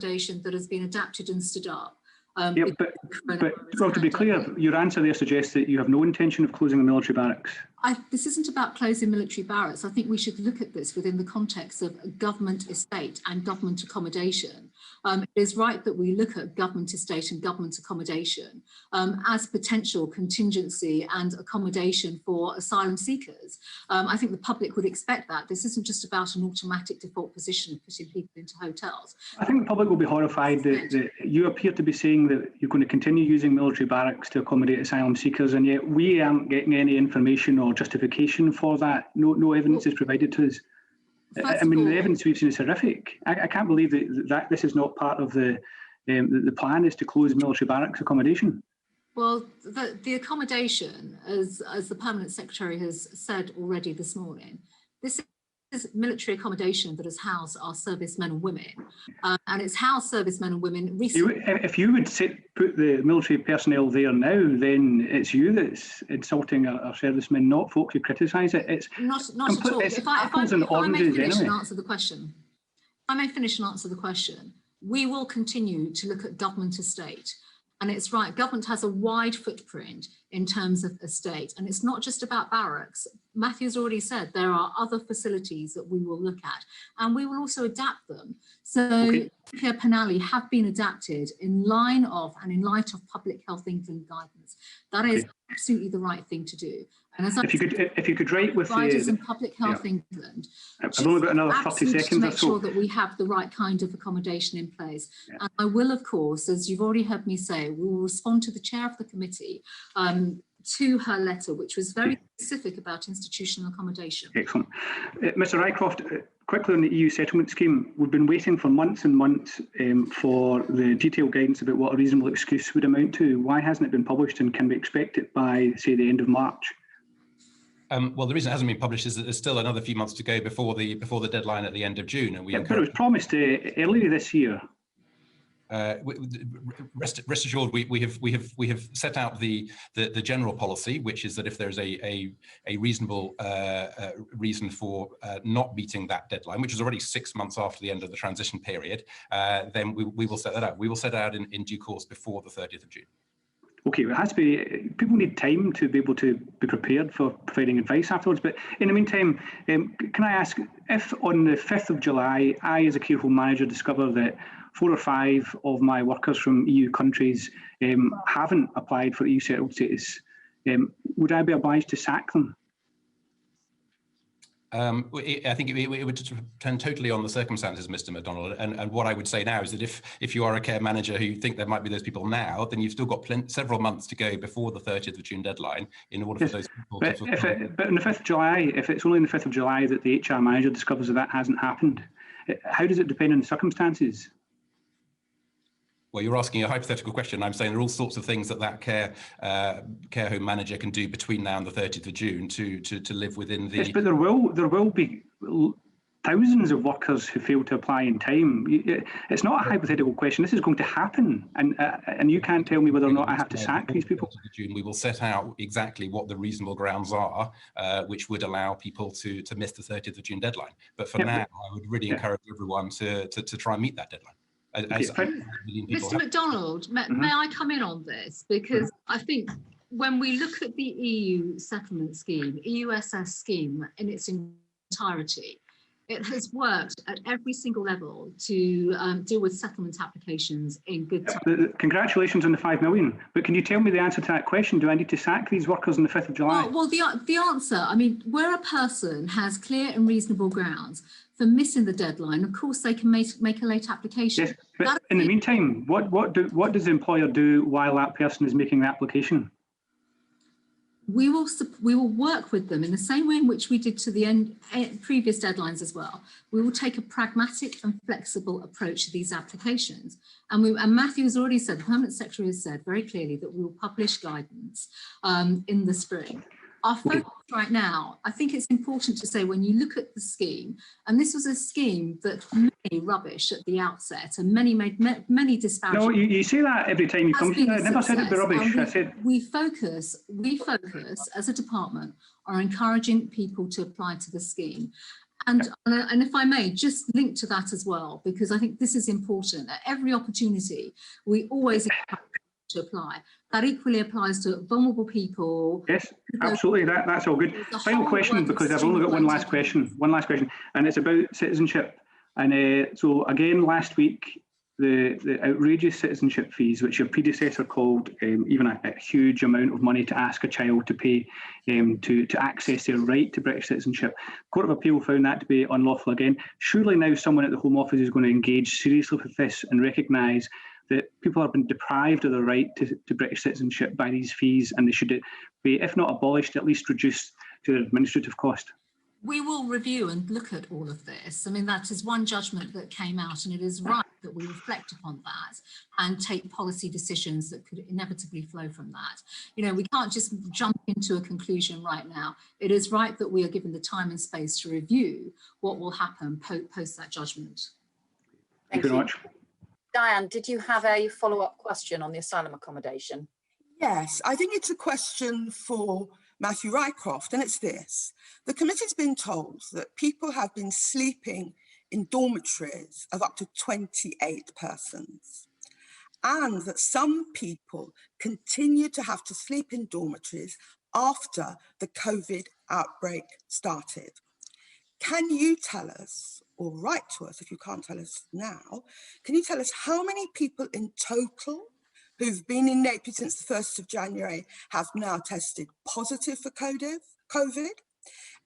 accommodation that has been adapted and stood up. But well, to be clear, your answer there suggests that you have no intention of closing the military barracks. This isn't about closing military barracks. I think we should look at this within the context of a government estate and government accommodation. It is right that we look at government estate and government accommodation as potential contingency and accommodation for asylum seekers. I think the public would expect that. This isn't just about an automatic default position of putting people into hotels. I think the public will be horrified that you appear to be saying that you're going to continue using military barracks to accommodate asylum seekers, and yet we aren't getting any information or justification for that. No evidence is provided to us. I mean, the evidence we've seen is horrific. I can't believe that this is not part of the plan is to close military barracks accommodation. Well, the accommodation, as the Permanent Secretary has said already this morning, this is military accommodation that has housed our servicemen and women, and it's housed servicemen and women recently. If you would put the military personnel there now, then it's you that's insulting our servicemen, not folk who criticise it. It's not at all. If I may finish and answer the question, we will continue to look at government estate. And it's right, government has a wide footprint in terms of estate, and it's not just about barracks. Matthew's already said there are other facilities that we will look at, and we will also adapt them. So Care Penally have been adapted in line of and in light of Public Health England guidance. That is absolutely the right thing to do. And as if you could write with the in Public Health England, I've only got another 30 seconds to make sure that we have the right kind of accommodation in place. And I will, of course, as you've already heard me say, we will respond to the chair of the committee to her letter, which was very specific about institutional accommodation. Excellent. Mr. Rycroft, quickly on the EU settlement scheme, we've been waiting for months and months for the detailed guidance about what a reasonable excuse would amount to. Why hasn't it been published, and can we expect it by, say, the end of March? Well, the reason it hasn't been published is that there's still another few months to go before the deadline at the end of June, and but it was promised earlier this year. Rest assured, we have set out the general policy, which is that if there's a reasonable reason for not meeting that deadline, which is already 6 months after the end of the transition period, then we will set that out. We will set it out in due course before the 30th of June. Okay, it has to be, people need time to be able to be prepared for providing advice afterwards. But in the meantime, can I ask, if on the 5th of July, I as a care home manager discover that 4 or 5 of my workers from EU countries haven't applied for EU settled status, would I be obliged to sack them? I think it would depend totally on the circumstances, Mr. MacDonald. And what I would say now is that if you are a care manager who think there might be those people now, then you've still got several months to go before the 30th of June deadline in order for those people to... But on the 5th of July, if it's only on the 5th of July that the HR manager discovers that hasn't happened, how does it depend on the circumstances? Well, you're asking a hypothetical question. I'm saying there are all sorts of things that care home manager can do between now and the 30th of June to live within the... Yes, but there will be thousands of workers who fail to apply in time. It's not a hypothetical question. This is going to happen, and you can't tell me whether or not I have to sack these people. June, we will set out exactly what the reasonable grounds are, which would allow people to miss the 30th of June deadline. But for now, I would really encourage everyone to try and meet that deadline. Mr. MacDonald, may I come in on this? Because I think when we look at the EU settlement scheme, EUSS scheme in its entirety, it has worked at every single level to deal with settlement applications in good time. Congratulations on the 5 million. But can you tell me the answer to that question? Do I need to sack these workers on the 5th of July? Well, the answer, I mean, where a person has clear and reasonable grounds for missing the deadline, of course they can make a late application. Yes, but in the meantime, what does the employer do while that person is making the application? We will work with them in the same way in which we did to the previous deadlines as well. We will take a pragmatic and flexible approach to these applications. And Matthew has already said, the Permanent Secretary has said very clearly that we will publish guidance in the spring. Our focus right now, I think it's important to say when you look at the scheme, and this was a scheme that many rubbish at the outset and many made many disparagements. No, you say that every time you come. I never said it'd be rubbish. I said we focus as a department on encouraging people to apply to the scheme. And if I may, just link to that as well, because I think this is important. At every opportunity, we always encourage to apply. That equally applies to vulnerable people. Yes, absolutely. That's all good. Final question, because I've only got one last question, and it's about citizenship. And so again, last week, the outrageous citizenship fees, which your predecessor called even a huge amount of money to ask a child to pay to access their right to British citizenship. Court of Appeal found that to be unlawful again. Surely now someone at the Home Office is going to engage seriously with this and recognise that people have been deprived of the right to British citizenship by these fees, and they should be, if not abolished, at least reduced to their administrative cost. We will review and look at all of this. I mean, that is one judgment that came out, and it is right that we reflect upon that and take policy decisions that could inevitably flow from that. You know, we can't just jump into a conclusion right now. It is right that we are given the time and space to review what will happen post that judgment. Thank you very much. Diane, did you have a follow-up question on the asylum accommodation? Yes, I think it's a question for Matthew Rycroft, and it's this. The committee's been told that people have been sleeping in dormitories of up to 28 persons, and that some people continue to have to sleep in dormitories after the COVID outbreak started. Can you tell us, or write to us if you can't tell us now, can you tell us how many people in total who've been in Napier since the 1st of January have now tested positive for COVID?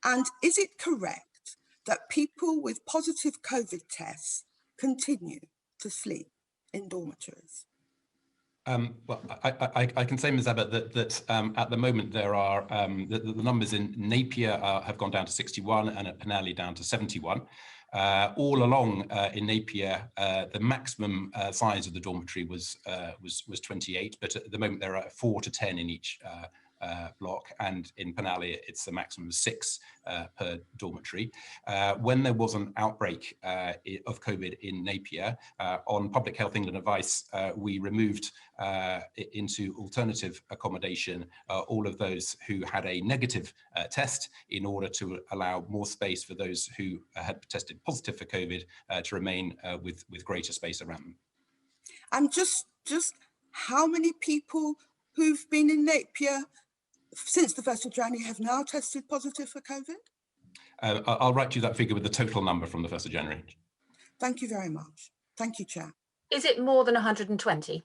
And is it correct that people with positive COVID tests continue to sleep in dormitories? Well, I can say, Ms. Abbott, that at the moment there are, the numbers in Napier have gone down to 61 and at Penally down to 71. All along in Napier, the maximum size of the dormitory was 28, but at the moment there are 4 to 10 in each block, and in Penally it's a maximum of 6 per dormitory. When there was an outbreak of COVID in Napier, on Public Health England advice, we removed into alternative accommodation all of those who had a negative test, in order to allow more space for those who had tested positive for COVID to remain with greater space around them. And just how many people who've been in Napier since the 1st of January have now tested positive for COVID? I'll write you that figure with the total number from the 1st of January. Thank you very much. Thank you, Chair. Is it more than 120?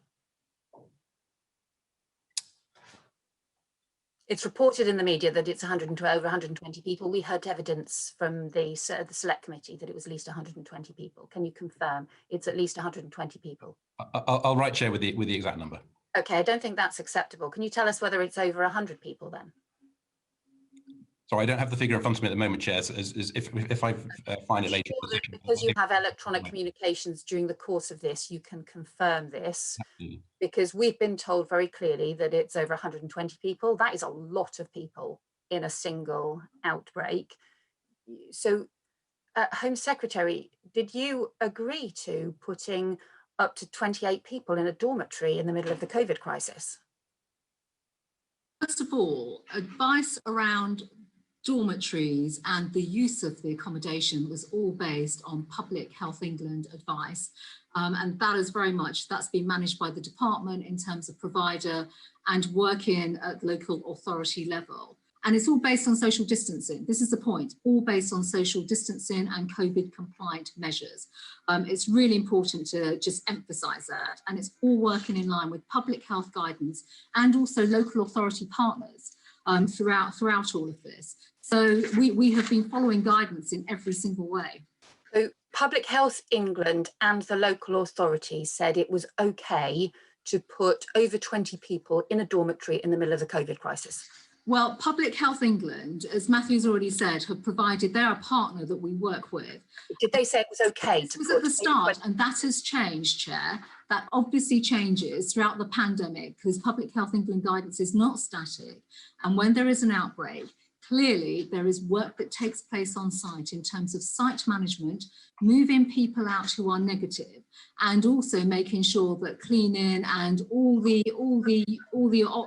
It's reported in the media that it's over 120 people. We heard evidence from the select committee that it was at least 120 people. Can you confirm it's at least 120 people? I'll write, Chair, with the exact number. Okay, I don't think that's acceptable. Can you tell us whether it's over 100 people then? Sorry, I don't have the figure in front of me at the moment, Chair. So if I find it later. Because you have electronic communications during the course of this, you can confirm this. Absolutely. Because we've been told very clearly that it's over 120 people. That is a lot of people in a single outbreak. So, Home Secretary, did you agree to putting up to 28 people in a dormitory in the middle of the COVID crisis? First of all, advice around dormitories and the use of the accommodation was all based on Public Health England advice. And that is very much, that's been managed by the department in terms of provider and working at local authority level. And it's all based on social distancing. This is the point, all based on social distancing and COVID compliant measures. It's really important to just emphasize that. And it's all working in line with public health guidance and also local authority partners throughout all of this. So we have been following guidance in every single way. So Public Health England and the local authorities said it was okay to put over 20 people in a dormitory in the middle of the COVID crisis. Well, Public Health England, as Matthew's already said, have provided, they're a partner that we work with. Did they say it was okay? It was at the start, and that has changed, Chair. That obviously changes throughout the pandemic because Public Health England guidance is not static. And when there is an outbreak, clearly there is work that takes place on site in terms of site management, moving people out who are negative, and also making sure that cleaning and all the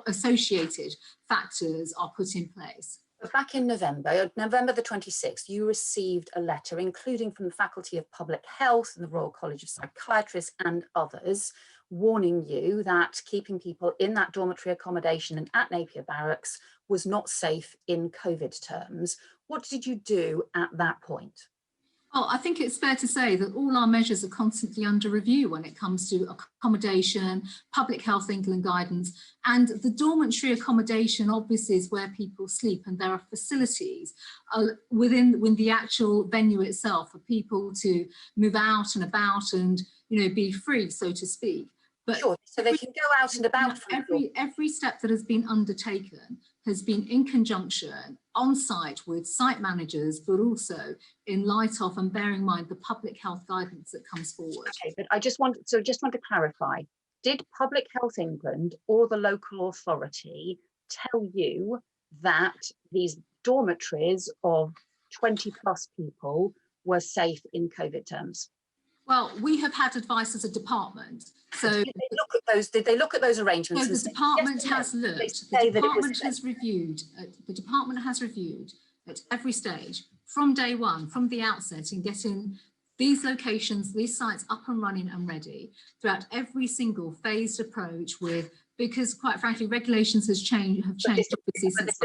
associated factors are put in place. But back in November the 26th, you received a letter, including from the Faculty of Public Health and the Royal College of Psychiatrists and others, warning you that keeping people in that dormitory accommodation and at Napier Barracks was not safe in COVID terms. What did you do at that point? Well, I think it's fair to say that all our measures are constantly under review when it comes to accommodation, Public Health England guidance, and the dormitory accommodation obviously is where people sleep, and there are facilities within the actual venue itself for people to move out and about and, you know, be free, so to speak. But sure, so they can go out and about. Every step that has been undertaken has been in conjunction on site with site managers, but also in light of and bearing in mind the public health guidance that comes forward. Okay, but I just want to clarify, did Public Health England or the local authority tell you that these dormitories of 20 plus people were safe in COVID terms? Well, we have had advice as a department. So did they look at those arrangements? So the department has looked. The department has reviewed. The department has reviewed at every stage from day one, from the outset, in getting these locations, these sites up and running and ready throughout every single phased approach because quite frankly, regulations have changed obviously since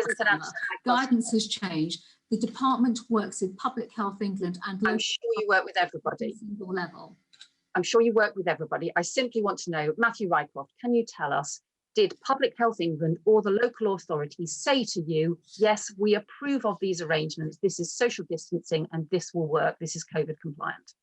guidance has changed. The department works with Public Health England and I'm sure you work with everybody. Single level. I'm sure you work with everybody. I simply want to know, Matthew Rycroft, can you tell us, did Public Health England or the local authorities say to you, yes, we approve of these arrangements, this is social distancing and this will work, this is COVID compliant?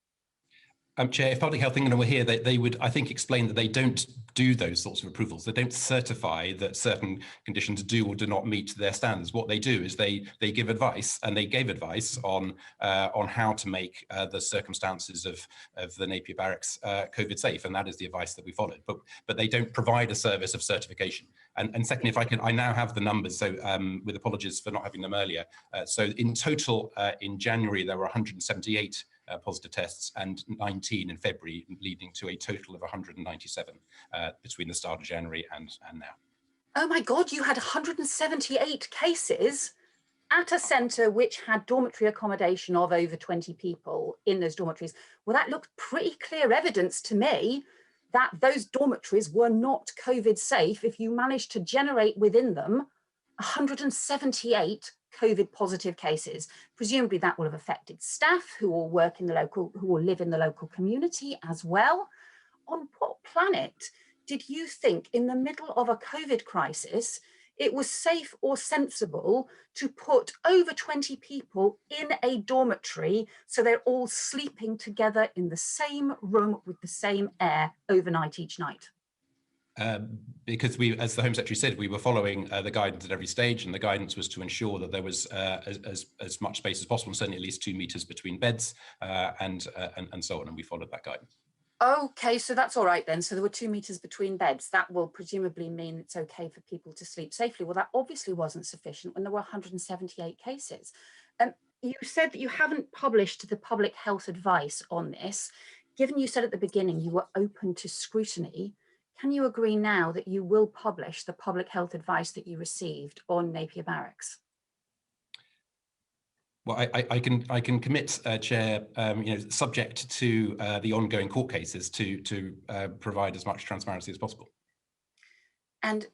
Chair, if Public Health England were here, they would, I think, explain that they don't do those sorts of approvals. They don't certify that certain conditions do or do not meet their standards. What they do is they give advice, and they gave advice on how to make the circumstances of the Napier Barracks COVID safe, and that is the advice that we followed. But they don't provide a service of certification. And secondly, if I now have the numbers, so with apologies for not having them earlier. So in total, in January, there were 178 positive tests and 19 in February, leading to a total of 197 between the start of January and now. Oh my God, you had 178 cases at a centre which had dormitory accommodation of over 20 people in those dormitories. Well, that looked pretty clear evidence to me that those dormitories were not COVID safe if you managed to generate within them 178 COVID positive cases. Presumably that will have affected staff who will work in the local, who will live in the local community as well. On what planet did you think in the middle of a COVID crisis, it was safe or sensible to put over 20 people in a dormitory so they're all sleeping together in the same room with the same air overnight each night? Because we, as the Home Secretary said, we were following the guidance at every stage, and the guidance was to ensure that there was as much space as possible, and certainly at least 2 meters between beds, and so on, and we followed that guidance. Okay, so that's all right then. So there were 2 meters between beds. That will presumably mean it's okay for people to sleep safely. Well, that obviously wasn't sufficient when there were 178 cases. You said that you haven't published the public health advice on this. Given you said at the beginning you were open to scrutiny, can you agree now that you will publish the public health advice that you received on Napier Barracks? Well, I can commit, Chair, subject to the ongoing court cases to provide as much transparency as possible. And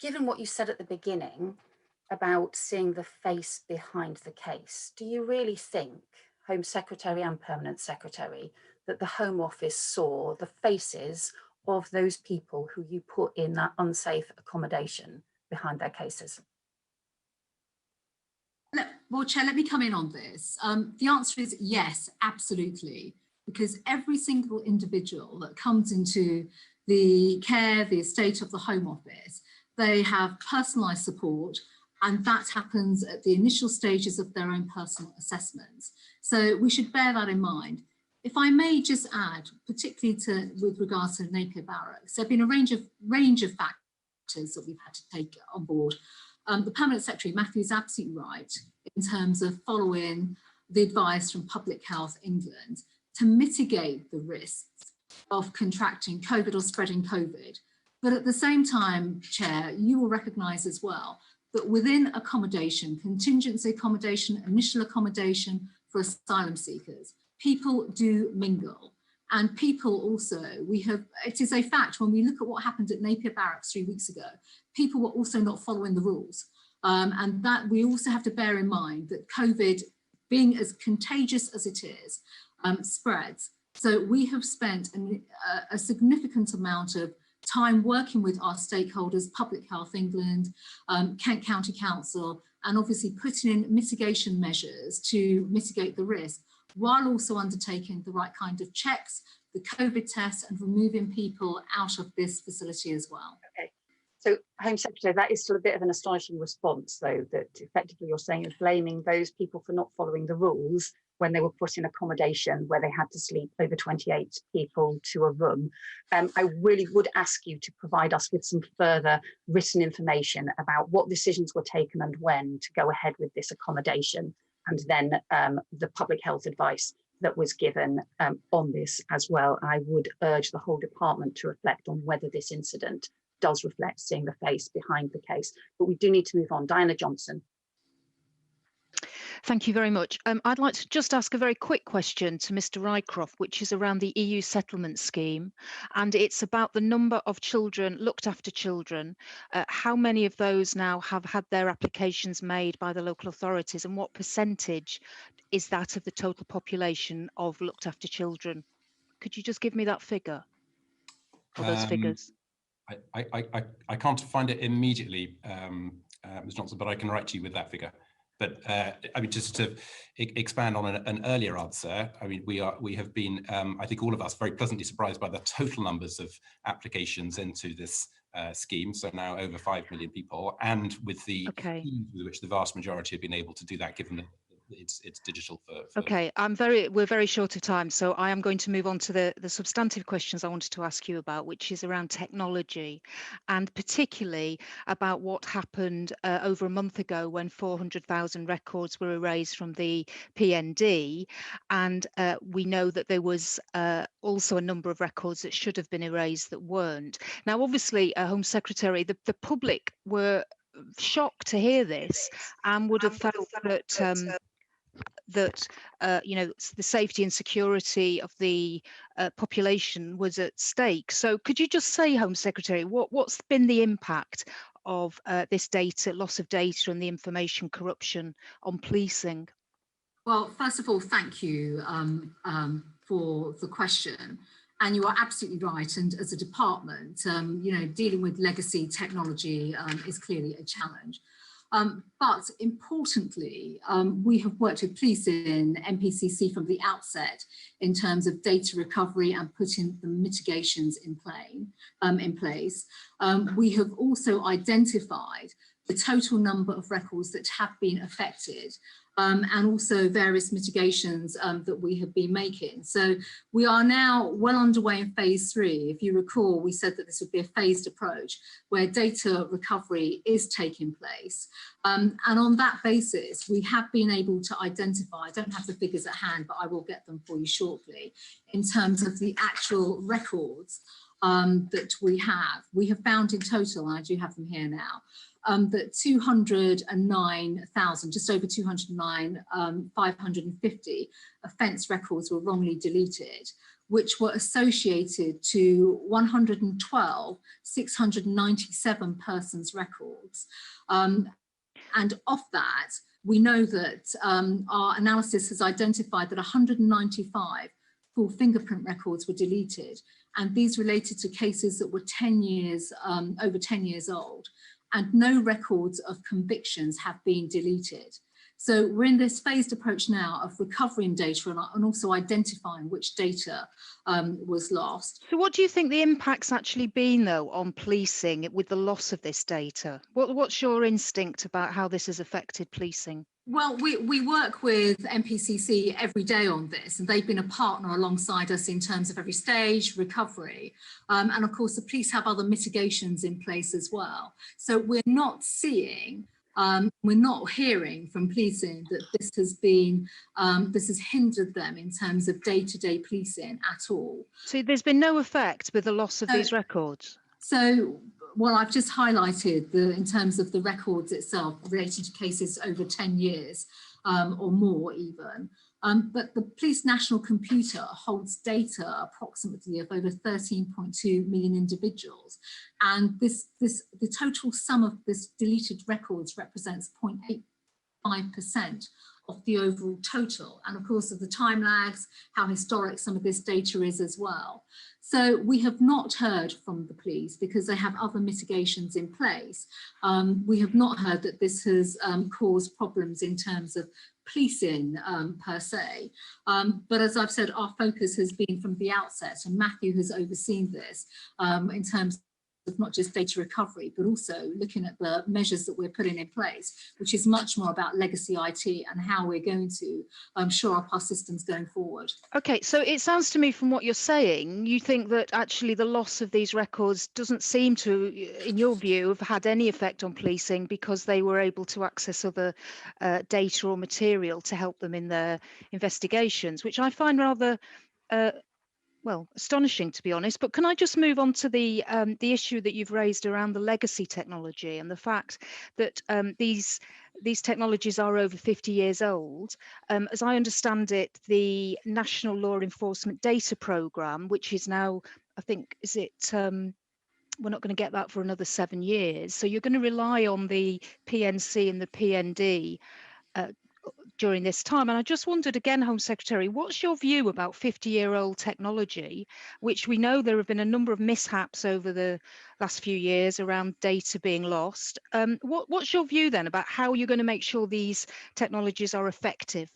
given what you said at the beginning about seeing the face behind the case, do you really think, Home Secretary and Permanent Secretary, that the Home Office saw the faces of those people who you put in that unsafe accommodation behind their cases? Well, Chair, let me come in on this. The answer is yes, absolutely, because every single individual that comes into the care, the estate of the Home Office, they have personalised support, and that happens at the initial stages of their own personal assessments. So we should bear that in mind. If I may just add, particularly with regards to Napier Barracks, there have been a range of factors that we've had to take on board. The Permanent Secretary, Matthew, is absolutely right in terms of following the advice from Public Health England to mitigate the risks of contracting COVID or spreading COVID. But at the same time, Chair, you will recognise as well that within accommodation, contingency accommodation, initial accommodation for asylum seekers, people do mingle. And people also, it is a fact when we look at what happened at Napier Barracks 3 weeks ago, people were also not following the rules. And that we also have to bear in mind that COVID, being as contagious as it is, spreads. So we have spent a significant amount of time working with our stakeholders, Public Health England, Kent County Council, and obviously putting in mitigation measures to mitigate the risk, while also undertaking the right kind of checks, the COVID tests, and removing people out of this facility as well. Okay. So, Home Secretary, that is still a bit of an astonishing response, though, that effectively you're saying is blaming those people for not following the rules when they were put in accommodation where they had to sleep over 28 people to a room. I really would ask you to provide us with some further written information about what decisions were taken and when to go ahead with this accommodation, and then the public health advice that was given on this as well. I would urge the whole department to reflect on whether this incident does reflect seeing the face behind the case. But we do need to move on. Diana Johnson. Thank you very much. I'd like to just ask a very quick question to Mr. Rycroft, which is around the EU settlement scheme. And it's about the number of children, looked after children. How many of those now have had their applications made by the local authorities, and what percentage is that of the total population of looked after children? Could you just give me that figure, or those figures? I can't find it immediately, Ms. Johnson, but I can write to you with that figure. But I mean, just to expand on an earlier answer, I mean, we have been, I think all of us, very pleasantly surprised by the total numbers of applications into this scheme. So now over 5 million people, and with the ease with which the vast majority have been able to do that, given that it's digital for Okay, we're very short of time, so I am going to move on to the substantive questions I wanted to ask you about, which is around technology, and particularly about what happened over a month ago when 400,000 records were erased from the PND, and we know that there was also a number of records that should have been erased that weren't. Now, obviously, Home Secretary, the public were shocked to hear this and would have felt that you know, the safety and security of the population was at stake. So could you just say, Home Secretary, what's been the impact of this data, loss of data, and the information corruption on policing? Well, first of all, thank you for the question. And you are absolutely right. And as a department, you know, dealing with legacy technology is clearly a challenge. But importantly, we have worked with police in MPCC from the outset in terms of data recovery and putting the mitigations in place. We have also identified the total number of records that have been affected, and also various mitigations that we have been making. So we are now well underway in phase 3. If you recall, we said that this would be a phased approach where data recovery is taking place. And on that basis, we have been able to identify, I don't have the figures at hand, but I will get them for you shortly, in terms of the actual records that we have. We have found in total, and I do have them here now, that 209,000, just over 209,550 offence records were wrongly deleted, which were associated to 112,697 persons' records. And of that, we know that our analysis has identified that 195 full fingerprint records were deleted, and these related to cases that were 10 years, over 10 years old. And no records of convictions have been deleted. So we're in this phased approach now of recovering data and also identifying which data was lost. So what do you think the impact's actually been, though, on policing with the loss of this data? What's your instinct about how this has affected policing? Well, we work with MPCC every day on this, and they've been a partner alongside us in terms of every stage, recovery. And of course, the police have other mitigations in place as well. So we're not seeing, we're not hearing from policing that this has been, this has hindered them in terms of day-to-day policing at all. So there's been no effect with the loss of these records? So well, I've just highlighted in terms of the records itself relating to cases over 10 years or more even. But the Police National Computer holds data approximately of over 13.2 million individuals. And the total sum of this deleted records represents 0.85% of the overall total. And of course, of the time lags, how historic some of this data is as well. So we have not heard from the police because they have other mitigations in place. We have not heard that this has caused problems in terms of policing per se. But as I've said, our focus has been from the outset, and Matthew has overseen this in terms of not just data recovery, but also looking at the measures that we're putting in place, which is much more about legacy IT and how we're going to shore up our systems going forward. Okay, so it sounds to me from what you're saying, you think that actually the loss of these records doesn't seem to, in your view, have had any effect on policing because they were able to access other data or material to help them in their investigations, which I find rather well, astonishing, to be honest. But can I just move on to the issue that you've raised around the legacy technology and the fact that these technologies are over 50 years old. As I understand it, the National Law Enforcement Data Programme, which is now, I think, is it, we're not going to get that for another 7 years. So you're going to rely on the PNC and the PND during this time. And I just wondered again, Home Secretary, what's your view about 50-year-old technology, which we know there have been a number of mishaps over the last few years around data being lost. What's your view then about how you're going to make sure these technologies are effective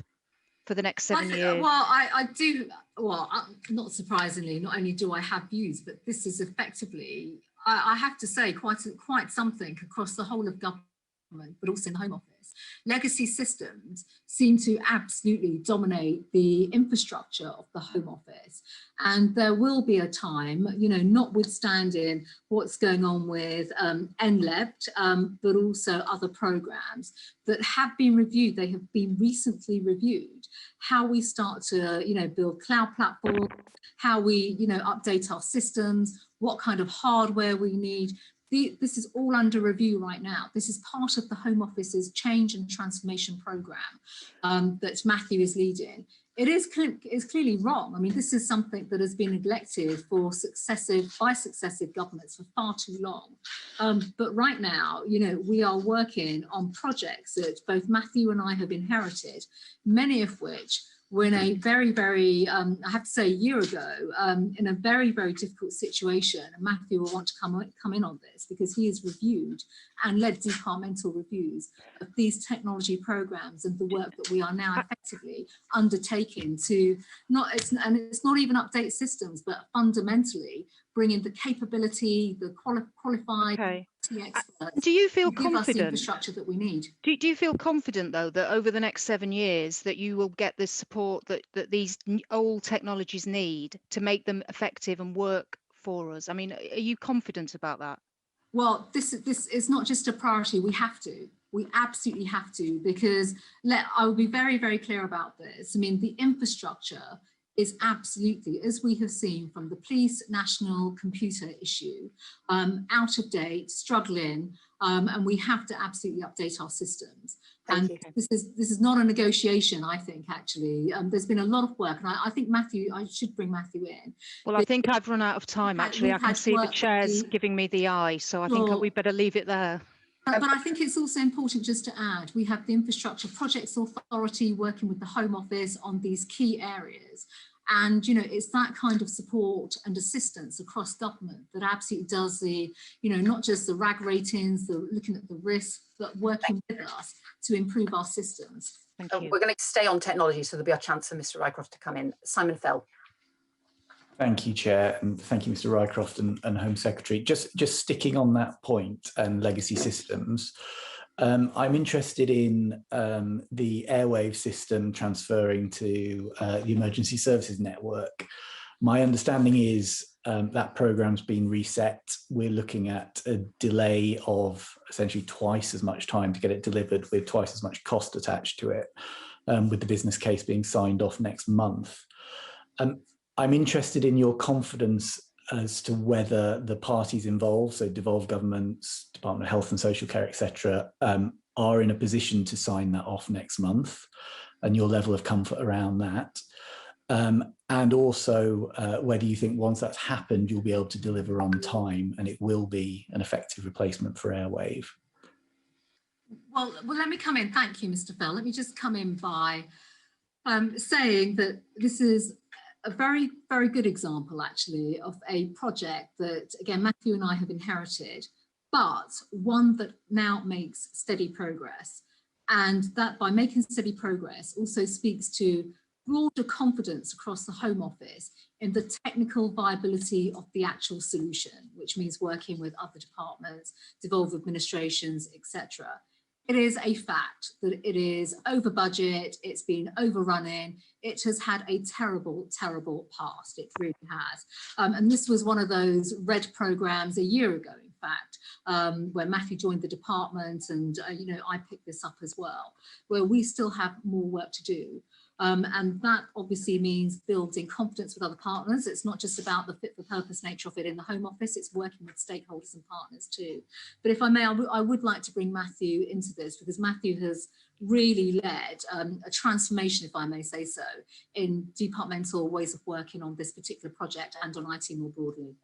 for the next 7 years? Well, I do, well, not surprisingly, not only do I have views, but this is effectively, I have to say, quite something across the whole of government, but also in the Home Office. Legacy systems seem to absolutely dominate the infrastructure of the Home Office. And there will be a time, you know, notwithstanding what's going on with NLEBT, but also other programs that have been reviewed. They have been recently reviewed. How we start to, you know, build cloud platforms, how we, you know, update our systems, what kind of hardware we need. This is all under review right now. This is part of the Home Office's change and transformation programme that Matthew is leading. It is clearly wrong. I mean, this is something that has been neglected by successive governments for far too long. But right now, you know, we are working on projects that both Matthew and I have inherited, many of which were in a very, very, I have to say a year ago, in a very, very difficult situation. And Matthew will want to come in on this because he has reviewed and led departmental reviews of these technology programs and the work that we are now effectively undertaking to it's not even update systems, but fundamentally bring in the capability, the qualified experts. Do you feel confident? Give us the infrastructure that we need. Do you feel confident, though, that over the next 7 years that you will get the support that these old technologies need to make them effective and work for us? I mean, are you confident about that? Well, this is not just a priority. We have to. We absolutely have to, because I will be very, very clear about this. I mean, the infrastructure is absolutely, as we have seen from the police national computer issue, out of date, struggling, and we have to absolutely update our systems. This is not a negotiation, I think, actually. There's been a lot of work, and I think Matthew, I should bring Matthew in. Well, I think I've run out of time, actually. I can see the chairs giving me the eye, so I think we better leave it there. But I think it's also important just to add, we have the Infrastructure Projects Authority working with the Home Office on these key areas. And, you know, it's that kind of support and assistance across government that absolutely does the, you know, not just the RAG ratings, the looking at the risks, but working with us to improve our systems. Thank you. We're going to stay on technology, so there'll be a chance for Mr. Rycroft to come in. Simon Fell. Thank you, Chair, and thank you, Mr. Rycroft and Home Secretary. Just sticking on that point and legacy systems, I'm interested in the airwave system transferring to the emergency services network. My understanding is that program's been reset. We're looking at a delay of essentially twice as much time to get it delivered with twice as much cost attached to it, with the business case being signed off next month. I'm interested in your confidence as to whether the parties involved, so devolved governments, Department of Health and Social Care, etc., are in a position to sign that off next month, and your level of comfort around that. And also whether you think once that's happened, you'll be able to deliver on time and it will be an effective replacement for Airwave. Well, let me come in. Thank you, Mr. Fell. Let me just come in by saying that this is a very, very good example, actually, of a project that, again, Matthew and I have inherited, but one that now makes steady progress. And that by making steady progress also speaks to broader confidence across the Home Office in the technical viability of the actual solution, which means working with other departments, devolved administrations, etc. It is a fact that it is over budget, it's been overrunning, it has had a terrible, terrible past, it really has. And this was one of those red programmes a year ago, in fact, where Matthew joined the department and, you know, I picked this up as well, where we still have more work to do. And that obviously means building confidence with other partners. It's not just about the fit for purpose nature of it in the Home Office, it's working with stakeholders and partners too. But if I may, I would like to bring Matthew into this, because Matthew has really led a transformation, if I may say so, in departmental ways of working on this particular project and on IT more broadly.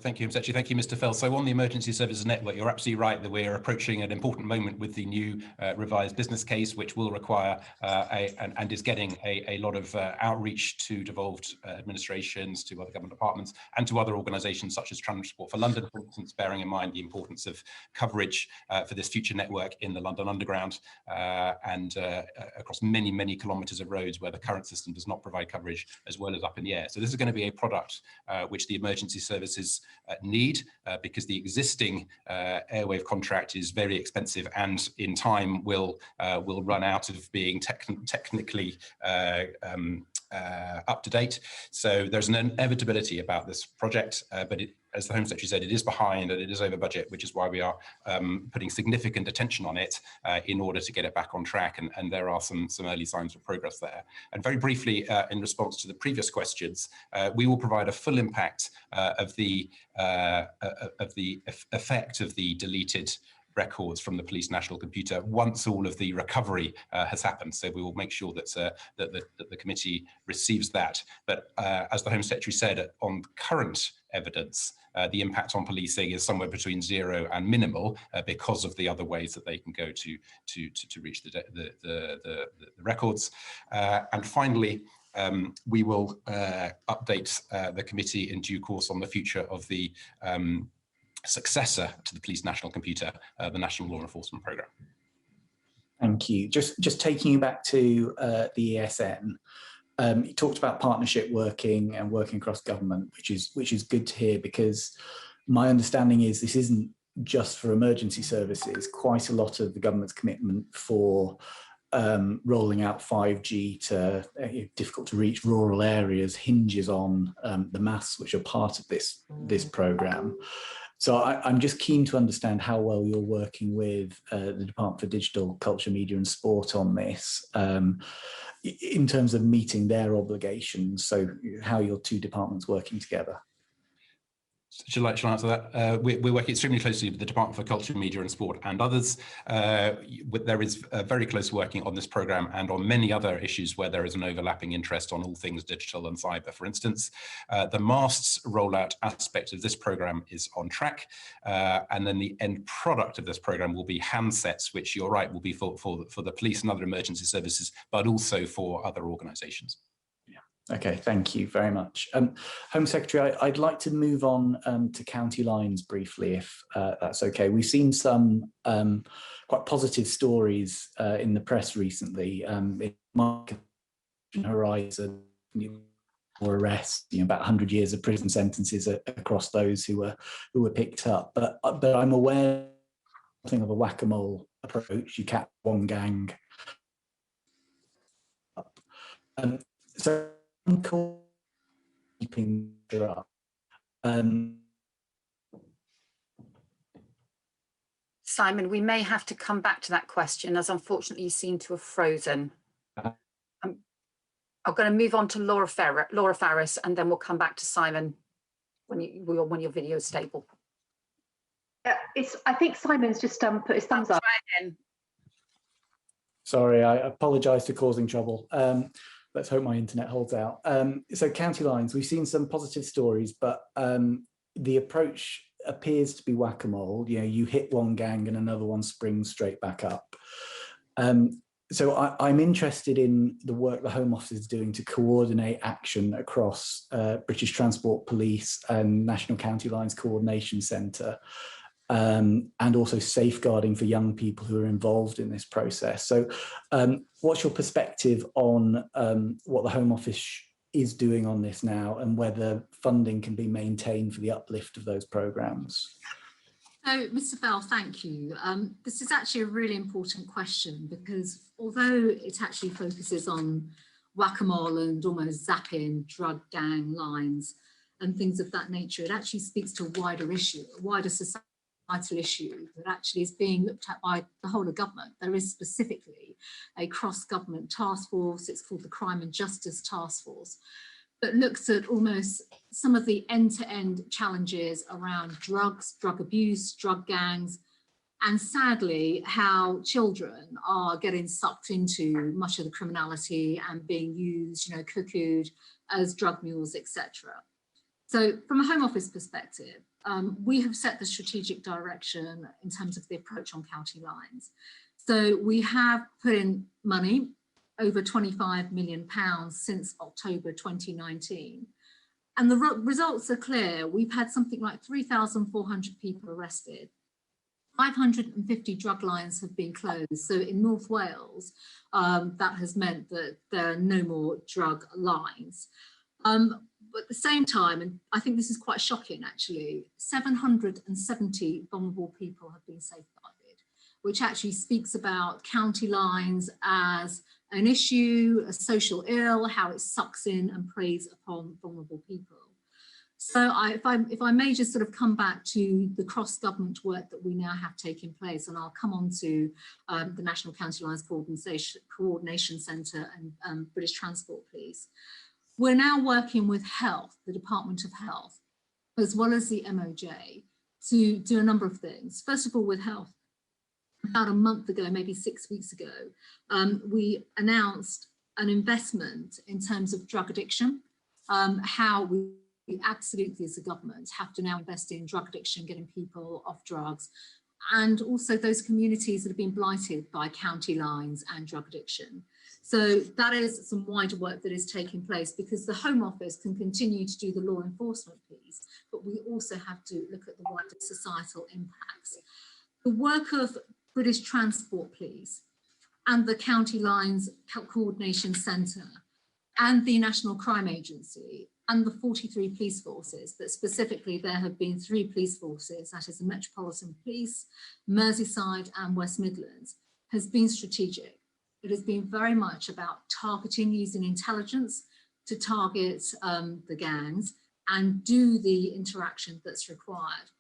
Thank you, Mr. Thank you, Mr. Fell. So on the emergency services network, you're absolutely right that we're approaching an important moment with the new revised business case, which will require and is getting a lot of outreach to devolved administrations, to other government departments, and to other organisations such as Transport for London, for instance, bearing in mind the importance of coverage for this future network in the London Underground and across many, many kilometres of roads where the current system does not provide coverage, as well as up in the air. So this is going to be a product which the emergency services need because the existing Airwave contract is very expensive and in time will run out of being technically up to date. So there's an inevitability about this project, but as the Home Secretary said, it is behind and it is over budget, which is why we are putting significant attention on it in order to get it back on track. And there are some early signs of progress there. And very briefly, in response to the previous questions, we will provide a full impact of the effect of the deleted records from the Police National Computer once all of the recovery has happened. So we will make sure that, that the committee receives that. But as the Home Secretary said, on current evidence, the impact on policing is somewhere between 0 and minimal because of the other ways that they can go to reach the records. And finally, we will update the committee in due course on the future of the successor to the Police National Computer, the National Law Enforcement Programme. Thank you. Just taking you back to the ESN, you talked about partnership working and working across government, which is good to hear, because my understanding is this isn't just for emergency services. Quite a lot of the government's commitment for rolling out 5G to difficult to reach rural areas hinges on the maths which are part of this programme. So I'm just keen to understand how well you're working with the Department for Digital, Culture, Media and Sport on this in terms of meeting their obligations. So how are your two departments working together? Shall I answer that? We're working extremely closely with the Department for Culture, Media and Sport and others. There is very close working on this programme and on many other issues where there is an overlapping interest on all things digital and cyber, for instance. The masts rollout aspect of this programme is on track. And then the end product of this programme will be handsets, which you're right, will be for the police and other emergency services, but also for other organisations. Okay, thank you very much. Home Secretary, I'd like to move on to county lines briefly, if that's okay. We've seen some quite positive stories in the press recently. In Horizon, or arrests, about 100 years of prison sentences across those who were picked up. But I'm aware of something of a whack-a-mole approach. You catch one gang. So keeping her up. Simon, we may have to come back to that question, as unfortunately you seem to have frozen. I'm going to move on to Laura Farris and then we'll come back to Simon. when your video is stable. I think Simon's just put his thumbs up. Sorry, I apologise for causing trouble. Let's hope my internet holds out. So county lines, we've seen some positive stories, but the approach appears to be whack-a-mole. You know, you hit one gang and another one springs straight back up. So I'm interested in the work the Home Office is doing to coordinate action across British Transport Police and National County Lines Coordination Centre, and also safeguarding for young people who are involved in this process. So what's your perspective on what the Home Office is doing on this now, and whether funding can be maintained for the uplift of those programmes? So, Mr. Bell, thank you. This is actually a really important question, because although it actually focuses on whack-a-mole and almost zapping drug gang lines and things of that nature, it actually speaks to a wider issue, a wider societal issue that actually is being looked at by the whole of government. There is specifically a cross-government task force, it's called the Crime and Justice Task Force, that looks at almost some of the end-to-end challenges around drugs, drug abuse, drug gangs, and sadly how children are getting sucked into much of the criminality and being used, you know, cuckooed as drug mules, etc. So from a Home Office perspective, we have set the strategic direction in terms of the approach on county lines. So we have put in money, over £25 million since October 2019. And the results are clear. We've had something like 3,400 people arrested. 550 drug lines have been closed. So in North Wales, that has meant that there are no more drug lines. But at the same time, and I think this is quite shocking actually, 770 vulnerable people have been safeguarded, which actually speaks about county lines as an issue, a social ill, how it sucks in and preys upon vulnerable people. So if I may just sort of come back to the cross-government work that we now have taking place, and I'll come on to the National County Lines Coordination Centre and British Transport Police. We're now working with Health, the Department of Health, as well as the MOJ, to do a number of things. First of all, with Health, about a month ago, maybe 6 weeks ago, we announced an investment in terms of drug addiction, how we absolutely as a government have to now invest in drug addiction, getting people off drugs, and also those communities that have been blighted by county lines and drug addiction. So that is some wider work that is taking place, because the Home Office can continue to do the law enforcement piece, but we also have to look at the wider societal impacts. The work of British Transport Police and the County Lines Coordination Centre and the National Crime Agency and the 43 police forces, but specifically there have been 3 police forces, that is the Metropolitan Police, Merseyside and West Midlands, has been strategic. It has been very much about targeting, using intelligence to target the gangs and do the interaction that's required.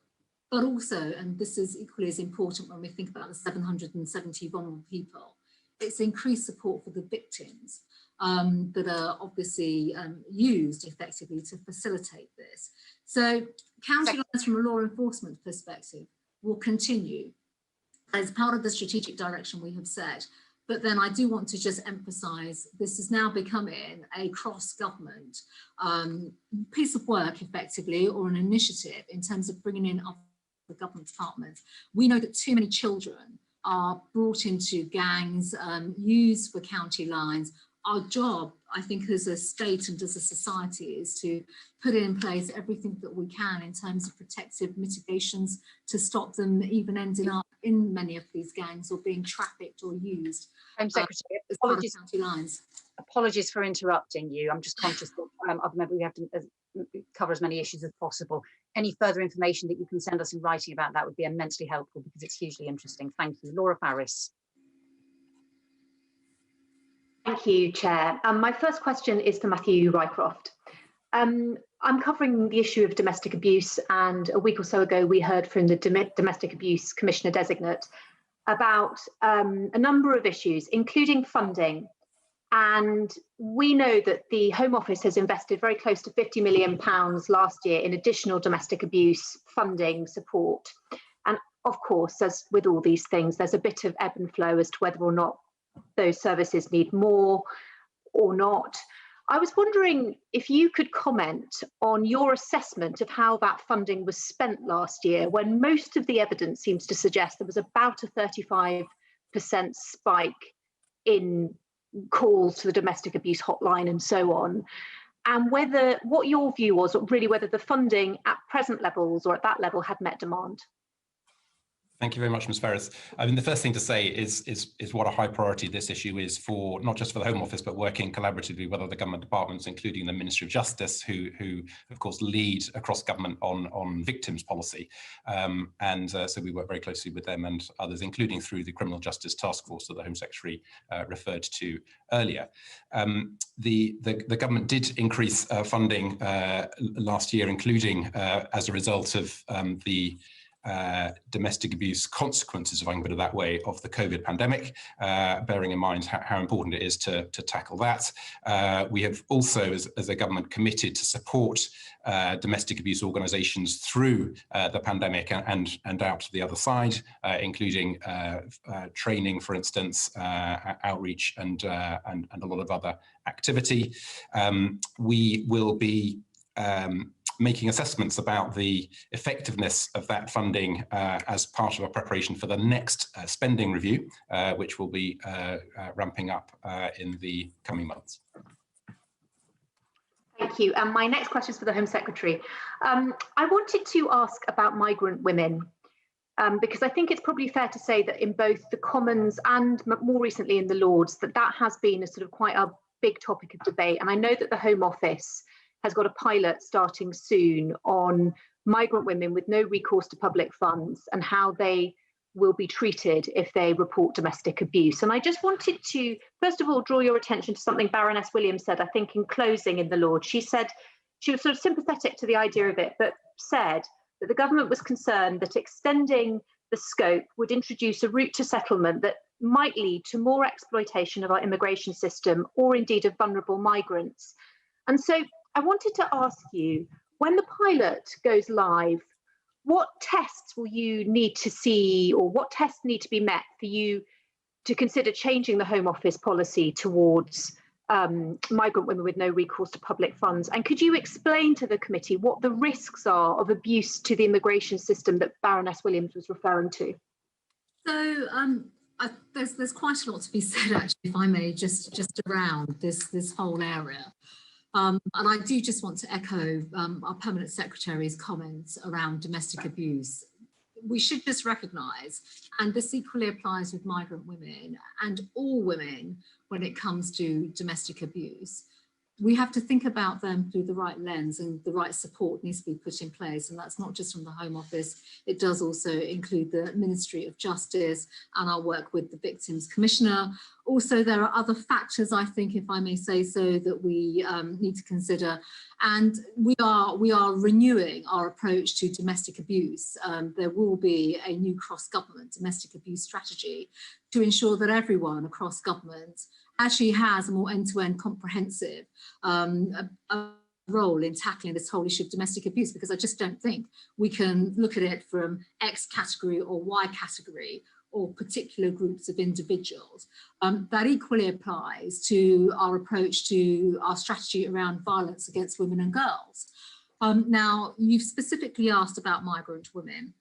But also, and this is equally as important when we think about the 770 vulnerable people, it's increased support for the victims that are obviously used effectively to facilitate this. So county lines from a law enforcement perspective will continue as part of the strategic direction we have set. But then I do want to just emphasise this is now becoming a cross-government piece of work effectively, or an initiative in terms of bringing in other government departments. We know that too many children are brought into gangs, used for county lines. Our job, I think, as a state and as a society is to put in place everything that we can in terms of protective mitigations to stop them even ending up in many of these gangs or being trafficked or used. Home Secretary, apologies, county lines. Apologies for interrupting you. I'm just conscious that maybe we have to cover as many issues as possible. Any further information that you can send us in writing about that would be immensely helpful, because it's hugely interesting. Thank you. Laura Farris. Thank you, Chair. My first question is for Matthew Rycroft. I'm covering the issue of domestic abuse, and a week or so ago we heard from the Domestic Abuse Commissioner Designate about a number of issues, including funding And we know that the Home Office has invested very close to £50 million last year in additional domestic abuse funding support. And of course, as with all these things, there's a bit of ebb and flow as to whether or not those services need more or not. I was wondering if you could comment on your assessment of how that funding was spent last year, when most of the evidence seems to suggest there was about a 35% spike in calls to the domestic abuse hotline and so on, and what your view was, really whether the funding at present levels or at that level had met demand. Thank you very much, Ms. Ferris. I mean, the first thing to say is what a high priority this issue is for, not just for the Home Office, but working collaboratively with other government departments, including the Ministry of Justice, who of course lead across government on victims policy. So we work very closely with them and others, including through the Criminal Justice Task Force that the Home Secretary referred to earlier. The government did increase funding last year, including as a result of the domestic abuse consequences, if I can put it that way, of the COVID pandemic, bearing in mind how important it is to tackle that. We have also, as a government, committed to support domestic abuse organisations through the pandemic and out to the other side, including training, for instance, outreach and a lot of other activity. We will be making assessments about the effectiveness of that funding as part of our preparation for the next spending review, which will be ramping up in the coming months. Thank you. And my next question is for the Home Secretary. I wanted to ask about migrant women, because I think it's probably fair to say that in both the Commons and more recently in the Lords, that has been a sort of quite a big topic of debate. And I know that the Home Office has got a pilot starting soon on migrant women with no recourse to public funds and how they will be treated if they report domestic abuse. And I just wanted to, first of all, draw your attention to something Baroness Williams said, I think in closing in the Lords. She said she was sort of sympathetic to the idea of it, but said that the government was concerned that extending the scope would introduce a route to settlement that might lead to more exploitation of our immigration system or indeed of vulnerable migrants. And so I wanted to ask you, when the pilot goes live, what tests will you need to see, or what tests need to be met for you to consider changing the Home Office policy towards migrant women with no recourse to public funds? And could you explain to the committee what the risks are of abuse to the immigration system that Baroness Williams was referring to? So there's quite a lot to be said, actually, if I may, just around this whole area. And I do just want to echo our Permanent Secretary's comments around domestic abuse. We should just recognise, and this equally applies with migrant women and all women when it comes to domestic abuse, we have to think about them through the right lens, and the right support needs to be put in place. And that's not just from the Home Office, it does also include the Ministry of Justice and our work with the Victims Commissioner. Also, there are other factors, I think, if I may say so, that we need to consider. And we are renewing our approach to domestic abuse. There will be a new cross-government domestic abuse strategy to ensure that everyone across government actually has a more end-to-end comprehensive role in tackling this whole issue of domestic abuse, because I just don't think we can look at it from X category or Y category or particular groups of individuals. That equally applies to our approach to our strategy around violence against women and girls. Now, you've specifically asked about migrant women.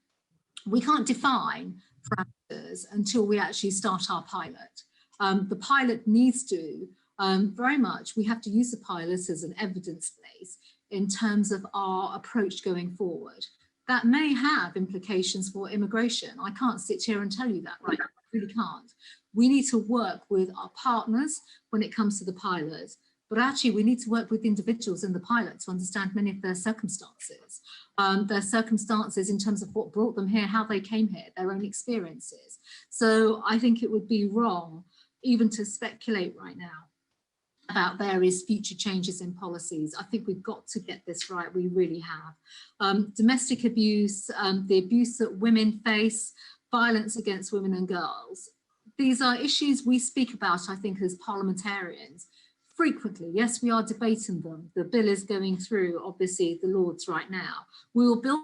We can't define parameters until we actually start our pilot. The pilot needs to, very much, we have to use the pilot as an evidence base in terms of our approach going forward. That may have implications for immigration. I can't sit here and tell you that right now, I really can't. We need to work with our partners when it comes to the pilot, but actually we need to work with individuals in the pilot to understand many of their circumstances in terms of what brought them here, how they came here, their own experiences. So I think it would be wrong even to speculate right now about various future changes in policies. I think we've got to get this right, we really have. Domestic abuse, the abuse that women face, violence against women and girls, These are issues we speak about, I think, as parliamentarians frequently. Yes, we are debating them. The bill is going through, obviously, the Lords right now. We will build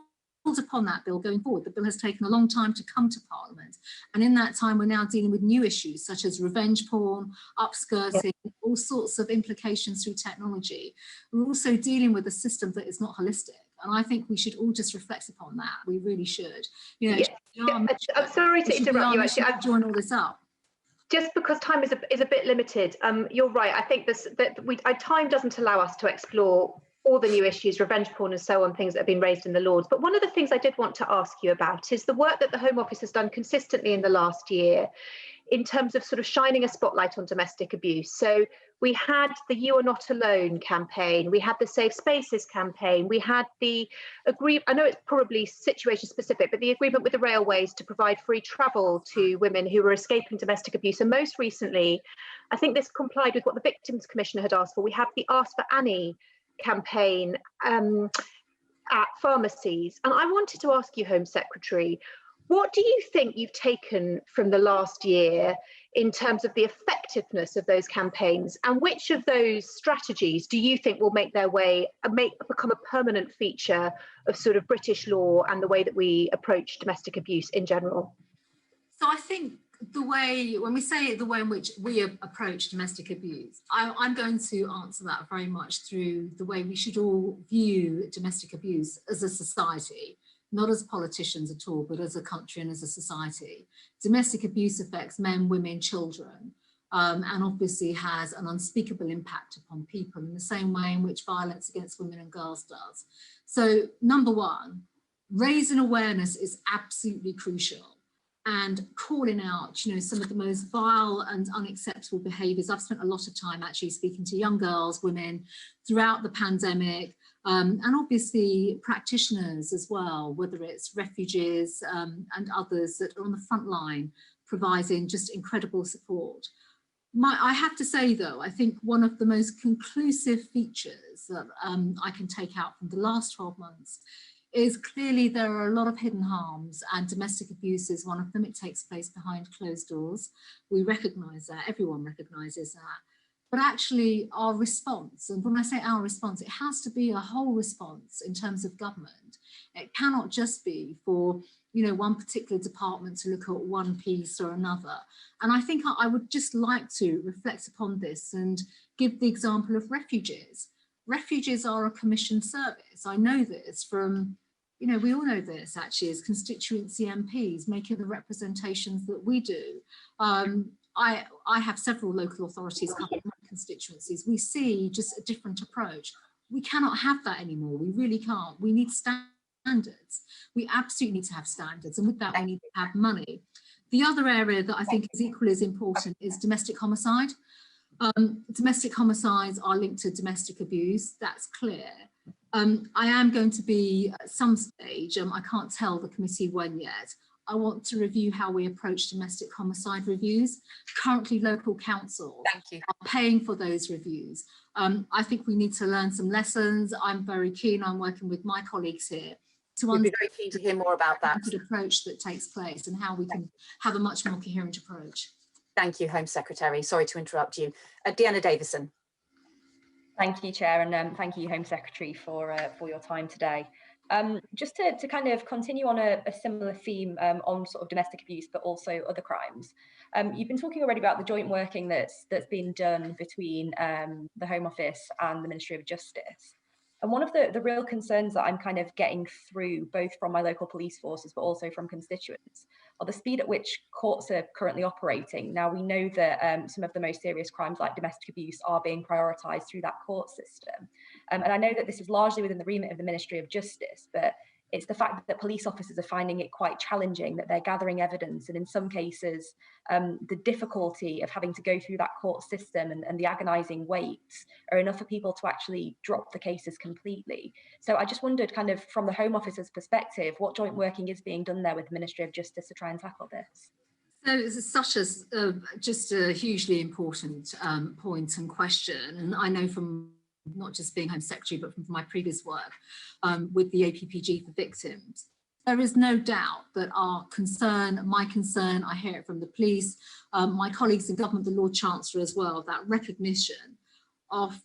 upon that bill going forward. The bill has taken a long time to come to Parliament. And in that time, we're now dealing with new issues such as revenge porn, upskirting, all sorts of implications through technology. We're also dealing with a system that is not holistic. And I think we should all just reflect upon that. We really should. You know, I'm sorry to interrupt you. Actually, I've joined all this up. Just because time is a bit limited, you're right. I think time doesn't allow us to explore all the new issues, revenge porn and so on, things that have been raised in the Lords. But one of the things I did want to ask you about is the work that the Home Office has done consistently in the last year in terms of sort of shining a spotlight on domestic abuse. So we had the You Are Not Alone campaign, we had the Safe Spaces campaign, we had the agreement, I know it's probably situation specific, but the agreement with the railways to provide free travel to women who were escaping domestic abuse. And most recently, I think this complied with what the Victims Commissioner had asked for. We have the Ask for Annie campaign at pharmacies. And I wanted to ask you, Home Secretary, what do you think you've taken from the last year in terms of the effectiveness of those campaigns, and which of those strategies do you think will make their way, become a permanent feature of sort of British law and the way that we approach domestic abuse in general? So I think the way, when we say the way in which we approach domestic abuse, I'm going to answer that very much through the way we should all view domestic abuse as a society, not as politicians at all, but as a country and as a society. Domestic abuse affects men, women, children, and obviously has an unspeakable impact upon people in the same way in which violence against women and girls does. So number one, raising awareness is absolutely crucial. And calling out, you know, some of the most vile and unacceptable behaviours. I've spent a lot of time actually speaking to young girls, women throughout the pandemic, and obviously practitioners as well, whether it's refugees and others that are on the front line providing just incredible support. I have to say, though, I think one of the most conclusive features that I can take out from the last 12 months is clearly there are a lot of hidden harms, and domestic abuse is one of them. It takes place behind closed doors. We recognise that, everyone recognises that. But actually our response, and when I say our response, it has to be a whole response in terms of government. It cannot just be for, you know, one particular department to look at one piece or another. And I think I would just like to reflect upon this and give the example of refugees. Refugees are a commissioned service. I know this from, you know, we all know this actually as constituency MPs making the representations that we do. I have several local authorities covering my constituencies. We see just a different approach. We cannot have that anymore. We really can't. We need standards. We absolutely need to have standards. And with that, we need to have money. The other area that I think is equally as important is domestic homicide. Domestic homicides are linked to domestic abuse, that's clear. I am going to be at some stage, I can't tell the committee when yet, I want to review how we approach domestic homicide reviews. Currently, local councils are paying for those reviews. I think we need to learn some lessons. I'm very keen on working with my colleagues here to We'd be very keen to hear more about that. The approach that takes place and how we can have a much more coherent approach. Thank you, Home Secretary. Sorry to interrupt you. Deanna Davison. Thank you, Chair, and thank you, Home Secretary, for your time today. Just to kind of continue on a similar theme on sort of domestic abuse, but also other crimes. You've been talking already about the joint working that's been done between the Home Office and the Ministry of Justice. And one of the real concerns that I'm kind of getting through, both from my local police forces, but also from constituents, are the speed at which courts are currently operating. Now, we know that some of the most serious crimes like domestic abuse are being prioritised through that court system. And I know that this is largely within the remit of the Ministry of Justice, but it's the fact that police officers are finding it quite challenging, that they're gathering evidence, and in some cases, the difficulty of having to go through that court system and the agonising waits are enough for people to actually drop the cases completely. So I just wondered, kind of from the Home Office's perspective, what joint working is being done there with the Ministry of Justice to try and tackle this? So it's such just a hugely important point and question, and I know from not just being Home Secretary, but from my previous work with the APPG for victims, There is no doubt that our concern, my concern, I hear it from the police, my colleagues in government, the Lord Chancellor as well, that recognition of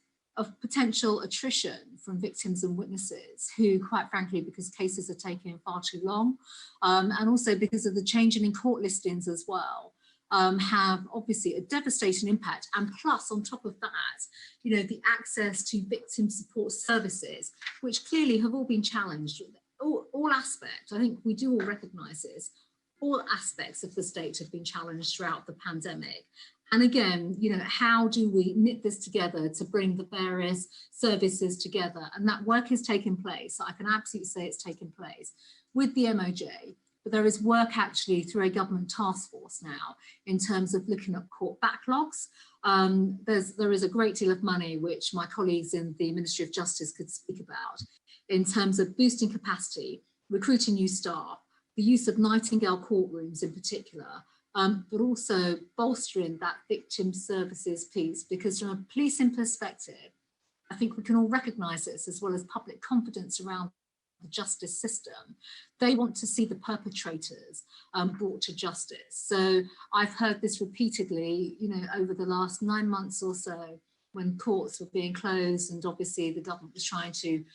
potential attrition from victims and witnesses who, quite frankly, because cases are taking far too long, and also because of the changing in court listings as well, have obviously a devastating impact. And plus, on top of that, you know, the access to victim support services, which clearly have all been challenged. All aspects, I think we do all recognise this, all aspects of the state have been challenged throughout the pandemic. And again, you know, how do we knit this together to bring the various services together? And that work is taking place. I can absolutely say it's taking place with the MOJ, but there is work actually through a government task force now in terms of looking at court backlogs. There is a great deal of money which my colleagues in the Ministry of Justice could speak about in terms of boosting capacity, recruiting new staff, the use of Nightingale courtrooms in particular, but also bolstering that victim services piece, because from a policing perspective, I think we can all recognise this, as well as public confidence around the justice system. They want to see the perpetrators brought to justice. So I've heard this repeatedly, you know, over the last 9 months or so, when courts were being closed and obviously the government was trying to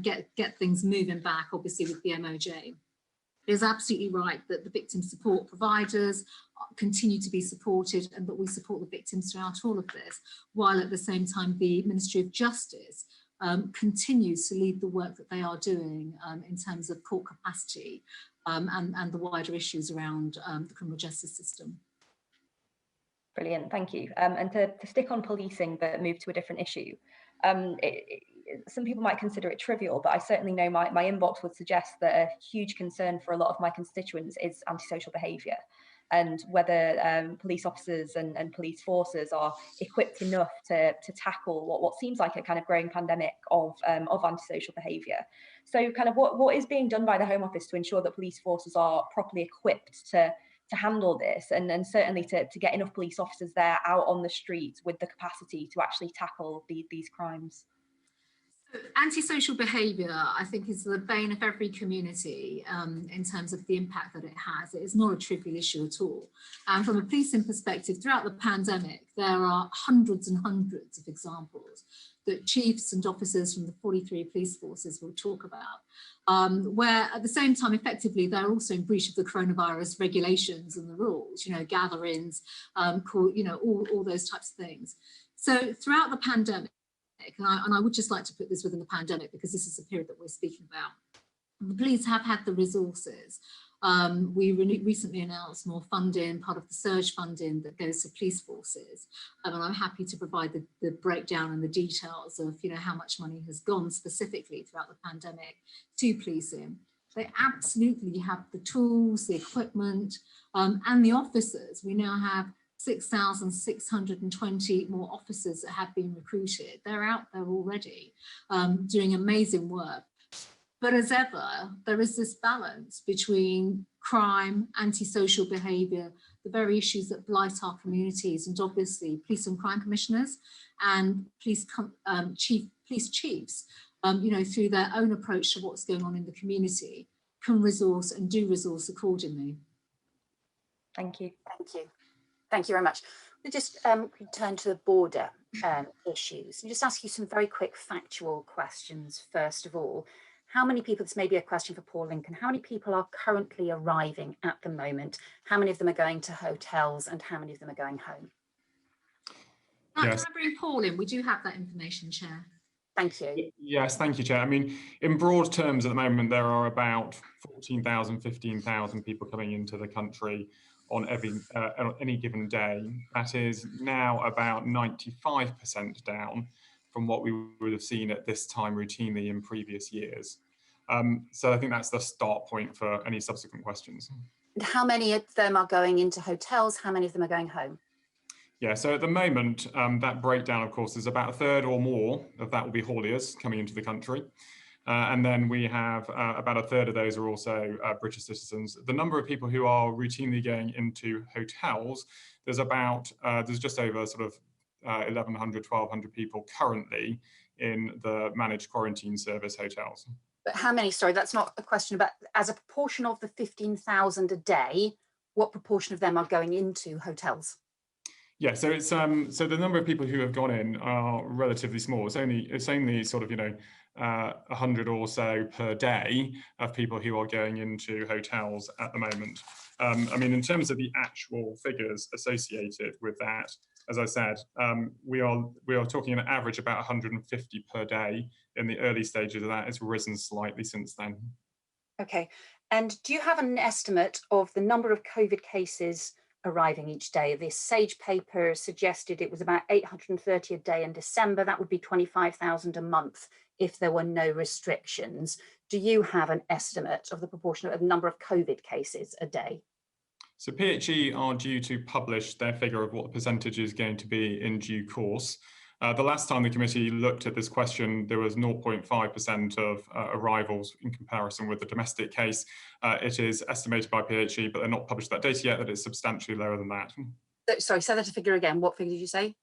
get things moving back, obviously with the MOJ. It is absolutely right that the victim support providers continue to be supported and that we support the victims throughout all of this, while at the same time the Ministry of Justice continues to lead the work that they are doing in terms of court capacity and the wider issues around the criminal justice system. Brilliant, thank you. And to stick on policing but move to a different issue, some people might consider it trivial, but I certainly know my inbox would suggest that a huge concern for a lot of my constituents is antisocial behaviour, and whether police officers and police forces are equipped enough to tackle what seems like a kind of growing pandemic of antisocial behaviour. So kind of what is being done by the Home Office to ensure that police forces are properly equipped to handle this, and certainly to get enough police officers there out on the streets with the capacity to actually tackle these crimes? Antisocial behaviour, I think, is the bane of every community in terms of the impact that it has. It is not a trivial issue at all. And from a policing perspective, throughout the pandemic, there are hundreds and hundreds of examples that chiefs and officers from the 43 police forces will talk about, where at the same time, effectively, they're also in breach of the coronavirus regulations and the rules, you know, gatherings, you know, all those types of things. So throughout the pandemic, and I would just like to put this within the pandemic because this is the period that we're speaking about, the police have had the resources. We recently announced more funding, part of the surge funding that goes to police forces. And I'm happy to provide the breakdown and the details of, you know, how much money has gone specifically throughout the pandemic to policing. They absolutely have the tools, the equipment, and the officers. We now have 6,620 more officers that have been recruited. They're out there already doing amazing work. But as ever, there is this balance between crime, antisocial behaviour, the very issues that blight our communities, and obviously police and crime commissioners and police chiefs, you know, through their own approach to what's going on in the community, can resource and do resource accordingly. Thank you. Thank you. Thank you very much. We'll just return to the border issues and just ask you some very quick factual questions. First of all, how many people, this may be a question for Paul Lincoln, how many people are currently arriving at the moment? How many of them are going to hotels and how many of them are going home? Yes. Can I bring Paul in? We do have that information, Chair. Thank you. Yes, thank you, Chair. I mean, in broad terms at the moment, there are about 14,000, 15,000 people coming into the country on any given day. That is now about 95% down from what we would have seen at this time routinely in previous years. So I think that's the start point for any subsequent questions. And how many of them are going into hotels? How many of them are going home? Yeah, so at the moment, that breakdown, of course, is about a third or more of that will be hauliers coming into the country. And then we have about a third of those are also British citizens. The number of people who are routinely going into hotels, there's just over sort of 1,100, 1,200 people currently in the managed quarantine service hotels. But how many, sorry, that's not a question about, as a proportion of the 15,000 a day, what proportion of them are going into hotels? Yeah, so it's so the number of people who have gone in are relatively small. It's only sort of 100 or so per day of people who are going into hotels at the moment. I mean, in terms of the actual figures associated with that, as I said, we are talking an average about 150 per day in the early stages of that. It's risen slightly since then. Okay, and do you have an estimate of the number of COVID cases arriving each day? This Sage paper suggested it was about 830 a day in December. That would be 25,000 a month if there were no restrictions. Do you have an estimate of the proportion of the number of COVID cases a day? So PHE are due to publish their figure of what the percentage is going to be in due course. The last time the committee looked at this question, there was 0.5% of arrivals in comparison with the domestic case. It is estimated by PHE, but they're not published that data yet, that it's substantially lower than that. Sorry, say that figure again. What figure did you say?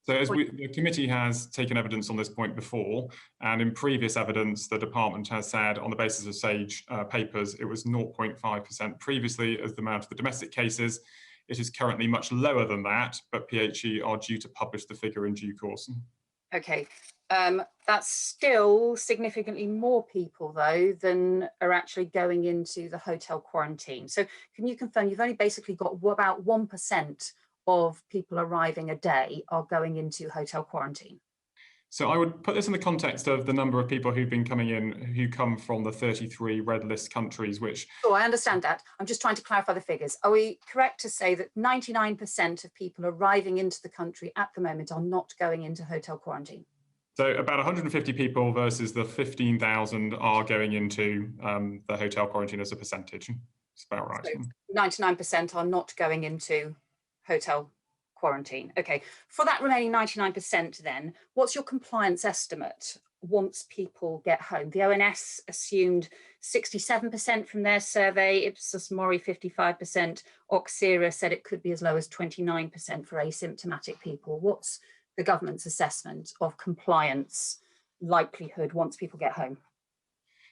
So as the committee has taken evidence on this point before, and in previous evidence, the department has said on the basis of Sage papers, it was 0.5% previously as the amount of the domestic cases. It is currently much lower than that, but PHE are due to publish the figure in due course. Okay, that's still significantly more people though than are actually going into the hotel quarantine. So can you confirm you've only basically got about 1% of people arriving a day are going into hotel quarantine? So I would put this in the context of the number of people who've been coming in who come from the 33 red list countries, which... Oh, I understand that. I'm just trying to clarify the figures. Are we correct to say that 99% of people arriving into the country at the moment are not going into hotel quarantine? So about 150 people versus the 15,000 are going into the hotel quarantine as a percentage. It's about right. So 99% are not going into hotel quarantine. Okay, for that remaining 99% then, what's your compliance estimate once people get home? The ONS assumed 67% from their survey, Ipsos Mori 55%, Oxera said it could be as low as 29% for asymptomatic people. What's the government's assessment of compliance likelihood once people get home?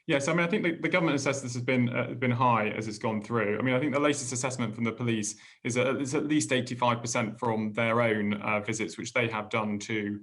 Yes, I mean, I think the government assessed this has been high as it's gone through. I mean, I think the latest assessment from the police is it's at least 85% from their own visits, which they have done to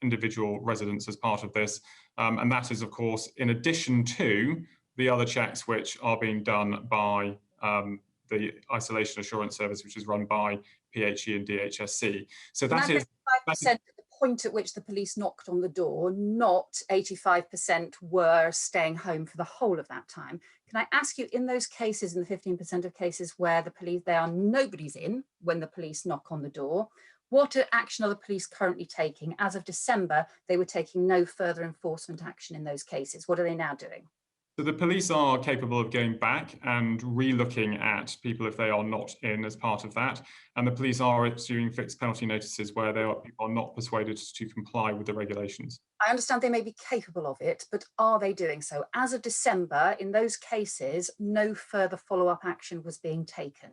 individual residents as part of this. And that is, of course, in addition to the other checks which are being done by the Isolation Assurance Service, which is run by PHE and DHSC. So that is 5% at the point at which the police knocked on the door, not 85% were staying home for the whole of that time. Can I ask you, in those cases, in the 15% of cases where the police, nobody's in when the police knock on the door, what action are the police currently taking? As of December, they were taking no further enforcement action in those cases. What are they now doing? So the police are capable of going back and re-looking at people if they are not in as part of that. And the police are issuing fixed penalty notices where people are not persuaded to comply with the regulations. I understand they may be capable of it, but are they doing so? As of December, in those cases, no further follow-up action was being taken.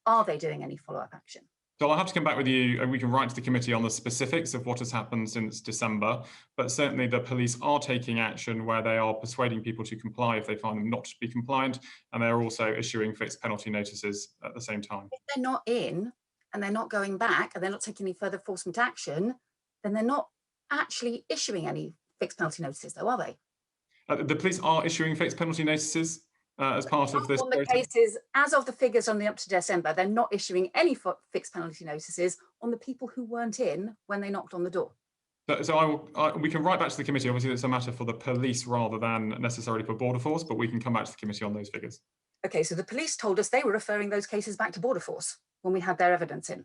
Are they doing any follow-up action? So I'll have to come back with you and we can write to the committee on the specifics of what has happened since December, but certainly the police are taking action where they are persuading people to comply if they find them not to be compliant, and they're also issuing fixed penalty notices at the same time. If they're not in and they're not going back and they're not taking any further enforcement action, then they're not actually issuing any fixed penalty notices though, are they? The police are issuing fixed penalty notices as part of this. On the cases, as of the figures on the up to December, they're not issuing any fixed penalty notices on the people who weren't in when they knocked on the door. So we can write back to the committee. Obviously, it's a matter for the police rather than necessarily for Border Force, but we can come back to the committee on those figures. Okay, so the police told us they were referring those cases back to Border Force when we had their evidence in.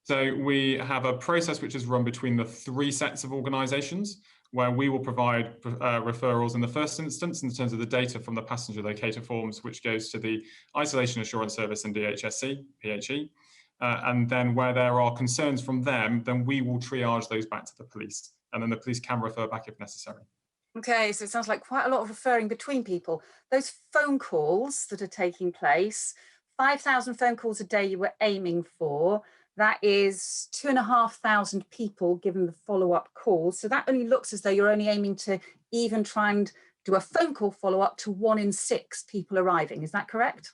So we have a process which is run between the three sets of organisations, where we will provide referrals in the first instance in terms of the data from the passenger locator forms, which goes to the Isolation Assurance Service and DHSC, PHE. And then where there are concerns from them, then we will triage those back to the police, and then the police can refer back if necessary. Okay, so it sounds like quite a lot of referring between people. Those phone calls that are taking place, 5,000 phone calls a day you were aiming for, that is 2,500 people given the follow-up calls. So that only looks as though you're only aiming to even try and do a phone call follow up to 1 in 6 people arriving. Is that correct?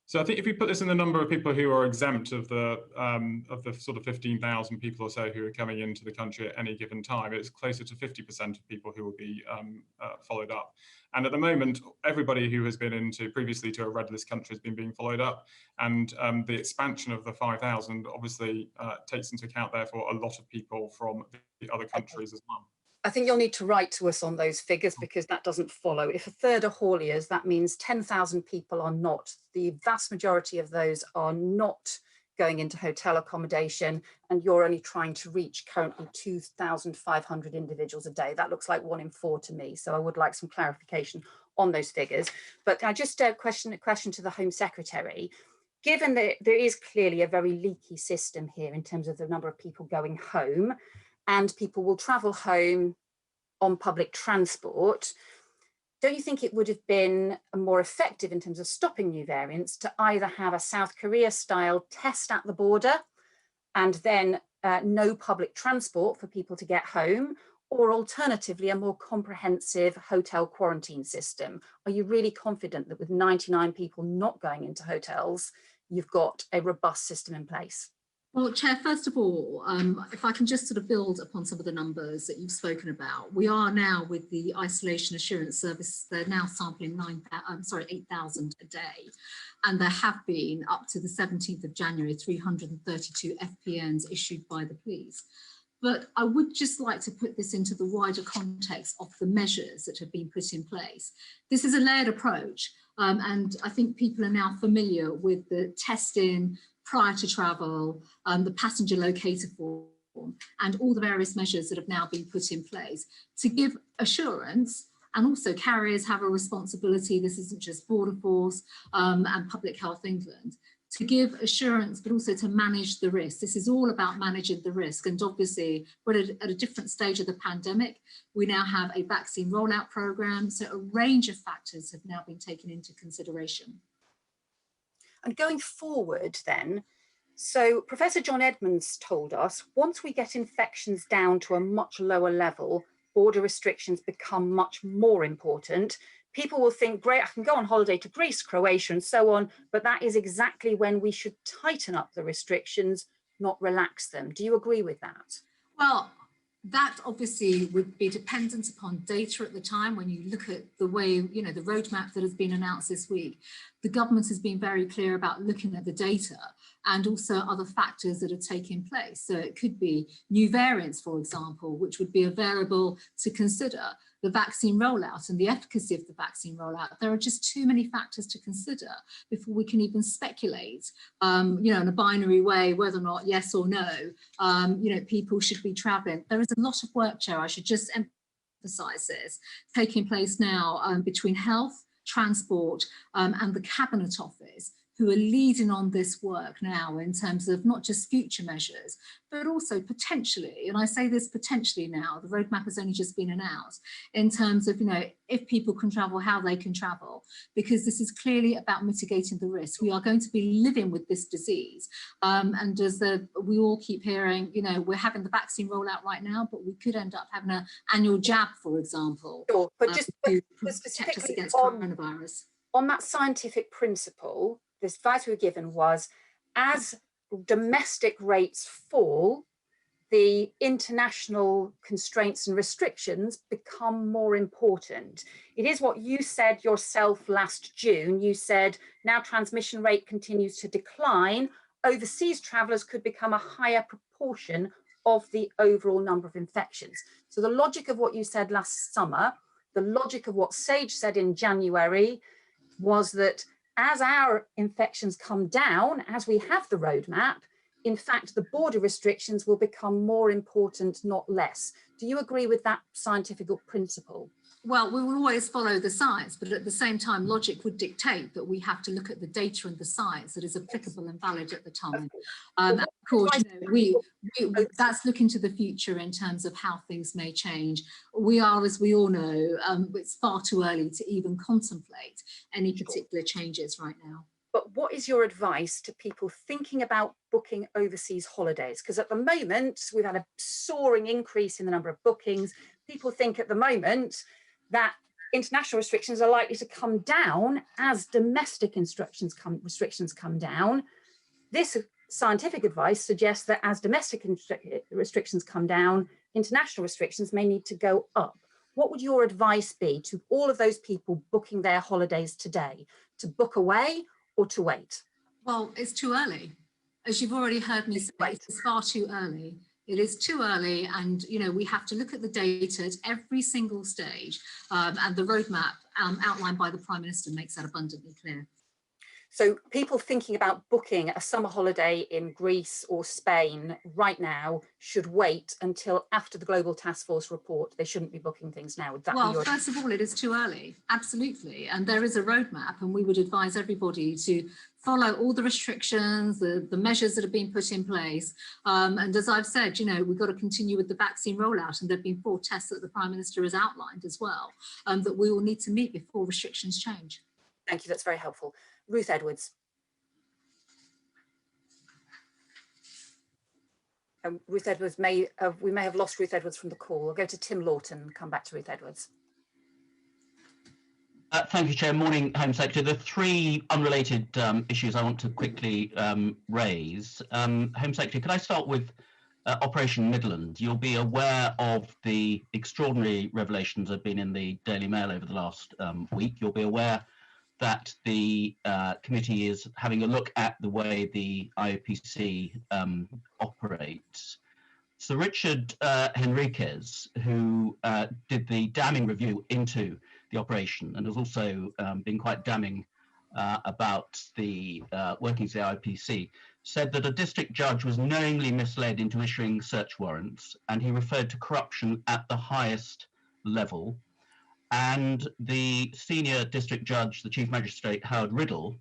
So I think if you put this in the number of people who are exempt of the sort of 15,000 people or so who are coming into the country at any given time, it's closer to 50% of people who will be followed up. And at the moment, everybody who has been previously to a red list country has been being followed up. And the expansion of the 5,000 obviously takes into account, therefore, a lot of people from the other countries as well. I think you'll need to write to us on those figures, because that doesn't follow. If a third are hauliers, that means 10,000 people are not. The vast majority of those are not going into hotel accommodation, and you're only trying to reach currently 2,500 individuals a day. That looks like 1 in 4 to me. So I would like some clarification on those figures. But I just a question to the Home Secretary. Given that there is clearly a very leaky system here in terms of the number of people going home, and people will travel home on public transport, don't you think it would have been more effective in terms of stopping new variants to either have a South Korea style test at the border and then no public transport for people to get home, or alternatively a more comprehensive hotel quarantine system? Are you really confident that with 99 people not going into hotels, you've got a robust system in place? Well, Chair, first of all, if I can just sort of build upon some of the numbers that you've spoken about, we are now with the Isolation Assurance Service, they're now sampling 8,000 a day. And there have been, up to the 17th of January, 332 FPNs issued by the police. But I would just like to put this into the wider context of the measures that have been put in place. This is a layered approach, and I think people are now familiar with the testing prior to travel, the passenger locator form, and all the various measures that have now been put in place to give assurance. And also carriers have a responsibility, this isn't just Border Force and Public Health England, to give assurance, but also to manage the risk. This is all about managing the risk. And obviously, we're at a different stage of the pandemic. We now have a vaccine rollout programme, so a range of factors have now been taken into consideration. And going forward then, so Professor John Edmonds told us, once we get infections down to a much lower level, border restrictions become much more important. People will think, great, I can go on holiday to Greece, Croatia and so on, but that is exactly when we should tighten up the restrictions, not relax them. Do you agree with that? Well, that obviously would be dependent upon data at the time. When you look at the way, the roadmap that has been announced this week, the government has been very clear about looking at the data and also other factors that are taking place. So it could be new variants, for example, which would be a variable to consider, the vaccine rollout and the efficacy of the vaccine rollout. There are just too many factors to consider before we can even speculate, in a binary way, whether or not yes or no, people should be traveling. There is a lot of work, Chair, I should just emphasize this, taking place now between health, transport and the Cabinet Office, who are leading on this work now in terms of not just future measures, but also potentially, and I say this potentially now, the roadmap has only just been announced, in terms of, if people can travel, how they can travel, because this is clearly about mitigating the risk. We are going to be living with this disease. And as we all keep hearing, we're having the vaccine rollout right now, but we could end up having an annual jab, for example, sure, but just to protect us against coronavirus. On that scientific principle, this advice we were given was, as domestic rates fall, the international constraints and restrictions become more important. It is what you said yourself last June. You said, now transmission rate continues to decline, overseas travellers could become a higher proportion of the overall number of infections. So the logic of what you said last summer, the logic of what SAGE said in January, was that as our infections come down, as we have the roadmap, in fact, the border restrictions will become more important, not less. Do you agree with that scientific principle? Well, we will always follow the science, but at the same time, logic would dictate that we have to look at the data and the science that is applicable and valid at the time. Of course, that's looking to the future in terms of how things may change. We are, as we all know, it's far too early to even contemplate any particular changes right now. But what is your advice to people thinking about booking overseas holidays? Because at the moment, we've had a soaring increase in the number of bookings. People think at the moment that international restrictions are likely to come down as domestic restrictions come down. This scientific advice suggests that as domestic restrictions come down, international restrictions may need to go up. What would your advice be to all of those people booking their holidays today? To book away or to wait? Well, it's too early. As you've already heard me say, it's far too early. It is too early, and we have to look at the data at every single stage, and the roadmap outlined by the Prime Minister makes that abundantly clear. So people thinking about booking a summer holiday in Greece or Spain right now should wait until after the Global Task Force report. They shouldn't be booking things now. Would that be your... First of all, it is too early, absolutely. And there is a roadmap, and we would advise everybody to follow all the restrictions, the measures that have been put in place. And as I've said, we've got to continue with the vaccine rollout, and there have been 4 tests that the Prime Minister has outlined as well, that we will need to meet before restrictions change. Thank you, that's very helpful. Ruth Edwards. Ruth Edwards we may have lost Ruth Edwards from the call. We'll go to Tim Lawton and come back to Ruth Edwards. Thank you, Chair. Morning, Home Secretary. There are 3 unrelated issues I want to quickly raise. Home Secretary, could I start with Operation Midland? You'll be aware of the extraordinary revelations that have been in the Daily Mail over the last week. You'll be aware that the committee is having a look at the way the IOPC operates. Sir Richard Henriquez, who did the damning review into the operation and has also been quite damning about the workings of the IOPC, said that a district judge was knowingly misled into issuing search warrants, and he referred to corruption at the highest level. And the senior district judge, the Chief Magistrate, Howard Riddle,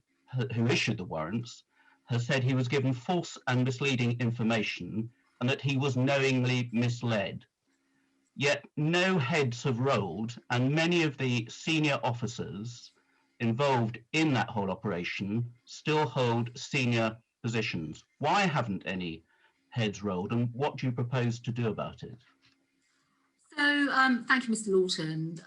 who issued the warrants, has said he was given false and misleading information and that he was knowingly misled. Yet no heads have rolled, and many of the senior officers involved in that whole operation still hold senior positions. Why haven't any heads rolled, and what do you propose to do about it? So thank you, Mr. Lawton.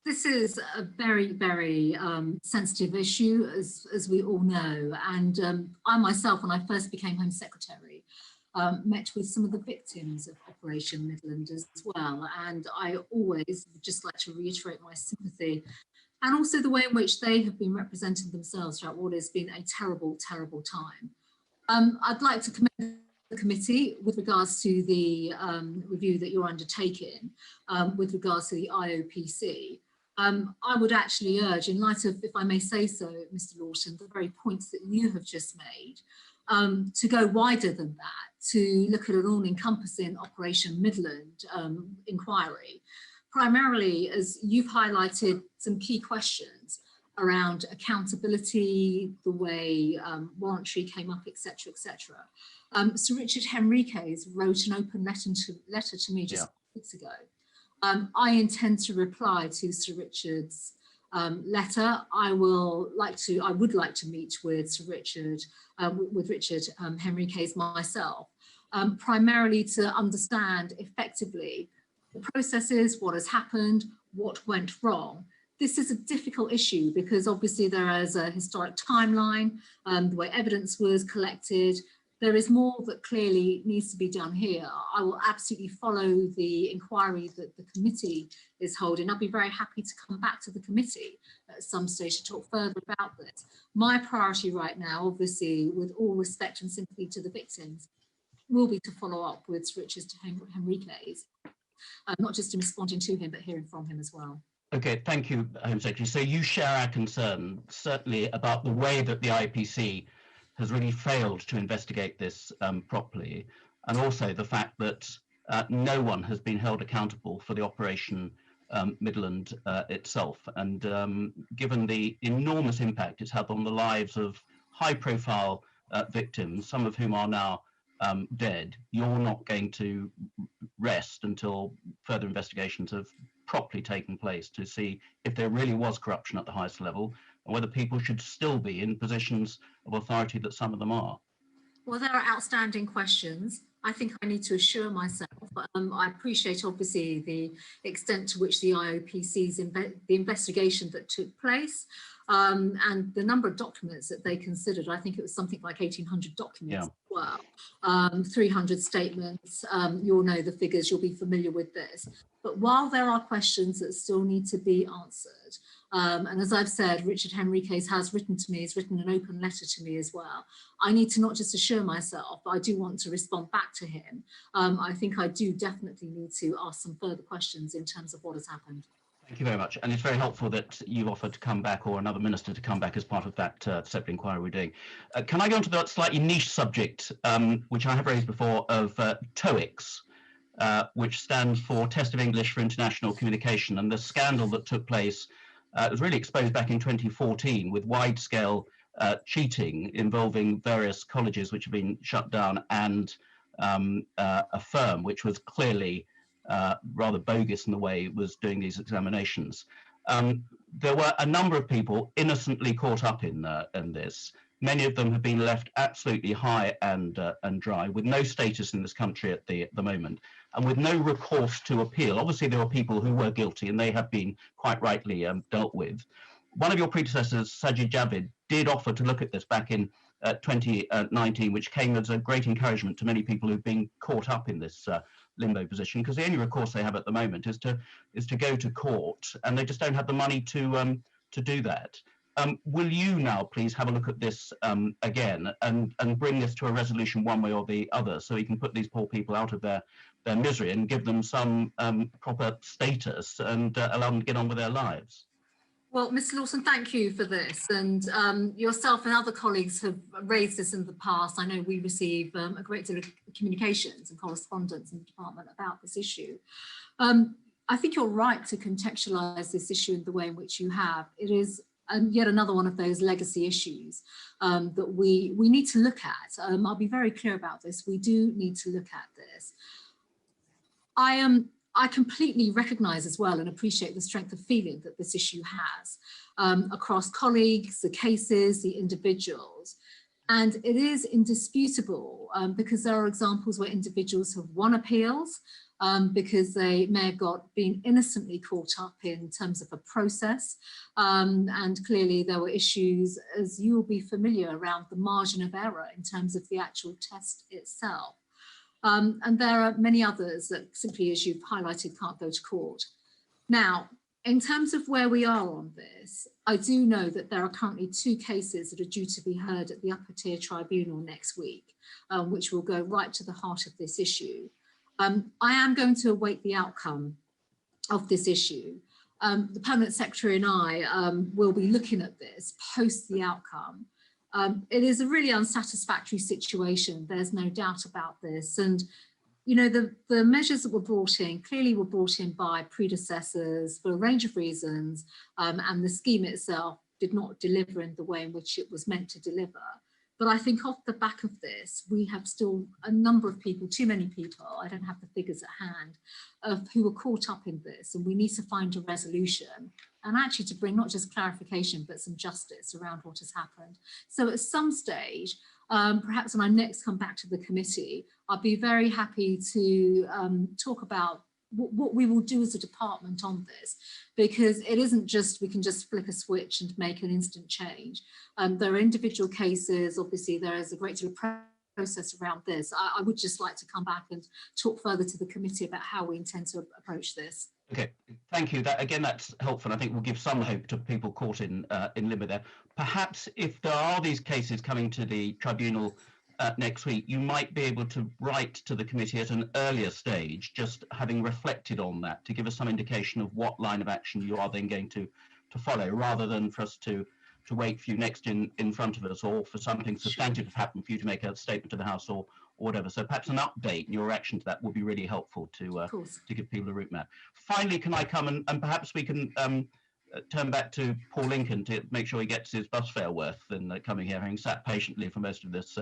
This is a very, very sensitive issue, as we all know. And I myself, when I first became Home Secretary, met with some of the victims of Operation Midland as well. And I always would just like to reiterate my sympathy and also the way in which they have been representing themselves throughout what has been a terrible, terrible time. I'd like to commend the committee with regards to the review that you're undertaking with regards to the IOPC. I would actually urge, in light of, if I may say so, Mr. Lawton, the very points that you have just made, to go wider than that, to look at an all-encompassing Operation Midland inquiry, primarily as you've highlighted some key questions around accountability, the way warrantry came up, etc., etc. Sir Richard Henriquez wrote an open letter to me just weeks ago. I intend to reply to Sir Richard's letter. I would like to meet with Sir Richard, Richard Henriquez myself, primarily to understand effectively the processes, what has happened, what went wrong. This is a difficult issue because obviously there is a historic timeline, the way evidence was collected. There is more that clearly needs to be done here. I will absolutely follow the inquiry that the committee is holding. I'll be very happy to come back to the committee at some stage to talk further about this. My priority right now, obviously, with all respect and sympathy to the victims, will be to follow up with Richard Henriquez, not just in responding to him, but hearing from him as well. Okay, thank you, Home Secretary. So you share our concern, certainly, about the way that the IPC has really failed to investigate this properly, and also the fact that no one has been held accountable for the Operation Midland itself. And given the enormous impact it's had on the lives of high-profile victims, some of whom are now dead, you're not going to rest until further investigations have properly taken place to see if there really was corruption at the highest level, and whether people should still be in positions of authority that some of them are. Well, there are outstanding questions. I think I need to assure myself. I appreciate obviously the extent to which the IOP sees the investigation that took place and the number of documents that they considered. I think it was something like 1,800 documents as well, 300 statements. You'll know the figures, you'll be familiar with this. But while there are questions that still need to be answered, and as I've said, Richard Henriques has written to me, he's written an open letter to me as well. I need to not just assure myself, but I do want to respond back to him. I think I do definitely need to ask some further questions in terms of what has happened. Thank you very much. And it's very helpful that you've offered to come back, or another minister to come back as part of that separate inquiry we're doing. Can I go into that slightly niche subject, which I have raised before, of TOEICs, which stands for Test of English for International Communication, and the scandal that took place was really exposed back in 2014 with wide-scale cheating involving various colleges which have been shut down and a firm which was clearly rather bogus in the way it was doing these examinations. There were a number of people innocently caught up in this. Many of them have been left absolutely high and dry, with no status in this country at the moment, and with no recourse to appeal. Obviously, there are people who were guilty, and they have been quite rightly dealt with. One of your predecessors, Sajid Javid, did offer to look at this back in 2019, which came as a great encouragement to many people who've been caught up in this limbo position, because the only recourse they have at the moment is to go to court, and they just don't have the money to do that. Will you now please have a look at this again and bring this to a resolution one way or the other, so we can put these poor people out of their misery and give them some proper status and allow them to get on with their lives? Well, Mr. Lawson, thank you for this. And yourself and other colleagues have raised this in the past. I know we receive a great deal of communications and correspondence in the department about this issue. I think you're right to contextualise this issue in the way in which you have. It is yet another one of those legacy issues that we need to look at. I'll be very clear about this. We do need to look at this. I completely recognise as well and appreciate the strength of feeling that this issue has across colleagues, the cases, the individuals. And it is indisputable because there are examples where individuals have won appeals because they may have been innocently caught up in terms of a process. And clearly there were issues, as you will be familiar, around the margin of error in terms of the actual test itself. And there are many others that simply, as you've highlighted, can't go to court. Now, in terms of where we are on this, I do know that there are currently 2 cases that are due to be heard at the upper tier tribunal next week, which will go right to the heart of this issue. I am going to await the outcome of this issue. The Permanent Secretary and I will be looking at this post the outcome. It is a really unsatisfactory situation, there's no doubt about this. And, you know, the measures that were brought in clearly were brought in by predecessors for a range of reasons, and the scheme itself did not deliver in the way in which it was meant to deliver. But I think off the back of this, we have still a number of people, too many people, I don't have the figures at hand, who were caught up in this, and we need to find a resolution and actually to bring not just clarification, but some justice around what has happened. So at some stage, perhaps when I next come back to the committee, I'll be very happy to talk about what we will do as a department on this, because it isn't just we can just flip a switch and make an instant change. There are individual cases, obviously there is a great deal of process around this. I would just like to come back and talk further to the committee about how we intend to approach this. Okay, thank you. That's helpful. I think will give some hope to people caught in limbo there. Perhaps if there are these cases coming to the tribunal next week, you might be able to write to the committee at an earlier stage, just having reflected on that, to give us some indication of what line of action you are then going to follow, rather than for us to wait for you next in front of us, or for something substantive to happen for you to make a statement to the House or whatever. So perhaps an update and your reaction to that would be really helpful to give people a route map. Finally, can I come and perhaps we can turn back to Paul Lincoln to make sure he gets his bus fare worth in coming here, having sat patiently for most of this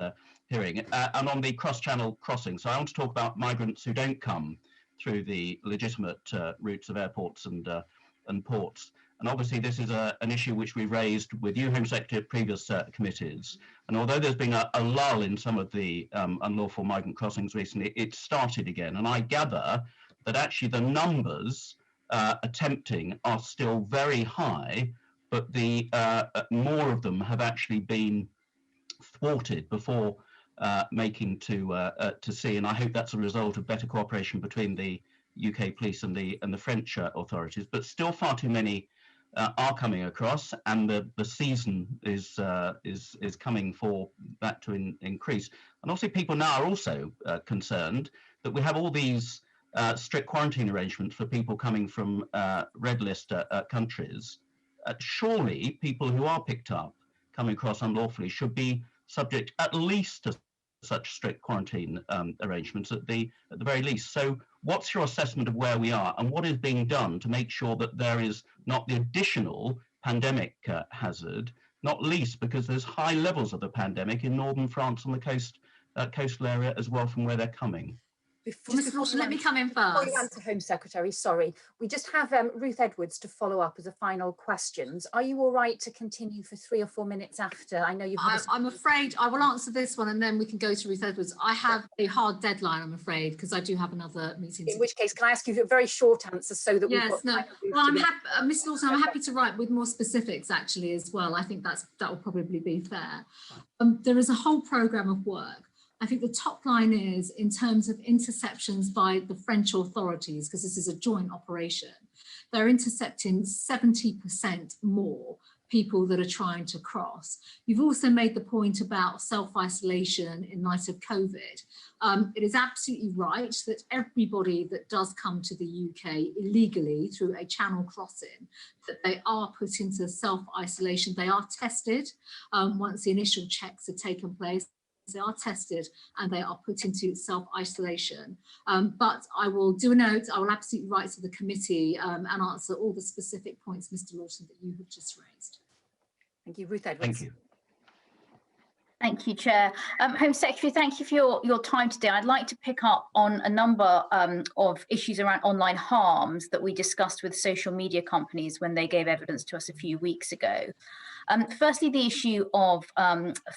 hearing. And on the cross-channel crossing, so I want to talk about migrants who don't come through the legitimate routes of airports and ports. And obviously this is an issue which we raised with you, Home Secretary, at previous committees. And although there's been a lull in some of the unlawful migrant crossings recently, it started again. And I gather that actually the numbers attempting are still very high, but the more of them have actually been thwarted before making to sea. And I hope that's a result of better cooperation between the UK police and the French authorities. But still far too many are coming across, and the season is coming for that to increase. And also people now are also concerned that we have all these strict quarantine arrangements for people coming from red list countries. Surely people who are picked up coming across unlawfully should be subject at least to such strict quarantine arrangements at the very least. So what's your assessment of where we are, and what is being done to make sure that there is not the additional pandemic hazard, not least because there's high levels of the pandemic in northern France on the coastal area as well from where they're coming? Mr. Lawson, let me come in first. Before you answer, Home Secretary, sorry. We just have Ruth Edwards to follow up as a final questions. Are you all right to continue for 3 or 4 minutes after? I know you've I'm afraid I will answer this one and then we can go to Ruth Edwards. I have a hard deadline, I'm afraid, because I do have another meeting. In which case, can I ask you a very short answer so that yes, we've got well, I'm happy, Mr. Lawson, I'm happy to write with more specifics actually as well. I think that will probably be fair. There is a whole programme of work. I think the top line is in terms of interceptions by the French authorities, because this is a joint operation, they're intercepting 70% more people that are trying to cross. You've also made the point about self-isolation in light of COVID. It is absolutely right that everybody that does come to the UK illegally through a channel crossing, that they are put into self-isolation. They are tested once the initial checks have taken place. They are tested and they are put into self-isolation. But I will do a note, I will absolutely write to the committee and answer all the specific points, Mr. Lawson, that you have just raised. Thank you, Ruth Edwards. Thank you. Thank you, Chair. Home Secretary, thank you for your time today. I'd like to pick up on a number of issues around online harms that we discussed with social media companies when they gave evidence to us a few weeks ago. Firstly, the issue of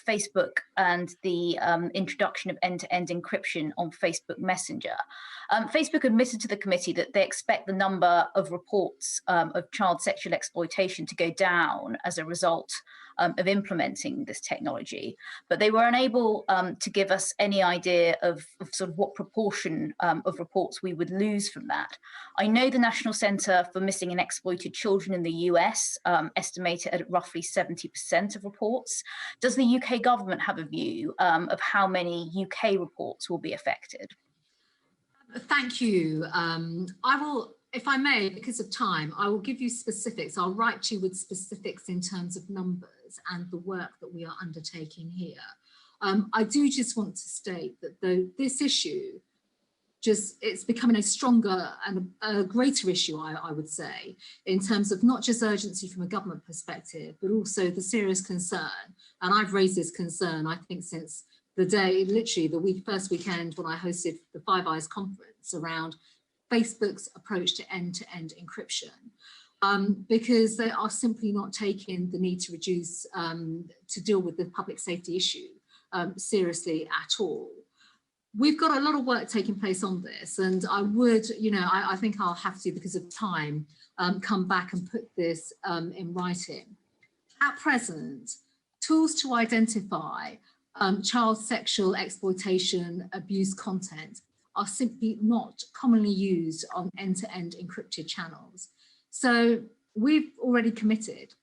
Facebook and the introduction of end-to-end encryption on Facebook Messenger. Facebook admitted to the committee that they expect the number of reports of child sexual exploitation to go down as a result of implementing this technology, but they were unable to give us any idea of sort of what proportion of reports we would lose from that. I know the National Centre for Missing and Exploited Children in the US estimated at roughly 70% of reports. Does the UK government have a view of how many UK reports will be affected? Thank you. I will, if I may, because of time, I will give you specifics. I'll write to you with specifics in terms of numbers and the work that we are undertaking here. I do just want to state that this issue, it's becoming a stronger and a greater issue, I would say, in terms of not just urgency from a government perspective, but also the serious concern. And I've raised this concern, I think, since the day, literally the first weekend when I hosted the Five Eyes conference around Facebook's approach to end-to-end encryption, because they are simply not taking the need to reduce, to deal with the public safety issue seriously at all. We've got a lot of work taking place on this, and I would, I think I'll have to, because of time, come back and put this in writing. At present, tools to identify child sexual exploitation, abuse content are simply not commonly used on end-to-end encrypted channels. So we've already committed,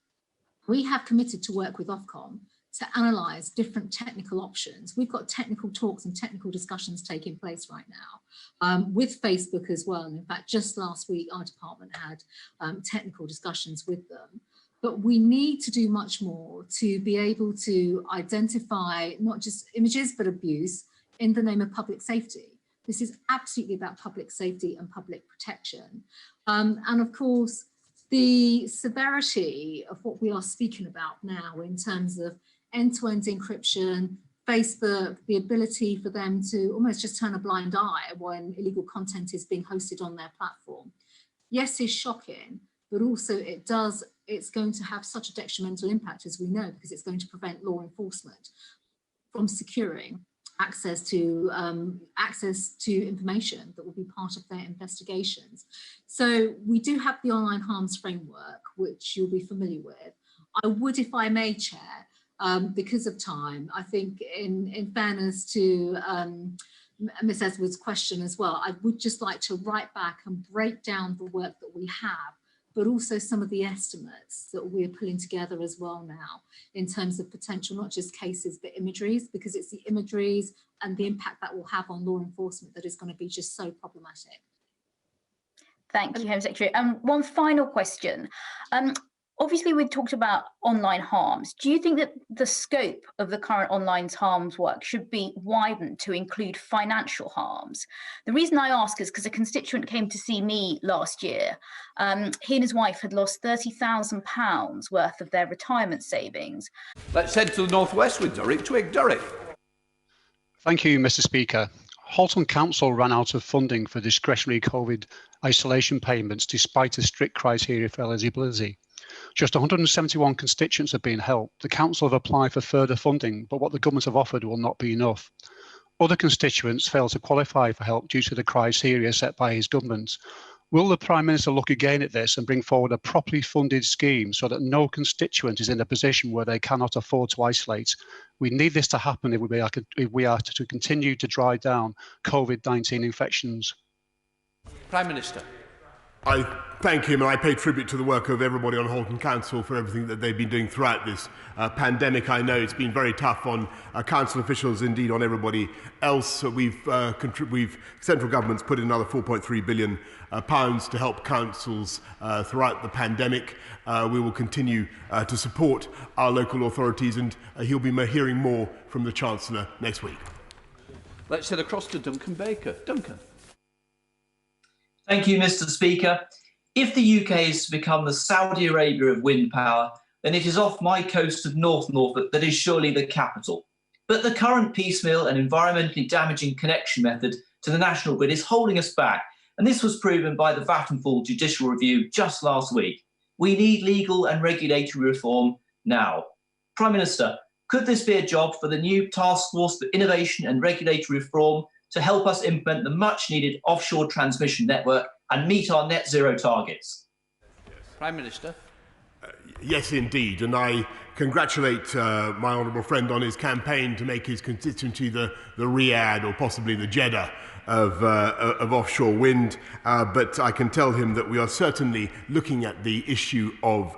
we have committed to work with Ofcom to analyse different technical options. We've got technical talks and technical discussions taking place right now with Facebook as well. And in fact, just last week, our department had technical discussions with them. But we need to do much more to be able to identify not just images, but abuse in the name of public safety. This is absolutely about public safety and public protection. And of course, the severity of what we are speaking about now in terms of end-to-end encryption, Facebook, the ability for them to almost just turn a blind eye when illegal content is being hosted on their platform. Yes, is shocking, but also it's going to have such a detrimental impact, as we know, because it's going to prevent law enforcement from securing access to information that will be part of their investigations. So we do have the online harms framework, which you'll be familiar with. I would, if I may, Chair, because of time, I think in fairness to Ms. Edwards' question as well, I would just like to write back and break down the work that we have, but also some of the estimates that we're pulling together as well now in terms of potential, not just cases, but imageries, because it's the imageries and the impact that will have on law enforcement that is going to be just so problematic. Thank you, Home Secretary. One final question. Obviously, we've talked about online harms. Do you think that the scope of the current online harms work should be widened to include financial harms? The reason I ask is because a constituent came to see me last year. He and his wife had lost £30,000 worth of their retirement savings. Let's head to the northwest with Durrick. Thank you, Mr. Speaker. Halton Council ran out of funding for discretionary COVID isolation payments despite a strict criteria for eligibility. Just 171 constituents have been helped. The council have applied for further funding, but what the government have offered will not be enough. Other constituents fail to qualify for help due to the criteria set by his government. Will the Prime Minister look again at this and bring forward a properly funded scheme so that no constituent is in a position where they cannot afford to isolate? We need this to happen if we are to continue to drive down COVID-19 infections. Prime Minister. I thank him, and I pay tribute to the work of everybody on Halton Council for everything that they've been doing throughout this pandemic. I know it's been very tough on council officials, indeed on everybody else. Central government's put in another £4.3 billion to help councils throughout the pandemic. We will continue to support our local authorities, and he'll be hearing more from the Chancellor next week. Let's head across to Duncan Baker. Duncan. Thank you, Mr. Speaker. If the UK is to become the Saudi Arabia of wind power, then it is off my coast of North Norfolk that is surely the capital. But the current piecemeal and environmentally damaging connection method to the national grid is holding us back, and this was proven by the Vattenfall judicial review just last week. We need legal and regulatory reform now. Prime Minister, could this be a job for the new Task Force for Innovation and Regulatory Reform to help us implement the much-needed offshore transmission network and meet our net zero targets? Prime Minister. Yes, indeed, and I congratulate my honourable friend on his campaign to make his constituency the Riyadh or possibly the Jeddah of offshore wind, but I can tell him that we are certainly looking at the issue of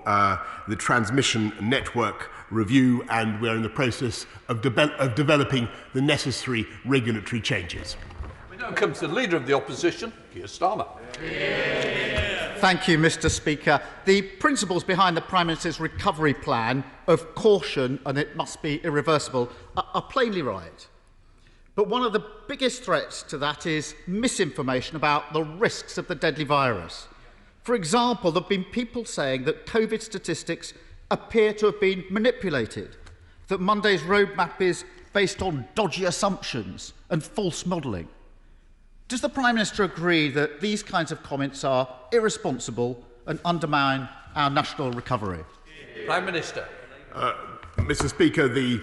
the transmission network review, and we're in the process of developing the necessary regulatory changes. We now come to the Leader of the Opposition, Keir Starmer. Thank you, Mr. Speaker. The principles behind the Prime Minister's recovery plan of caution and it must be irreversible are plainly right. But one of the biggest threats to that is misinformation about the risks of the deadly virus. For example, there have been people saying that COVID statistics appear to have been manipulated, that Monday's roadmap is based on dodgy assumptions and false modelling. Does the Prime Minister agree that these kinds of comments are irresponsible and undermine our national recovery? Prime Minister. Mr. Speaker, the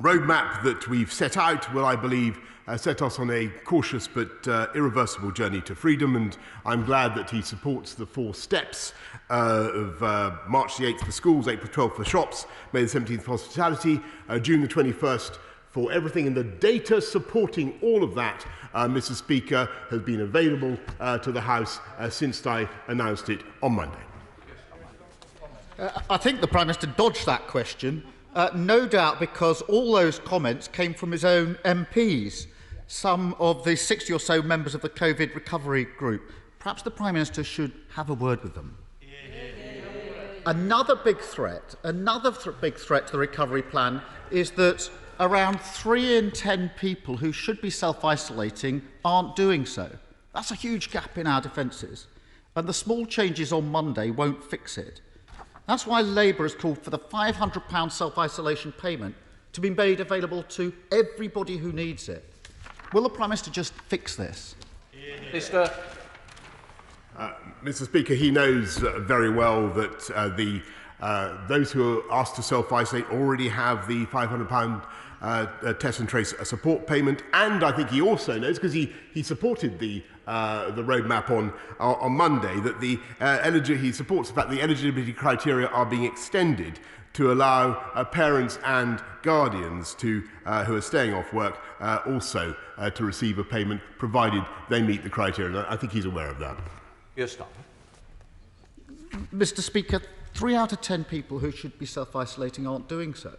roadmap that we've set out will, I believe, set us on a cautious but irreversible journey to freedom, and I'm glad that he supports the 4 steps of March the 8th for schools, April 12th for shops, May the 17th for hospitality, June the 21st for everything, and the data supporting all of that, Mr. Speaker, has been available to the House since I announced it on Monday. I think the Prime Minister dodged that question, no doubt because all those comments came from his own MPs, some of the 60 or so members of the COVID recovery group. Perhaps the Prime Minister should have a word with them. Another big threat to the recovery plan is that around 3 in 10 people who should be self-isolating aren't doing so. That's a huge gap in our defences, and the small changes on Monday won't fix it. That's why Labour has called for the £500 self-isolation payment to be made available to everybody who needs it. Will the Prime Minister just fix this? Mr. Mr. Speaker, he knows very well that those who are asked to self-isolate already have the £500 test and trace support payment, and I think he also knows, because he supported the roadmap on Monday, that he supports the fact the eligibility criteria are being extended to allow parents and guardians who are staying off work also to receive a payment, provided they meet the criteria. And I think he's aware of that. Yes, Starmer. Mr. Speaker, 3 out of 10 people who should be self-isolating aren't doing so.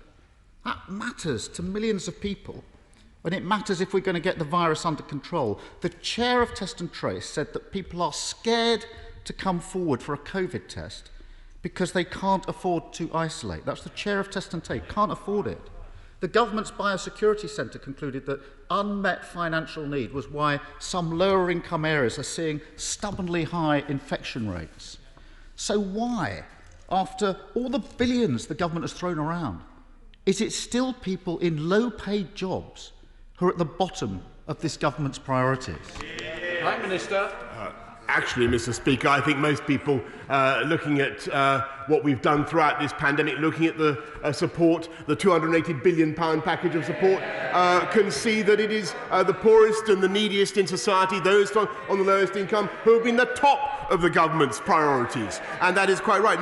That matters to millions of people, and it matters if we're going to get the virus under control. The chair of Test and Trace said that people are scared to come forward for a COVID test because they can't afford to isolate. That's the chair of Test and Trace, can't afford it. The government's biosecurity centre concluded that unmet financial need was why some lower income areas are seeing stubbornly high infection rates. So why, after all the billions the government has thrown around, is it still people in low-paid jobs who are at the bottom of this government's priorities? Prime Minister. Actually, Mr. Speaker, I think most people looking at what we've done throughout this pandemic, looking at the support, the £280 billion package of support, can see that it is the poorest and the neediest in society, those on the lowest income, who have been the top of the government's priorities. And that is quite right.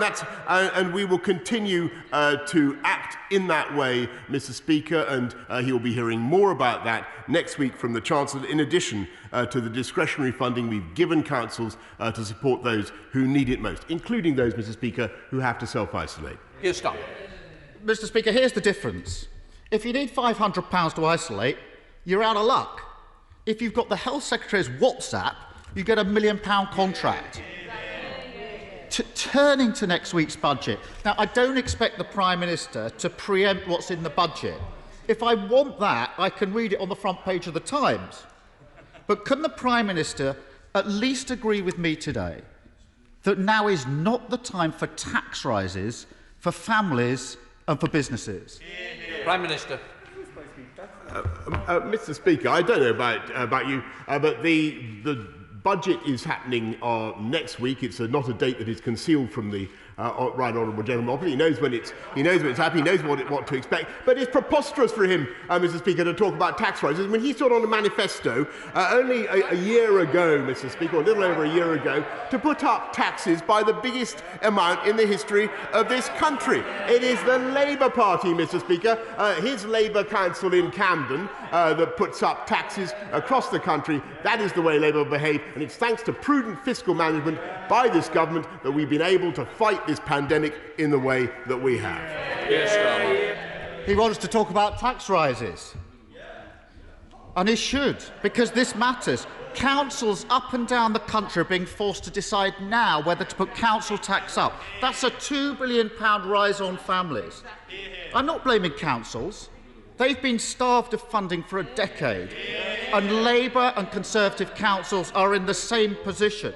And we will continue to act in that way, Mr. Speaker, and he will be hearing more about that next week from the Chancellor, in addition to the discretionary funding we've given councils to support those who need it most, including those, Mr. Speaker, who have to self-isolate. Yes, stop. Mr. Speaker, here's the difference. If you need £500 to isolate, you're out of luck. If you've got the Health Secretary's WhatsApp, you get a £1 million contract. Turning to next week's budget. Now, I don't expect the Prime Minister to preempt what's in the budget. If I want that, I can read it on the front page of the Times. But can the Prime Minister at least agree with me today that now is not the time for tax rises for families and for businesses? Prime Minister. Mr. Speaker, I don't know about you, but the budget is happening next week. It's not a date that is concealed from the Right Honourable Gentleman. He knows when it's happening. He knows what to expect. But it's preposterous for him, Mr. Speaker, to talk about tax rises when he stood on a manifesto only a year ago, Mr. Speaker, or a little over a year ago, to put up taxes by the biggest amount in the history of this country. It is the Labour Party, Mr. Speaker, his Labour council in Camden, that puts up taxes across the country. That is the way Labour behave, and it's thanks to prudent fiscal management by this government that we've been able to fight this pandemic in the way that we have. Yes, he wants to talk about tax rises. And he should, because this matters. Councils up and down the country are being forced to decide now whether to put council tax up. That's a £2 billion rise on families. I'm not blaming councils. They've been starved of funding for a decade. And Labour and Conservative councils are in the same position.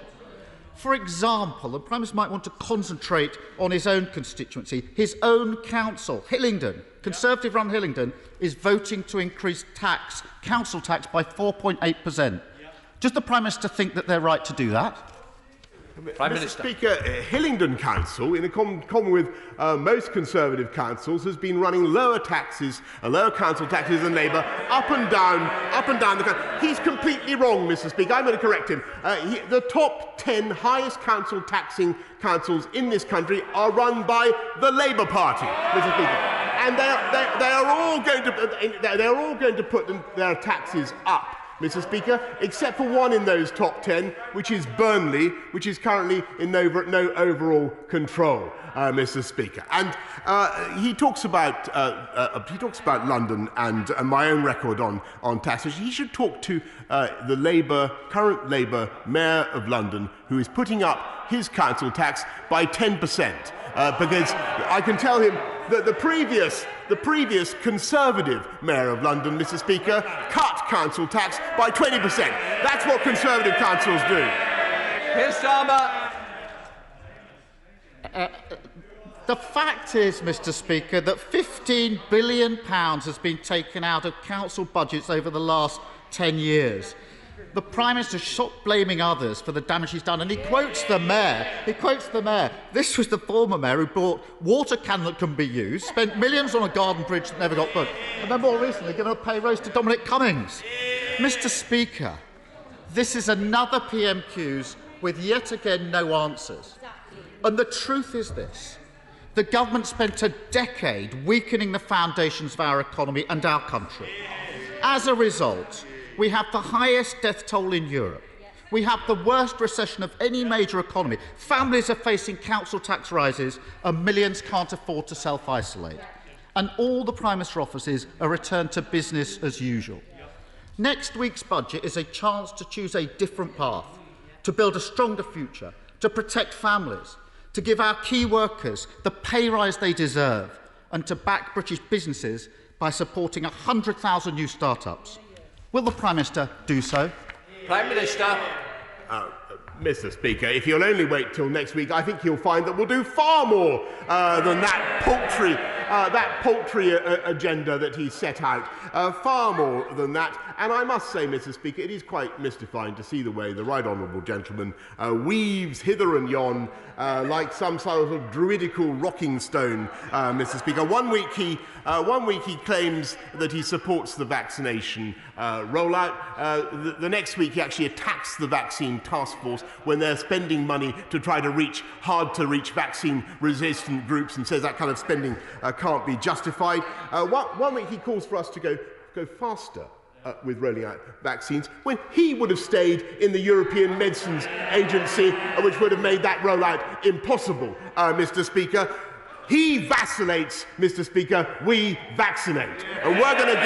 For example, the Prime Minister might want to concentrate on his own constituency. His own council, Hillingdon, Conservative-run Hillingdon, is voting to increase council tax by 4.8%. Does the Prime Minister think that they're right to do that? Prime Minister. Minister. Speaker, Hillingdon Council, in common with most Conservative councils, has been running lower council taxes than Labour up and down the country. He's completely wrong, Mr. Speaker. I'm going to correct him. The top 10 highest council taxing councils in this country are run by the Labour Party, Mr. Speaker, and they are all going to put their taxes up, Mr. Speaker, except for one in those top 10, which is Burnley, which is currently in no overall control, Mr. Speaker. And he talks about London and my own record on taxes. He should talk to the current Labour Mayor of London, who is putting up his council tax by 10%, because I can tell him that the previous Conservative Mayor of London, Mr. Speaker, cut council tax by 20%. That's what Conservative councils do. Keir Starmer. The fact is, Mr. Speaker, that £15 billion has been taken out of council budgets over the last 10 years. The Prime Minister stopped blaming others for the damage he's done, and he quotes the Mayor. This was the former Mayor who bought water can that can be used, spent millions on a garden bridge that never got built, and then more recently given a pay rise to Dominic Cummings. Mr. Speaker, this is another PMQs with yet again no answers. And the truth is this: the government spent a decade weakening the foundations of our economy and our country. As a result, we have the highest death toll in Europe. We have the worst recession of any major economy. Families are facing council tax rises and millions can't afford to self-isolate. And all the Prime Minister offers is a return to business as usual. Next week's budget is a chance to choose a different path, to build a stronger future, to protect families, to give our key workers the pay rise they deserve, and to back British businesses by supporting 100,000 new start-ups. Will the Prime Minister do so? Prime Minister. Mr. Speaker, if you'll only wait till next week, I think you'll find that we'll do far more than that paltry agenda that he set out. Far more than that. And I must say, Mr. Speaker, it is quite mystifying to see the way the right honourable gentleman weaves hither and yon like some sort of druidical rocking stone, Mr. Speaker. One week he claims that he supports the vaccination rollout. The next week he actually attacks the vaccine task force when they're spending money to try to reach hard-to-reach vaccine-resistant groups, and says that kind of spending can't be justified. One week he calls for us to go faster with rolling out vaccines, when he would have stayed in the European Medicines Agency, which would have made that rollout impossible, Mr. Speaker. He vacillates, Mr. Speaker, we vaccinate. And we're going to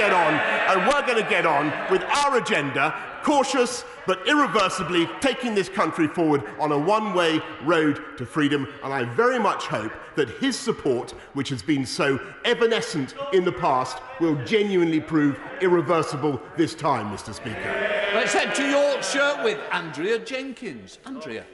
get on with our agenda, cautious but irreversibly taking this country forward on a one-way road to freedom. And I very much hope that his support, which has been so evanescent in the past, will genuinely prove irreversible this time, Mr. Speaker. Let's head to Yorkshire with Andrea Jenkins. Andrea.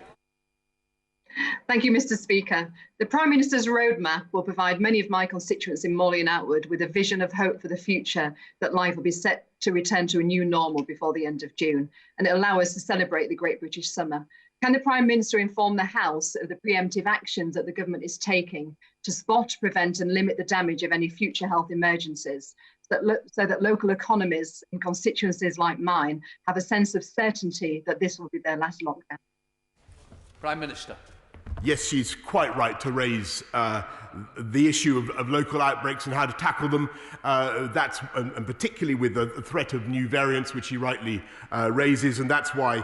Thank you, Mr. Speaker. The Prime Minister's roadmap will provide many of my constituents in Morley and outward with a vision of hope for the future, that life will be set to return to a new normal before the end of June, and it will allow us to celebrate the Great British Summer. Can the Prime Minister inform the House of the preemptive actions that the government is taking to spot, prevent and limit the damage of any future health emergencies, so that local economies in constituencies like mine have a sense of certainty that this will be their last lockdown? Prime Minister. Yes, she's quite right to raise the issue of local outbreaks and how to tackle them. And particularly with the threat of new variants, which she rightly raises. And that's why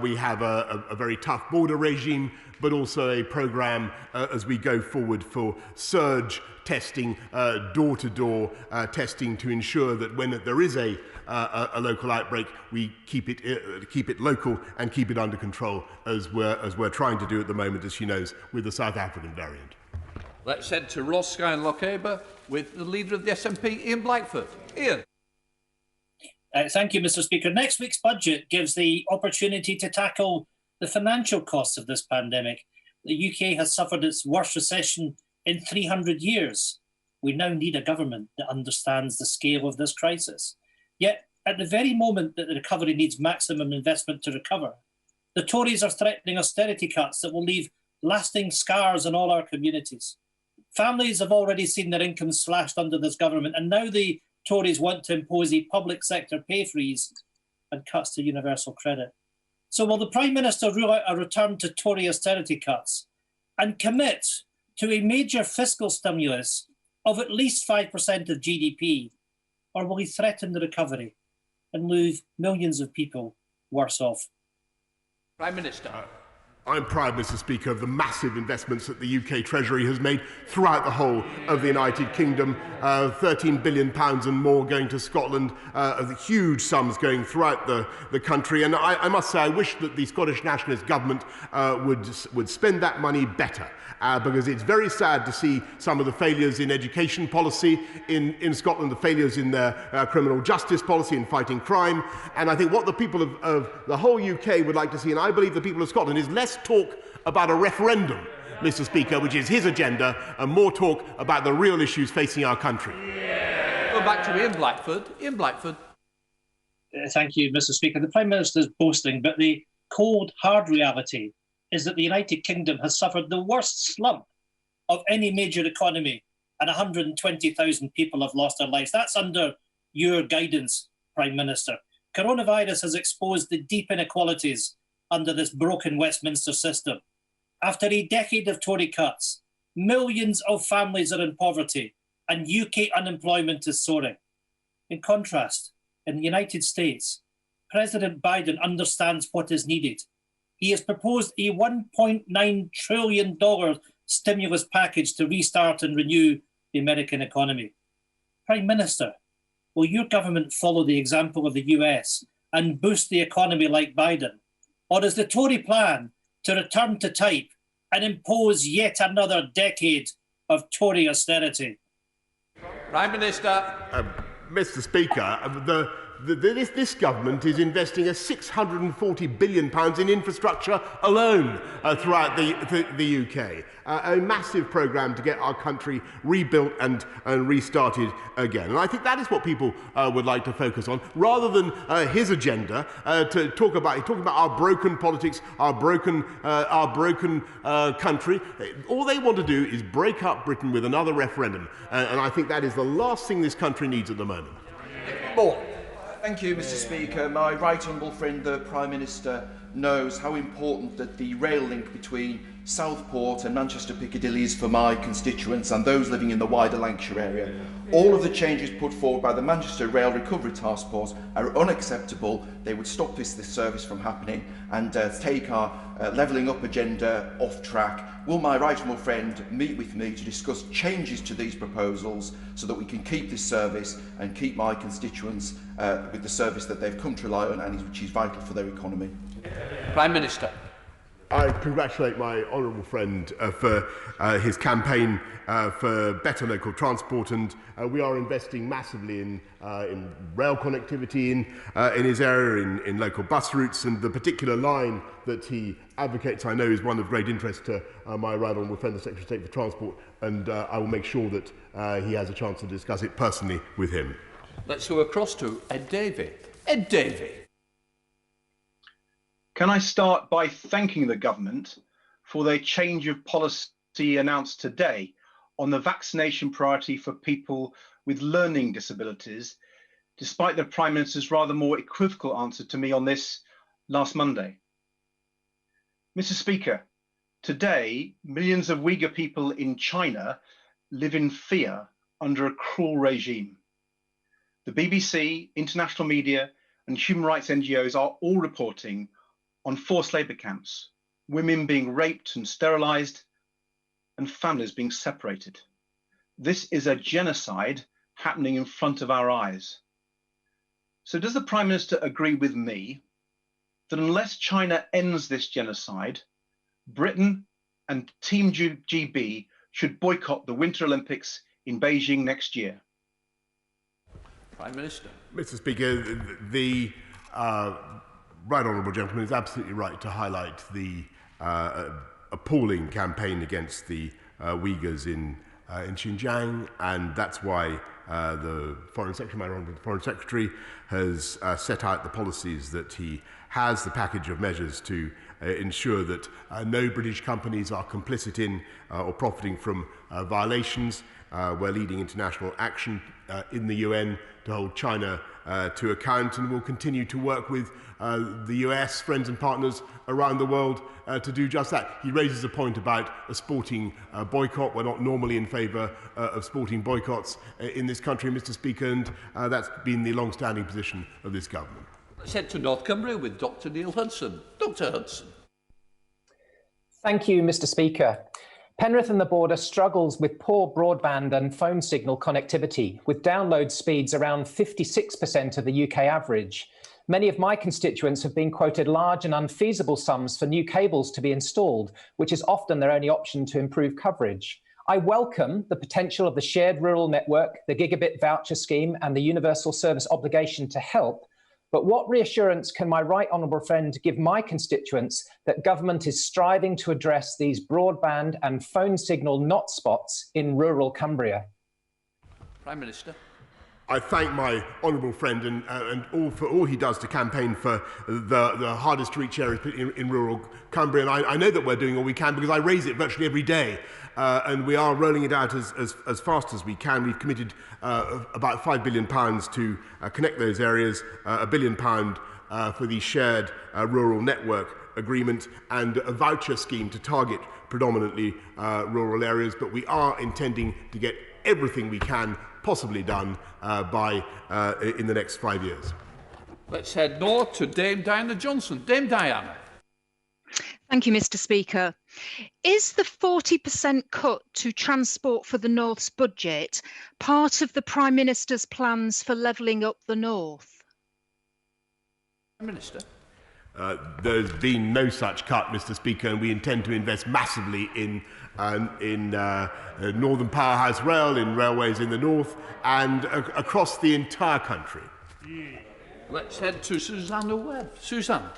we have a very tough border regime, but also a programme as we go forward for surge testing, door-to-door testing, to ensure that when there is a local outbreak, we keep it local and keep it under control, as we're trying to do at the moment, as she knows, with the South African variant. Let's head to Ross, Skye and Lochaber with the leader of the SNP, Ian Blackford. Ian. Thank you, Mr. Speaker. Next week's budget gives the opportunity to tackle the financial costs of this pandemic. The UK has suffered its worst recession in 300 years. We now need a government that understands the scale of this crisis. Yet, at the very moment that the recovery needs maximum investment to recover, the Tories are threatening austerity cuts that will leave lasting scars in all our communities. Families have already seen their incomes slashed under this government, and now the Tories want to impose a public sector pay freeze and cuts to universal credit. So will the Prime Minister rule out a return to Tory austerity cuts and commit to a major fiscal stimulus of at least 5% of GDP, or will he threaten the recovery and leave millions of people worse off? Prime Minister. I'm proud, Mr. Speaker, of the massive investments that the UK Treasury has made throughout the whole of the United Kingdom. £13 billion and more going to Scotland, huge sums going throughout the country. And I must say, I wish that the Scottish Nationalist Government would spend that money better. Because it's very sad to see some of the failures in education policy in Scotland, the failures in their criminal justice policy in fighting crime. And I think what the people of the whole UK would like to see, and I believe the people of Scotland, is less talk about a referendum, Mr. Speaker, which is his agenda, and more talk about the real issues facing our country. Go back to Ian Blackford. Ian Blackford. Thank you, Mr. Speaker. The Prime Minister is boasting, but the cold, hard reality is that the United Kingdom has suffered the worst slump of any major economy, and 120,000 people have lost their lives. That's under your guidance, Prime Minister. Coronavirus has exposed the deep inequalities under this broken Westminster system. After a decade of Tory cuts, millions of families are in poverty and UK unemployment is soaring. In contrast, in the United States, President Biden understands what is needed. He has proposed a $1.9 trillion stimulus package to restart and renew the American economy. Prime Minister, will your government follow the example of the US and boost the economy like Biden? Or is the Tory plan to return to type and impose yet another decade of Tory austerity? Prime Minister. Mr. Speaker, this government is investing a £640 billion in infrastructure alone throughout the UK. A massive programme to get our country rebuilt and restarted again. And I think that is what people would like to focus on, rather than his agenda to talk about our broken politics, our broken country. All they want to do is break up Britain with another referendum. And I think that is the last thing this country needs at the moment. More. Thank you, Mr. Speaker. My right honourable friend, the Prime Minister, knows how important that the rail link between Southport and Manchester Piccadilly is for my constituents and those living in the wider Lancashire area. All of the changes put forward by the Manchester Rail Recovery Task Force are unacceptable. They would stop this service from happening and take our levelling up agenda off track. Will my right honourable friend meet with me to discuss changes to these proposals so that we can keep this service and keep my constituents with the service that they've come to rely on and which is vital for their economy? Prime Minister. I congratulate my honourable friend for his campaign for better local transport, and we are investing massively in rail connectivity in his area, in local bus routes, and the particular line that he advocates, I know, is one of great interest to my right honourable friend, the Secretary of State for Transport, and I will make sure that he has a chance to discuss it personally with him. Let's go across to Ed Davey. Ed Davey. Can I start by thanking the government for their change of policy announced today on the vaccination priority for people with learning disabilities, despite the Prime Minister's rather more equivocal answer to me on this last Monday? Mr. Speaker, today, millions of Uyghur people in China live in fear under a cruel regime. The BBC, international media, and human rights NGOs are all reporting on forced labour camps, women being raped and sterilised, and families being separated. This is a genocide happening in front of our eyes. So does the Prime Minister agree with me that unless China ends this genocide, Britain and Team GB should boycott the Winter Olympics in Beijing next year? Prime Minister. Mr. Speaker, the right honourable gentleman is absolutely right to highlight the appalling campaign against the Uyghurs in Xinjiang, and that's why the Foreign Secretary, my honourable Foreign Secretary, has set out the policies that he has, the package of measures to ensure that no British companies are complicit in or profiting from violations. We're leading international action in the UN to hold China to account, and we'll continue to work with the US, friends and partners around the world to do just that. He raises a point about a sporting boycott. We're not normally in favour of sporting boycotts in this country, Mr. Speaker, and that's been the long-standing position of this government. Let's head to North Cumbria with Dr. Neil Hudson. Dr. Hudson. Thank you, Mr. Speaker. Penrith and the border struggles with poor broadband and phone signal connectivity, with download speeds around 56% of the UK average. Many of my constituents have been quoted large and unfeasible sums for new cables to be installed, which is often their only option to improve coverage. I welcome the potential of the shared rural network, the gigabit voucher scheme, and the universal service obligation to help. But what reassurance can my right honourable friend give my constituents that government is striving to address these broadband and phone signal not spots in rural Cumbria? Prime Minister. I thank my honourable friend and for all he does to campaign for the hardest to reach areas in rural Cumbria. And I know that we're doing all we can because I raise it virtually every day. And we are rolling it out as fast as we can. We've committed about £5 billion to connect those areas, £1 billion for the shared rural network agreement, and a voucher scheme to target predominantly rural areas. But we are intending to get everything we can possibly done in the next 5 years. Let's head north to Dame Diana Johnson. Dame Diana. Thank you, Mr. Speaker. Is the 40% cut to transport for the North's budget part of the Prime Minister's plans for levelling up the North? Prime Minister. There's been no such cut, Mr. Speaker, and we intend to invest massively in Northern Powerhouse Rail, in railways in the north, and across the entire country. Let's head to Susanna Webb. Susanna.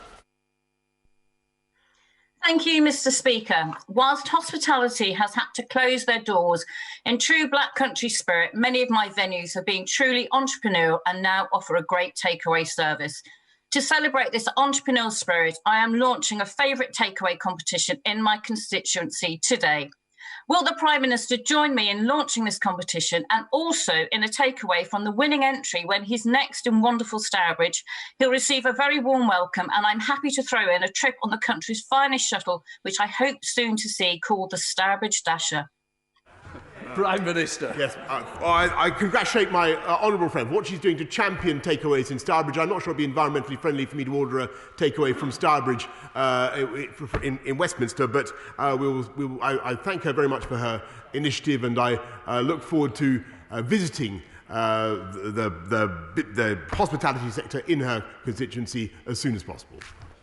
Thank you, Mr. Speaker. Whilst hospitality has had to close their doors, in true Black Country spirit, many of my venues have been truly entrepreneurial and now offer a great takeaway service. To celebrate this entrepreneurial spirit, I am launching a favourite takeaway competition in my constituency today. Will the Prime Minister join me in launching this competition and also in a takeaway from the winning entry when he's next in wonderful Stourbridge? He'll receive a very warm welcome, and I'm happy to throw in a trip on the country's finest shuttle, which I hope soon to see, called the Stourbridge Dasher. Prime Minister. Yes, I congratulate my honourable friend for what she's doing to champion takeaways in Stourbridge. I'm not sure it'd be environmentally friendly for me to order a takeaway from Stourbridge in Westminster, but I thank her very much for her initiative, and I look forward to visiting the hospitality sector in her constituency as soon as possible.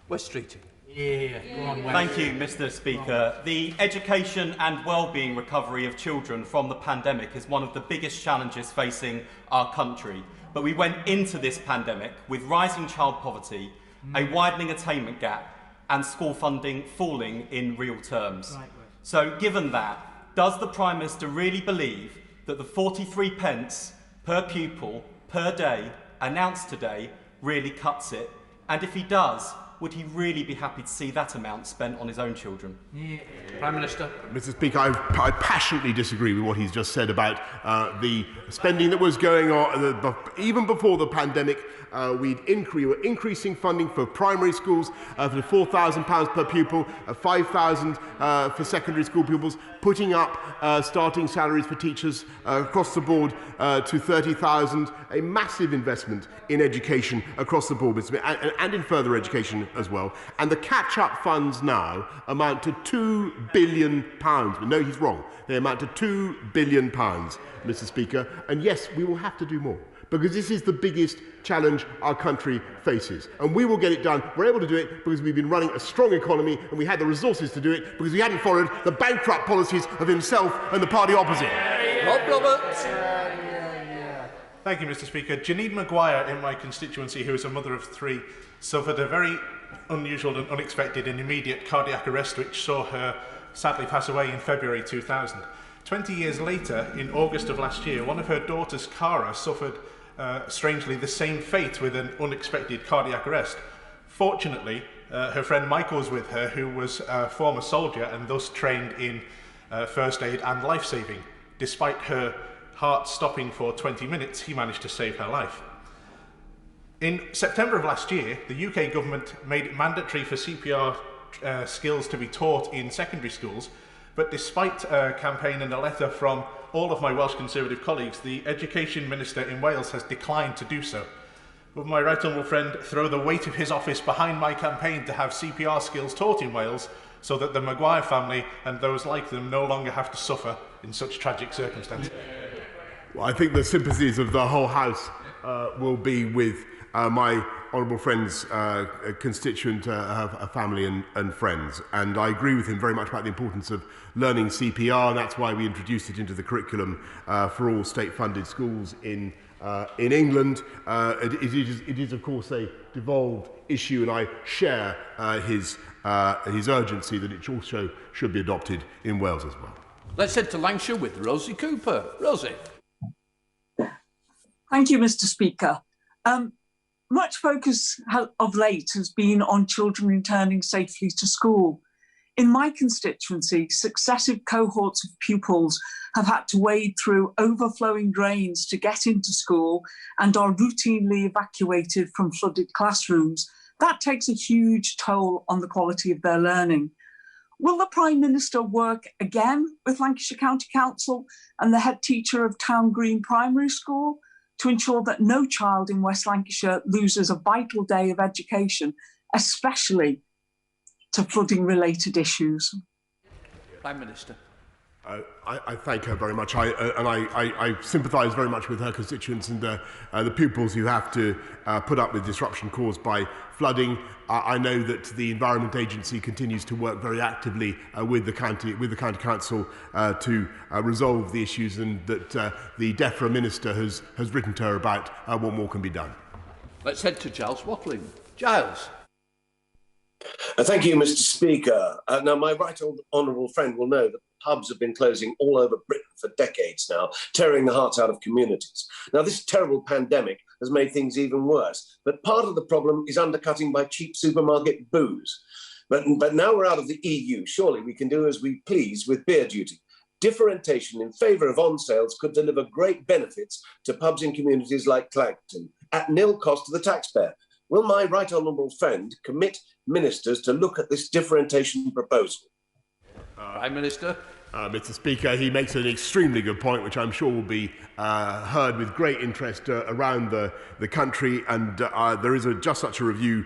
West Streeting. Thank you, Mr. Speaker. The education and well-being recovery of children from the pandemic is one of the biggest challenges facing our country. But we went into this pandemic with rising child poverty, a widening attainment gap, and school funding falling in real terms. So given that, does the Prime Minister really believe that the 43 pence per pupil per day announced today really cuts it? And if he does, would he really be happy to see that amount spent on his own children? Prime Minister. Mr. Speaker, I passionately disagree with what he's just said about the spending that was going on even before the pandemic. We were increasing funding for primary schools for £4,000 per pupil, £5,000 for secondary school pupils, putting up starting salaries for teachers across the board to £30,000, a massive investment in education across the board, and in further education as well. And the catch-up funds now amount to £2 billion. But no, he's wrong. They amount to £2 billion, Mr. Speaker. And yes, we will have to do more, because this is the biggest challenge our country faces. And we will get it done. We're able to do it because we've been running a strong economy, and we had the resources to do it because we hadn't followed the bankrupt policies of himself and the party opposite. Rob Roberts. Thank you, Mr. Speaker. Janine Maguire in my constituency, who is a mother of three, suffered a very unusual and unexpected and immediate cardiac arrest which saw her sadly pass away in February 2000. 20 years later, in August of last year, one of her daughters, Cara, suffered strangely the same fate with an unexpected cardiac arrest. Fortunately, her friend Michael was with her, who was a former soldier and thus trained in first aid and life-saving. Despite her heart stopping for 20 minutes, he managed to save her life. In September of last year, the UK government made it mandatory for CPR skills to be taught in secondary schools, but despite a campaign and a letter from all of my Welsh Conservative colleagues, the Education Minister in Wales has declined to do so. Will my right honourable friend throw the weight of his office behind my campaign to have CPR skills taught in Wales so that the Maguire family and those like them no longer have to suffer in such tragic circumstances? Well, I think the sympathies of the whole House will be with my honourable friend's constituent, her family and friends. And I agree with him very much about the importance of learning CPR, and that's why we introduced it into the curriculum for all state-funded schools in England. It is, of course, a devolved issue, and I share his urgency that it also should be adopted in Wales as well. Let's head to Lancashire with Rosie Cooper. Rosie. Thank you, Mr. Speaker. Much focus of late has been on children returning safely to school. In my constituency, successive cohorts of pupils have had to wade through overflowing drains to get into school and are routinely evacuated from flooded classrooms. That takes a huge toll on the quality of their learning. Will the Prime Minister work again with Lancashire County Council and the head teacher of Town Green Primary School to ensure that no child in West Lancashire loses a vital day of education, especially to flooding-related issues? Prime Minister. I thank her very much. I sympathise very much with her constituents and the pupils who have to put up with disruption caused by flooding. I know that the Environment Agency continues to work very actively with the county council to resolve the issues, and that the DEFRA minister has written to her about what more can be done. Let's head to Giles Watling. Giles. Thank you, Mr. Speaker. Now, my right honourable friend will know that pubs have been closing all over Britain for decades now, tearing the hearts out of communities. Now, this terrible pandemic has made things even worse, but part of the problem is undercutting by cheap supermarket booze. But now we're out of the EU, surely we can do as we please with beer duty. Differentiation in favour of on-sales could deliver great benefits to pubs in communities like Clacton, at nil cost to the taxpayer. Will my right honourable friend commit ministers to look at this differentiation proposal? Prime Minister. Mr. Speaker, he makes an extremely good point, which I'm sure will be heard with great interest around the country, and there is just such a review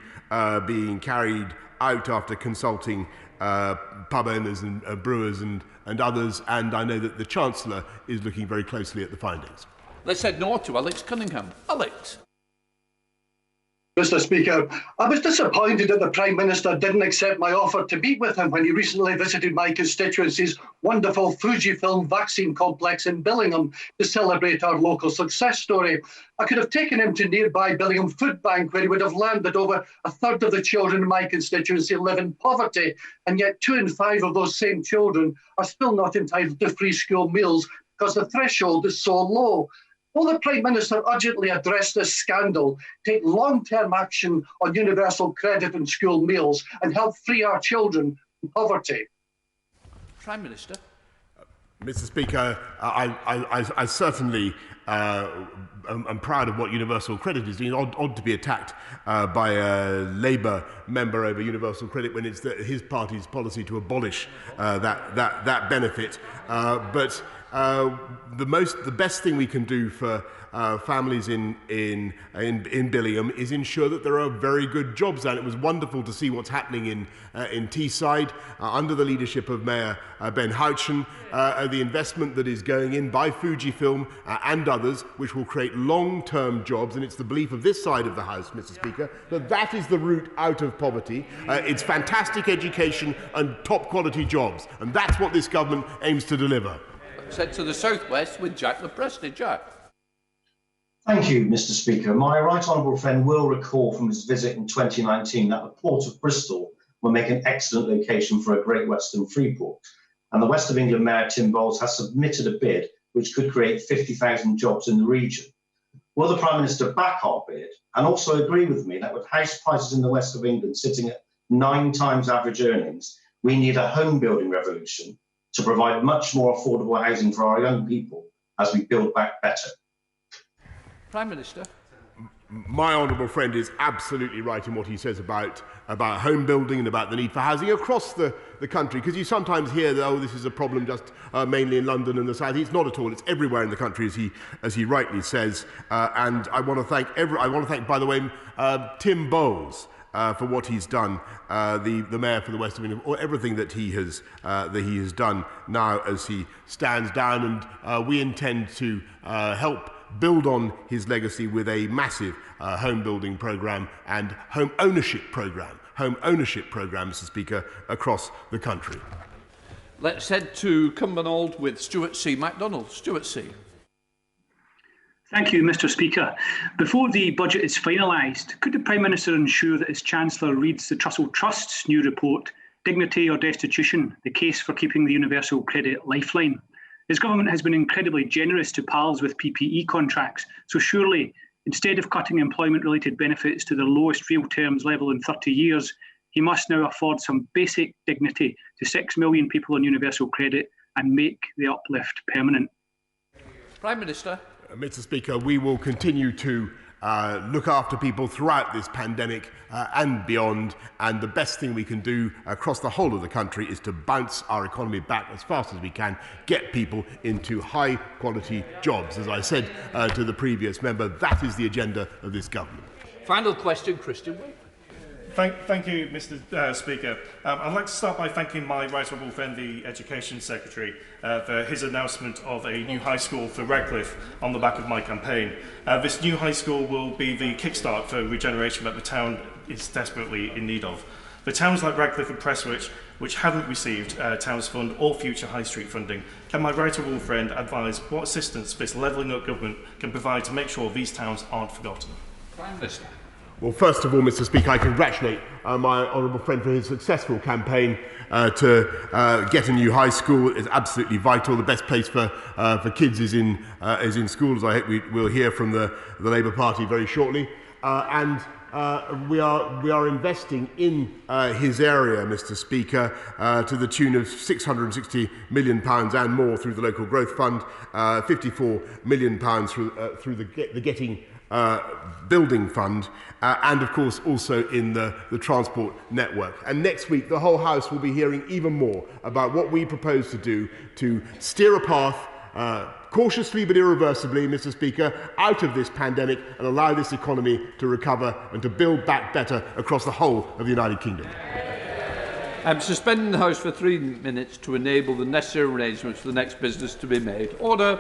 being carried out after consulting pub owners and brewers and others, and I know that the Chancellor is looking very closely at the findings. Let's head north to Alex Cunningham. Alex. Mr. Speaker, I was disappointed that the Prime Minister didn't accept my offer to meet with him when he recently visited my constituency's wonderful Fujifilm vaccine complex in Billingham to celebrate our local success story. I could have taken him to nearby Billingham Food Bank, where he would have learned that over a third of the children in my constituency live in poverty, and yet 2 in 5 of those same children are still not entitled to free school meals because the threshold is so low. Will the Prime Minister urgently address this scandal, take long-term action on universal credit and school meals, and help free our children from poverty? Prime Minister. Mr. Speaker, I certainly am proud of what universal credit is doing. Odd to be attacked by a Labour member over universal credit when it's his party's policy to abolish that benefit. But the best thing we can do for families in Billingham is ensure that there are very good jobs, and it was wonderful to see what's happening in Teesside under the leadership of Mayor Ben Houchen, the investment that is going in by Fujifilm and others, which will create long-term jobs, and it's the belief of this side of the House, Mr. Speaker, that is the route out of poverty. It's fantastic education and top-quality jobs, and that's what this government aims to deliver. Sent to the southwest with Jack LePresney. Jack. Thank you, Mr. Speaker. My right honourable friend will recall from his visit in 2019 that the Port of Bristol will make an excellent location for a Great Western Freeport. And the West of England Mayor Tim Bowles has submitted a bid which could create 50,000 jobs in the region. Will the Prime Minister back our bid and also agree with me that with house prices in the West of England sitting at 9 times average earnings, we need a home building revolution to provide much more affordable housing for our young people as we build back better? Prime Minister. My honourable friend is absolutely right in what he says about home building and about the need for housing across the country, because you sometimes hear that, oh, this is a problem just mainly in London and the South. It's not at all. It's everywhere in the country, as he rightly says. And I want to thank, by the way, Tim Bowles for what he's done, the Mayor for the West of England, or everything that he has done now as he stands down, and we intend to help build on his legacy with a massive home building programme and home ownership programme, Mr. Speaker, across the country. Let's head to Cumbernauld with Stuart C. MacDonald. Stuart C. Thank you, Mr. Speaker. Before the budget is finalised, could the Prime Minister ensure that his Chancellor reads the Trussell Trust's new report, Dignity or Destitution, the case for keeping the Universal Credit Lifeline? His government has been incredibly generous to pals with PPE contracts, so surely, instead of cutting employment-related benefits to their lowest real terms level in 30 years, he must now afford some basic dignity to 6 million people on universal credit and make the uplift permanent. Prime Minister. Mr. Speaker, we will continue to look after people throughout this pandemic and beyond, and the best thing we can do across the whole of the country is to bounce our economy back as fast as we can, get people into high quality jobs. As I said to the previous member, that is the agenda of this government. Final question, Christian. Thank you, Mr. Speaker. I'd like to start by thanking my right honourable friend, the Education Secretary, for his announcement of a new high school for Redcliffe on the back of my campaign. This new high school will be the kickstart for regeneration that the town is desperately in need of. For towns like Redcliffe and Prestwich, which haven't received Towns Fund or future High Street funding, can my right honourable friend advise what assistance this levelling up government can provide to make sure these towns aren't forgotten? Prime Minister. Well, first of all, Mr. Speaker, I congratulate my honourable friend for his successful campaign to get a new high school. It's absolutely vital. The best place for kids is in school, as I hope we'll hear from the Labour Party very shortly. We are investing in his area, Mr. Speaker, to the tune of £660 million and more through the Local Growth Fund, £54 million through the Getting Building Fund, and of course also in the transport network. And next week the whole House will be hearing even more about what we propose to do to steer a path cautiously but irreversibly, Mr. Speaker, out of this pandemic and allow this economy to recover and to build back better across the whole of the United Kingdom. I'm suspending the House for 3 minutes to enable the necessary arrangements for the next business to be made. Order.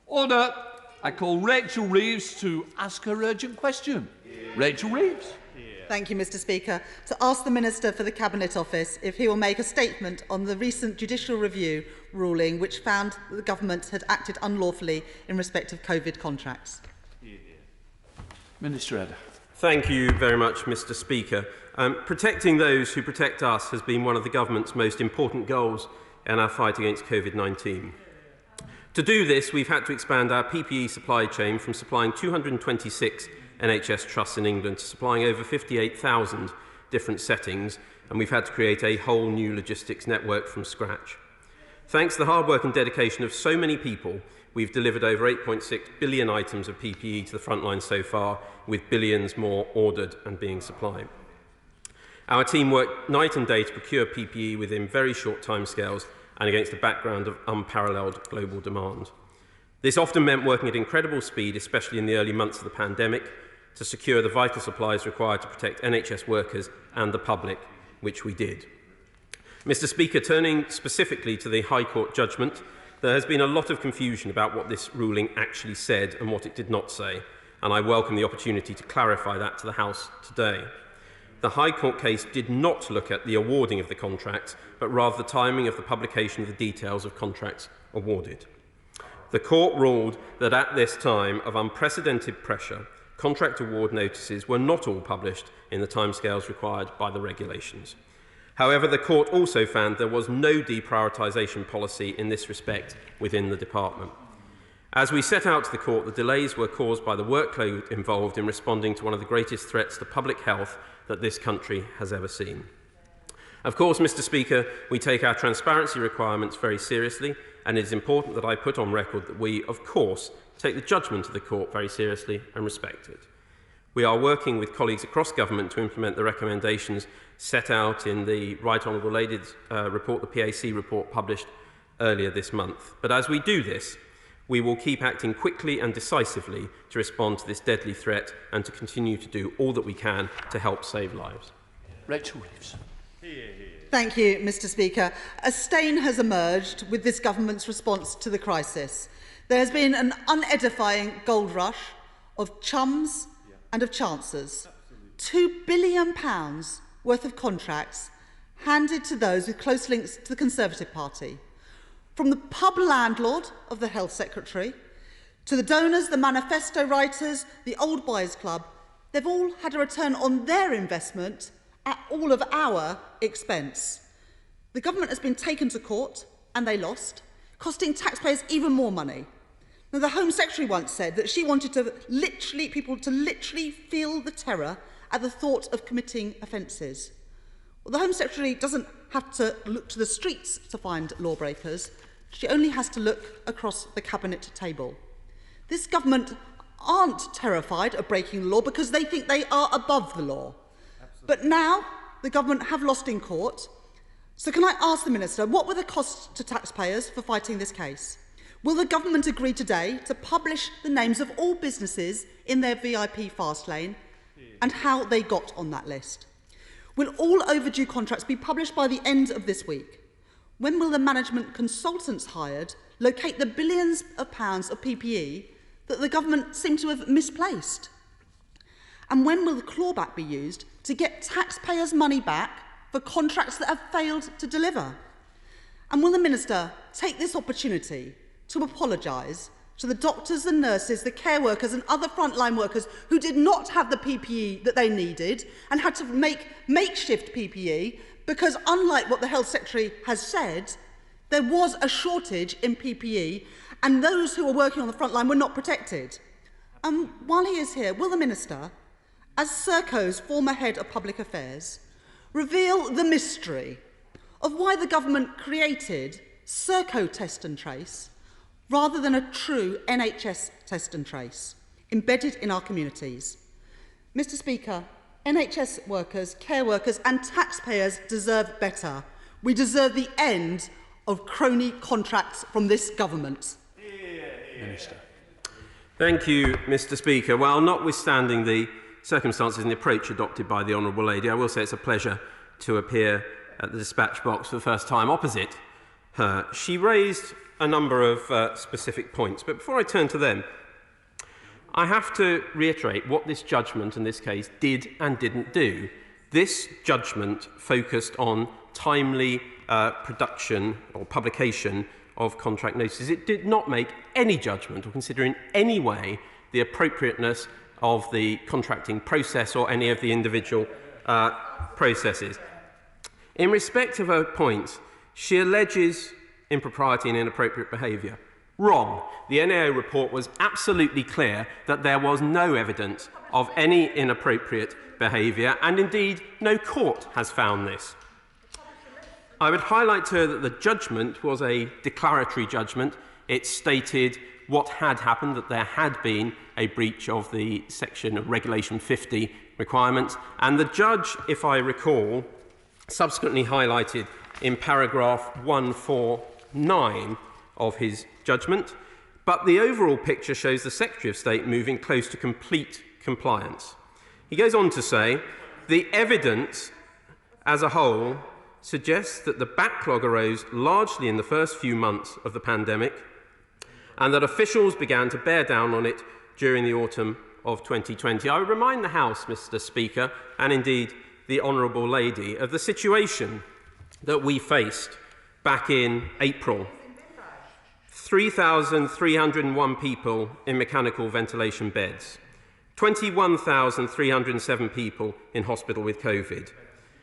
Order. I call Rachel Reeves to ask her urgent question. Rachel Reeves. Thank you, Mr. Speaker. To ask the Minister for the Cabinet Office if he will make a statement on the recent judicial review ruling which found that the government had acted unlawfully in respect of COVID contracts. Minister Ed. Thank you very much, Mr. Speaker. Protecting those who protect us has been one of the government's most important goals in our fight against COVID-19. To do this, we've had to expand our PPE supply chain from supplying 226 NHS trusts in England to supplying over 58,000 different settings, and we've had to create a whole new logistics network from scratch. Thanks to the hard work and dedication of so many people, we've delivered over 8.6 billion items of PPE to the front line so far, with billions more ordered and being supplied. Our team worked night and day to procure PPE within very short timescales and against a background of unparalleled global demand. This often meant working at incredible speed, especially in the early months of the pandemic, to secure the vital supplies required to protect NHS workers and the public, which we did. Mr. Speaker, turning specifically to the High Court judgment, there has been a lot of confusion about what this ruling actually said and what it did not say, and I welcome the opportunity to clarify that to the House today. The High Court case did not look at the awarding of the contracts, but rather the timing of the publication of the details of contracts awarded. The Court ruled that at this time of unprecedented pressure, contract award notices were not all published in the timescales required by the regulations. However, the Court also found there was no deprioritisation policy in this respect within the Department. As we set out to the Court, the delays were caused by the workload involved in responding to one of the greatest threats to public health that this country has ever seen. Of course, Mr. Speaker, we take our transparency requirements very seriously, and it is important that I put on record that we, of course, take the judgment of the Court very seriously and respect it. We are working with colleagues across government to implement the recommendations set out in the Right Honourable Lady's report, the PAC report published earlier this month. But as we do this, we will keep acting quickly and decisively to respond to this deadly threat and to continue to do all that we can to help save lives. Rachel Reeves. Thank you, Mr. Speaker. A stain has emerged with this government's response to the crisis. There has been an unedifying gold rush of chums and of chancers. £2 billion worth of contracts handed to those with close links to the Conservative Party. From the pub landlord of the Health Secretary, to the donors, the manifesto writers, the Old Boys Club, they've all had a return on their investment at all of our expense. The government has been taken to court, and they lost, costing taxpayers even more money. Now, the Home Secretary once said that she wanted people to literally feel the terror at the thought of committing offences. Well, the Home Secretary doesn't have to look to the streets to find lawbreakers. She only has to look across the cabinet table. This government aren't terrified of breaking the law because they think they are above the law. Absolutely. But now the government have lost in court. So can I ask the Minister, what were the costs to taxpayers for fighting this case? Will the government agree today to publish the names of all businesses in their VIP fast lane and how they got on that list? Will all overdue contracts be published by the end of this week? When will the management consultants hired locate the billions of pounds of PPE that the government seem to have misplaced? And when will the clawback be used to get taxpayers' money back for contracts that have failed to deliver? And will the Minister take this opportunity to apologise to the doctors and nurses, the care workers and other frontline workers who did not have the PPE that they needed and had to make makeshift PPE because, unlike what the Health Secretary has said, there was a shortage in PPE and those who were working on the front line were not protected. While he is here, will the Minister, as Serco's former Head of Public Affairs, reveal the mystery of why the government created Serco Test and Trace rather than a true NHS Test and Trace embedded in our communities? Mr. Speaker, NHS workers, care workers and taxpayers deserve better. We deserve the end of crony contracts from this government. Minister. Thank you, Mr. Speaker. Well, notwithstanding the circumstances and the approach adopted by the Honourable Lady, I will say it's a pleasure to appear at the dispatch box for the first time opposite her. She raised a number of specific points, but before I turn to them, I have to reiterate what this judgment in this case did and didn't do. This judgment focused on timely production or publication of contract notices. It did not make any judgment or consider in any way the appropriateness of the contracting process or any of the individual processes. In respect of her points, she alleges impropriety and inappropriate behaviour. Wrong. The NAO report was absolutely clear that there was no evidence of any inappropriate behaviour, and indeed no court has found this. I would highlight to her that the judgment was a declaratory judgment. It stated what had happened, that there had been a breach of the section of Regulation 50 requirements, and the judge, if I recall, subsequently highlighted in paragraph 149 of his judgment, but the overall picture shows the Secretary of State moving close to complete compliance. He goes on to say, the evidence as a whole suggests that the backlog arose largely in the first few months of the pandemic and that officials began to bear down on it during the autumn of 2020. I would remind the House, Mr. Speaker, and indeed the Honourable Lady, of the situation that we faced back in April. 3,301 people in mechanical ventilation beds, 21,307 people in hospital with COVID.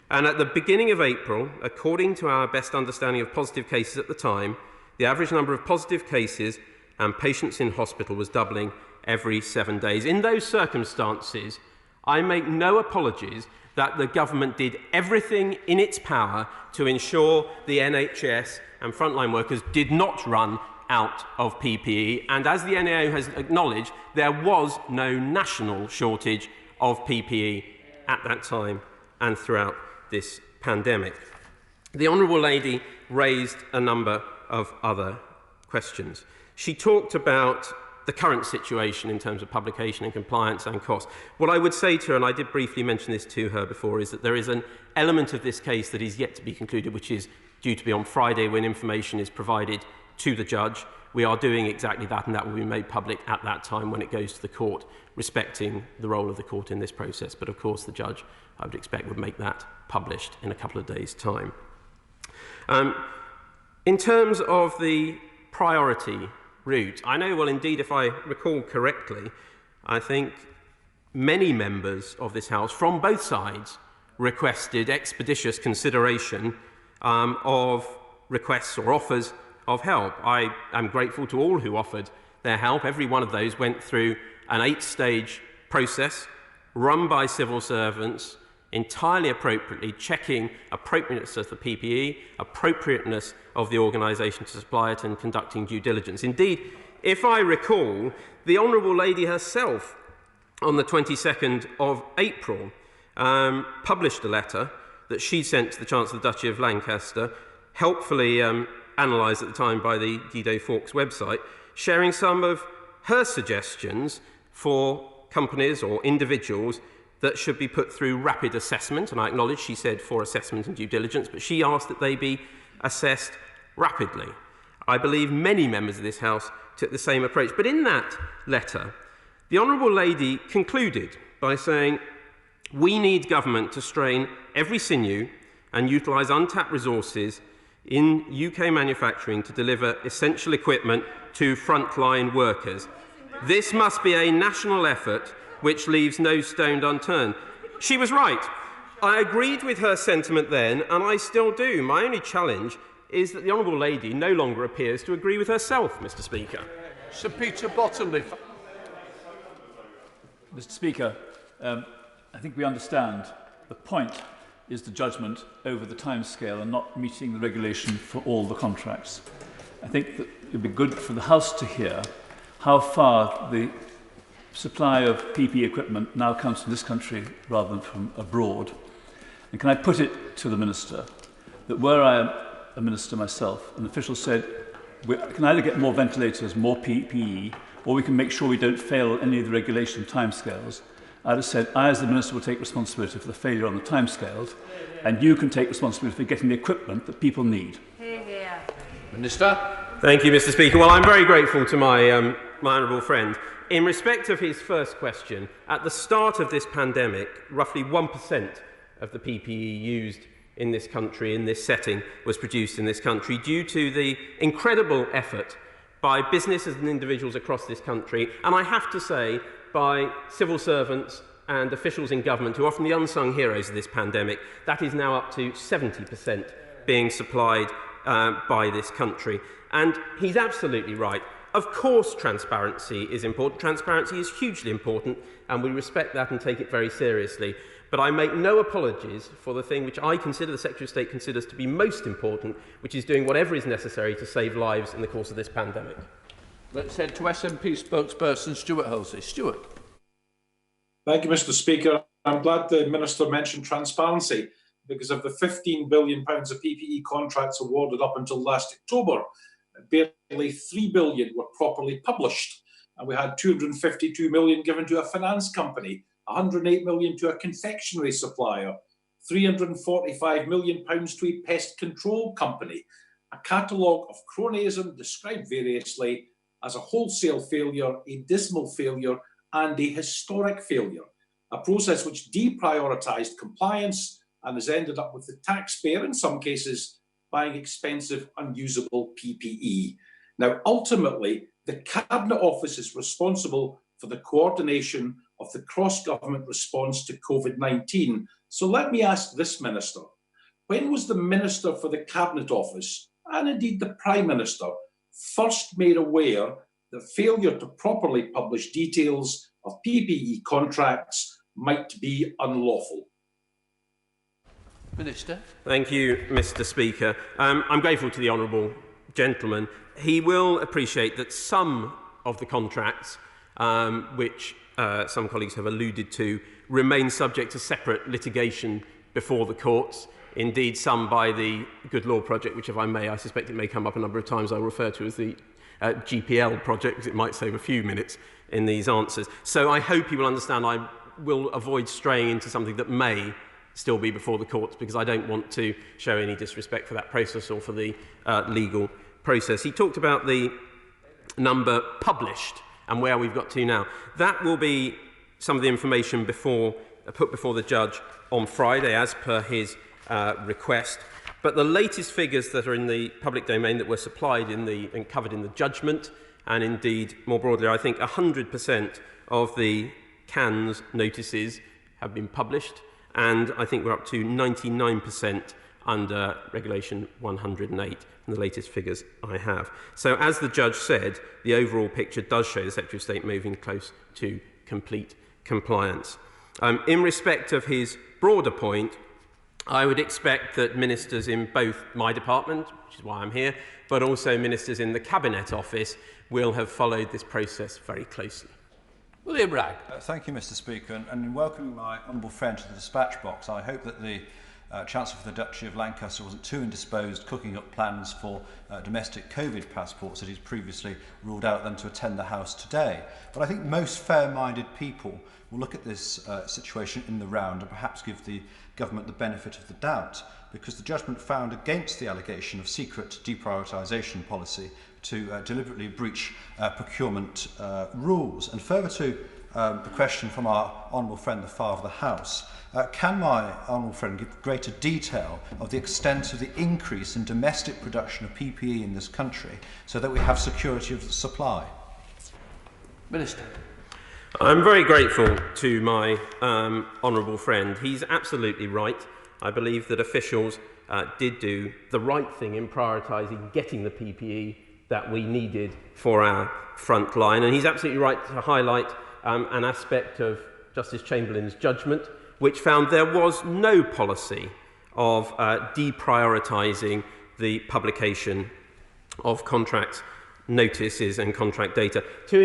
And at the beginning of April, according to our best understanding of positive cases at the time, the average number of positive cases and patients in hospital was doubling every 7 days. In those circumstances, I make no apologies that the government did everything in its power to ensure the NHS and frontline workers did not run out of PPE. And as the NAO has acknowledged, there was no national shortage of PPE at that time and throughout this pandemic. The Honourable Lady raised a number of other questions. She talked about the current situation in terms of publication and compliance and cost. What I would say to her, and I did briefly mention this to her before, is that there is an element of this case that is yet to be concluded, which is due to be on Friday when information is provided to the judge. We are doing exactly that, and that will be made public at that time when it goes to the court, respecting the role of the court in this process. But of course the judge, I would expect, would make that published in a couple of days' time. In terms of the priority route, I know, well, indeed, if I recall correctly, I think many members of this House from both sides requested expeditious consideration of requests or offers of help. I am grateful to all who offered their help. Every one of those went through an 8-stage process run by civil servants, entirely appropriately checking appropriateness of the PPE, appropriateness of the organisation to supply it, and conducting due diligence. Indeed, if I recall, the Honourable Lady herself on the 22nd of April published a letter that she sent to the Chancellor of the Duchy of Lancaster, helpfully analysed at the time by the Guido Fawkes website, sharing some of her suggestions for companies or individuals that should be put through rapid assessment. And I acknowledge she said for assessment and due diligence, but she asked that they be assessed rapidly. I believe many members of this House took the same approach. But in that letter, the Honourable Lady concluded by saying, we need government to strain every sinew and utilise untapped resources in UK manufacturing to deliver essential equipment to frontline workers. This must be a national effort which leaves no stone unturned. She was right. I agreed with her sentiment then, and I still do. My only challenge is that the Honourable Lady no longer appears to agree with herself, Mr. Speaker. Sir Peter Bottomley. Mr. Speaker, I think we understand the point is the judgment over the timescale and not meeting the regulation for all the contracts. I think that it would be good for the House to hear how far the supply of PPE equipment now comes from this country rather than from abroad. And can I put it to the Minister that were I a Minister myself, an official said, we can either get more ventilators, more PPE, or we can make sure we don't fail any of the regulation timescales, I'd have said, I as the Minister will take responsibility for the failure on the timescales, and you can take responsibility for getting the equipment that people need. Minister. Thank you, Mr. Speaker. Well, I'm very grateful to my honourable friend. In respect of his first question, at the start of this pandemic, roughly 1% of the PPE used in this country, in this setting, was produced in this country due to the incredible effort by businesses and individuals across this country, and I have to say, by civil servants and officials in government who are often the unsung heroes of this pandemic. That is now up to 70% being supplied by this country. And he's absolutely right. Of course transparency is important. Transparency is hugely important, and we respect that and take it very seriously. But I make no apologies for the thing which I consider, the Secretary of State considers to be most important, which is doing whatever is necessary to save lives in the course of this pandemic. Let's head to SNP spokesperson Stuart Halsey. Stuart. Thank you, Mr. Speaker. I'm glad the Minister mentioned transparency, because of the £15 billion of PPE contracts awarded up until last October, barely £3 billion were properly published. And we had £252 million given to a finance company, £108 million to a confectionery supplier, £345 million to a pest control company, a catalogue of cronyism described variously as a wholesale failure, a dismal failure, and a historic failure, a process which deprioritised compliance and has ended up with the taxpayer, in some cases, buying expensive, unusable PPE. Now, ultimately, the Cabinet Office is responsible for the coordination of the cross-government response to COVID-19. So let me ask this Minister, when was the Minister for the Cabinet Office, and indeed the Prime Minister, first made aware that failure to properly publish details of PPE contracts might be unlawful? Minister. Thank you, Mr. Speaker. I'm grateful to the honourable gentleman. He will appreciate that some of the contracts, which some colleagues have alluded to, remain subject to separate litigation before the courts. Indeed, some by the Good Law Project, which, if I may, I suspect it may come up a number of times, I'll refer to as the GPL project, because it might save a few minutes in these answers. So I hope he will understand I will avoid straying into something that may still be before the courts, because I don't want to show any disrespect for that process or for the legal process. He talked about the number published and where we've got to now. That will be some of the information put before the judge on Friday, as per his request. But the latest figures that are in the public domain that were supplied and covered in the judgment, and indeed more broadly, I think 100% of the CANS notices have been published, and I think we're up to 99% under Regulation 108 in the latest figures I have. So as the judge said, the overall picture does show the Secretary of State moving close to complete compliance. In respect of his broader point, I would expect that ministers in both my department, which is why I'm here, but also ministers in the Cabinet Office will have followed this process very closely. William Bragg. Thank you, Mr. Speaker. And in welcoming my honourable friend to the dispatch box, I hope that the Chancellor for the Duchy of Lancaster wasn't too indisposed cooking up plans for domestic COVID passports that he's previously ruled out them to attend the House today. But I think most fair-minded people will look at this situation in the round and perhaps give the government the benefit of the doubt, because the judgment found against the allegation of secret deprioritisation policy to deliberately breach procurement rules. And further to the question from our honourable friend, the Father of the House, can my honourable friend give greater detail of the extent of the increase in domestic production of PPE in this country so that we have security of the supply? Minister. I'm very grateful to my honourable friend. He's absolutely right. I believe that officials did do the right thing in prioritising getting the PPE that we needed for our front line. And he's absolutely right to highlight an aspect of Justice Chamberlain's judgment, which found there was no policy of deprioritising the publication of contract notices and contract data. To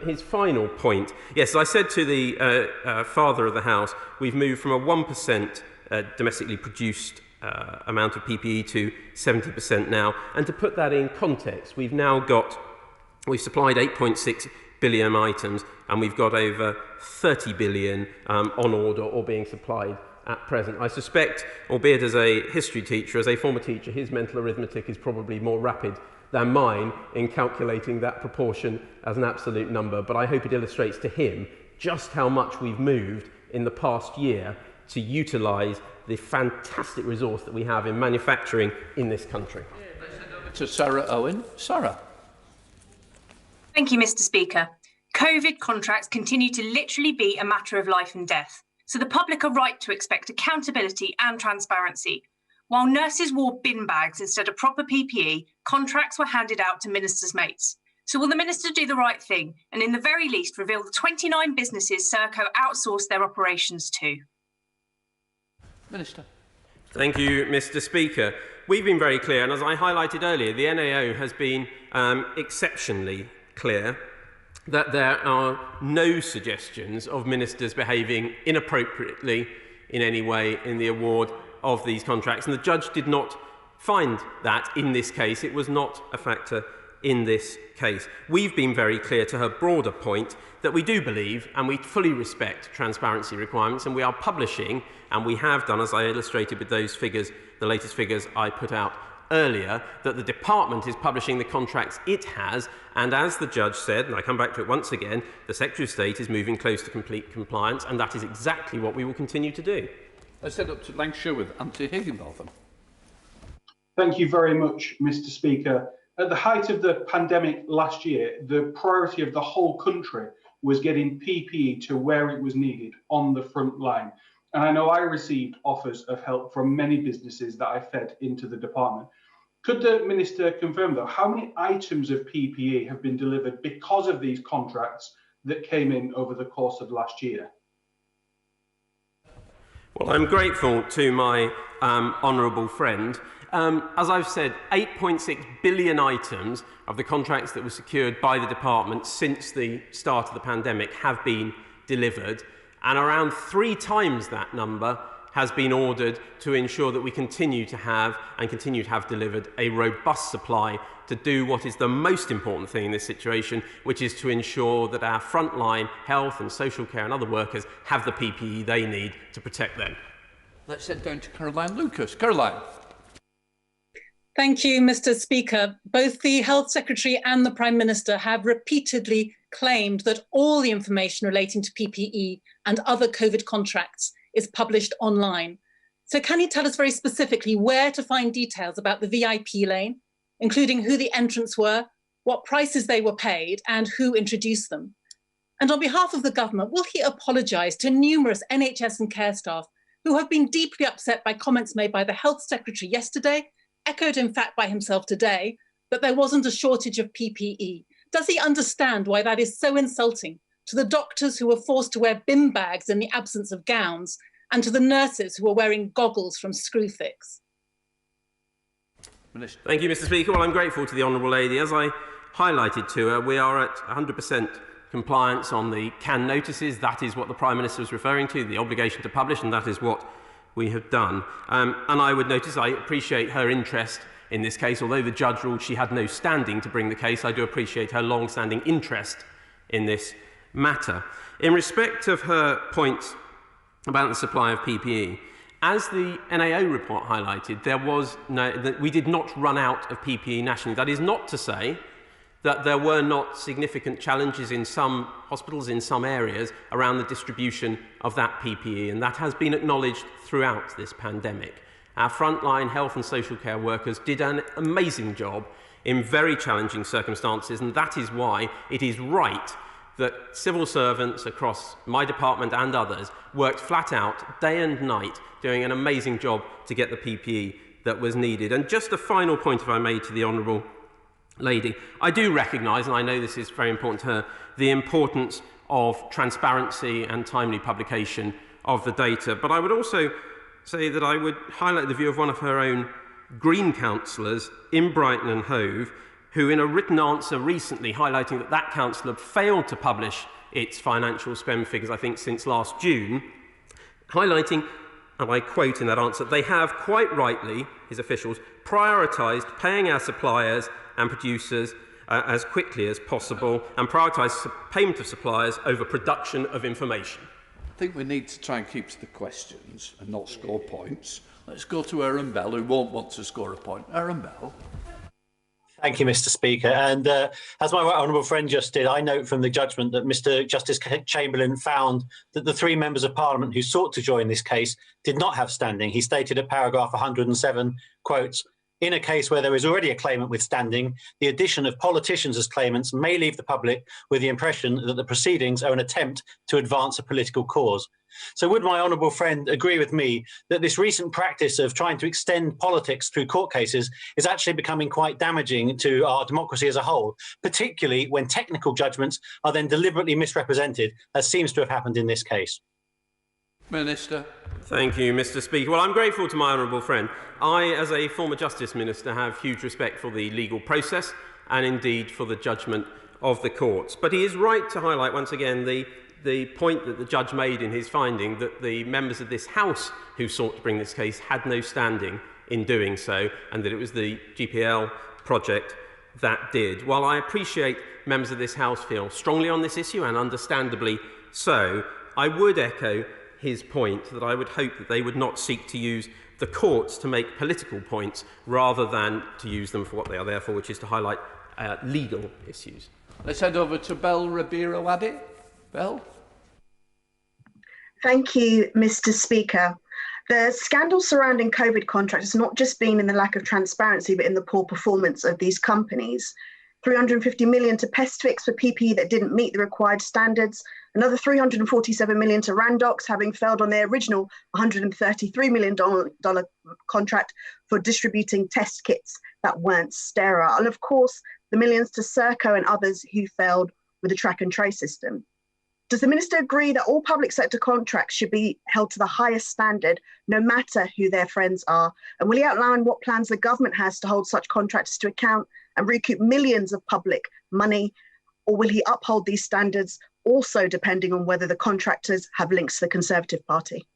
his final point, yes, I said to the Father of the House, we've moved from a 1% domestically produced amount of PPE to 70% now. And to put that in context, we've supplied 8.6 billion items, and we've got over 30 billion on order or being supplied at present. I suspect, albeit as a history teacher, as a former teacher, his mental arithmetic is probably more rapid than mine in calculating that proportion as an absolute number, but I hope it illustrates to him just how much we've moved in the past year to utilise the fantastic resource that we have in manufacturing in this country. To Sarah Owen. Sarah. Thank you, Mr. Speaker. COVID contracts continue to literally be a matter of life and death, so the public are right to expect accountability and transparency. While nurses wore bin bags instead of proper PPE, contracts were handed out to ministers' mates. So will the minister do the right thing and in the very least reveal the 29 businesses Serco outsourced their operations to? Minister. Thank you, Mr. Speaker. We've been very clear, and as I highlighted earlier, the NAO has been exceptionally clear that there are no suggestions of ministers behaving inappropriately in any way in the award of these contracts. And the judge did not find that in this case. It was not a factor in this case. We've been very clear to her broader point that we do believe and we fully respect transparency requirements, and we are publishing, and we have done, as I illustrated with those figures, the latest figures I put out earlier, that the department is publishing the contracts it has, and as the judge said, and I come back to it once again, the Secretary of State is moving close to complete compliance, and that is exactly what we will continue to do. I set up to Lancashire with Anthony Higginbotham. Thank you very much, Mr. Speaker. At the height of the pandemic last year, the priority of the whole country was getting PPE to where it was needed on the front line. And I know I received offers of help from many businesses that I fed into the department. Could the Minister confirm, though, how many items of PPE have been delivered because of these contracts that came in over the course of last year? Well, I'm grateful to my honourable friend. As I've said, 8.6 billion items of the contracts that were secured by the department since the start of the pandemic have been delivered, and around 3 times that number has been ordered to ensure that we continue to have delivered a robust supply to do what is the most important thing in this situation, which is to ensure that our frontline health and social care and other workers have the PPE they need to protect them. Let's head down to Caroline Lucas. Caroline. Thank you, Mr. Speaker. Both the Health Secretary and the Prime Minister have repeatedly claimed that all the information relating to PPE and other COVID contracts is published online. So can you tell us very specifically where to find details about the VIP lane, including who the entrants were, what prices they were paid, and who introduced them? And on behalf of the government, will he apologise to numerous NHS and care staff who have been deeply upset by comments made by the Health Secretary yesterday, echoed in fact by himself today, that there wasn't a shortage of PPE? Does he understand why that is so insulting to the doctors who were forced to wear bin bags in the absence of gowns, and to the nurses who were wearing goggles from Screwfix? Thank you, Mr. Speaker. Well, I'm grateful to the Honourable Lady. As I highlighted to her, we are at 100% compliance on the CAN notices. That is what the Prime Minister was referring to, the obligation to publish, and that is what we have done. And I would notice, I appreciate her interest in this case. Although the judge ruled she had no standing to bring the case, I do appreciate her long-standing interest in this matter. In respect of her point about the supply of PPE, as the NAO report highlighted, we did not run out of PPE nationally. That is not to say that there were not significant challenges in some hospitals, in some areas, around the distribution of that PPE, and that has been acknowledged throughout this pandemic. Our frontline health and social care workers did an amazing job in very challenging circumstances, and that is why it is right that civil servants across my department and others worked flat out, day and night, doing an amazing job to get the PPE that was needed. And just a final point, if I may, to the Honourable Lady. I do recognise, and I know this is very important to her, the importance of transparency and timely publication of the data. But I would also say that I would highlight the view of one of her own Green councillors in Brighton and Hove, who in a written answer recently highlighting that that council had failed to publish its financial spend figures, I think, since last June, highlighting, and I quote in that answer, they have, quite rightly, his officials, prioritised paying our suppliers and producers as quickly as possible and prioritised payment of suppliers over production of information. I think we need to try and keep to the questions and not score points. Let's go to Aaron Bell, who won't want to score a point. Aaron Bell. Thank you, Mr. Speaker. And as my honourable friend just did, I note from the judgment that Mr. Justice Chamberlain found that the 3 members of Parliament who sought to join this case did not have standing. He stated at paragraph 107, quotes, "In a case where there is already a claimant with standing, the addition of politicians as claimants may leave the public with the impression that the proceedings are an attempt to advance a political cause." So would my honourable friend agree with me that this recent practice of trying to extend politics through court cases is actually becoming quite damaging to our democracy as a whole, particularly when technical judgments are then deliberately misrepresented, as seems to have happened in this case? Minister. Thank you, Mr. Speaker. Well, I'm grateful to my honourable friend. I, as a former Justice Minister, have huge respect for the legal process and indeed for the judgment of the courts. But he is right to highlight once again the point that the judge made in his finding that the members of this House who sought to bring this case had no standing in doing so, and that it was the GPL project that did. While I appreciate members of this House feel strongly on this issue, and understandably so, I would echo his point that I would hope that they would not seek to use the courts to make political points rather than to use them for what they are there for, which is to highlight legal issues. Let's head over to Bell Ribeiro Abbey. Bell. Thank you, Mr. Speaker. The scandal surrounding COVID contracts has not just been in the lack of transparency, but in the poor performance of these companies. 350 million to Pestfix for PPE that didn't meet the required standards, another 347 million to Randox, having failed on their original $133 million contract for distributing test kits that weren't sterile. And of course, the millions to Serco and others who failed with the track and trace system. Does the Minister agree that all public sector contracts should be held to the highest standard, no matter who their friends are? And will he outline what plans the government has to hold such contractors to account and recoup millions of public money? Or will he uphold these standards, also depending on whether the contractors have links to the Conservative Party?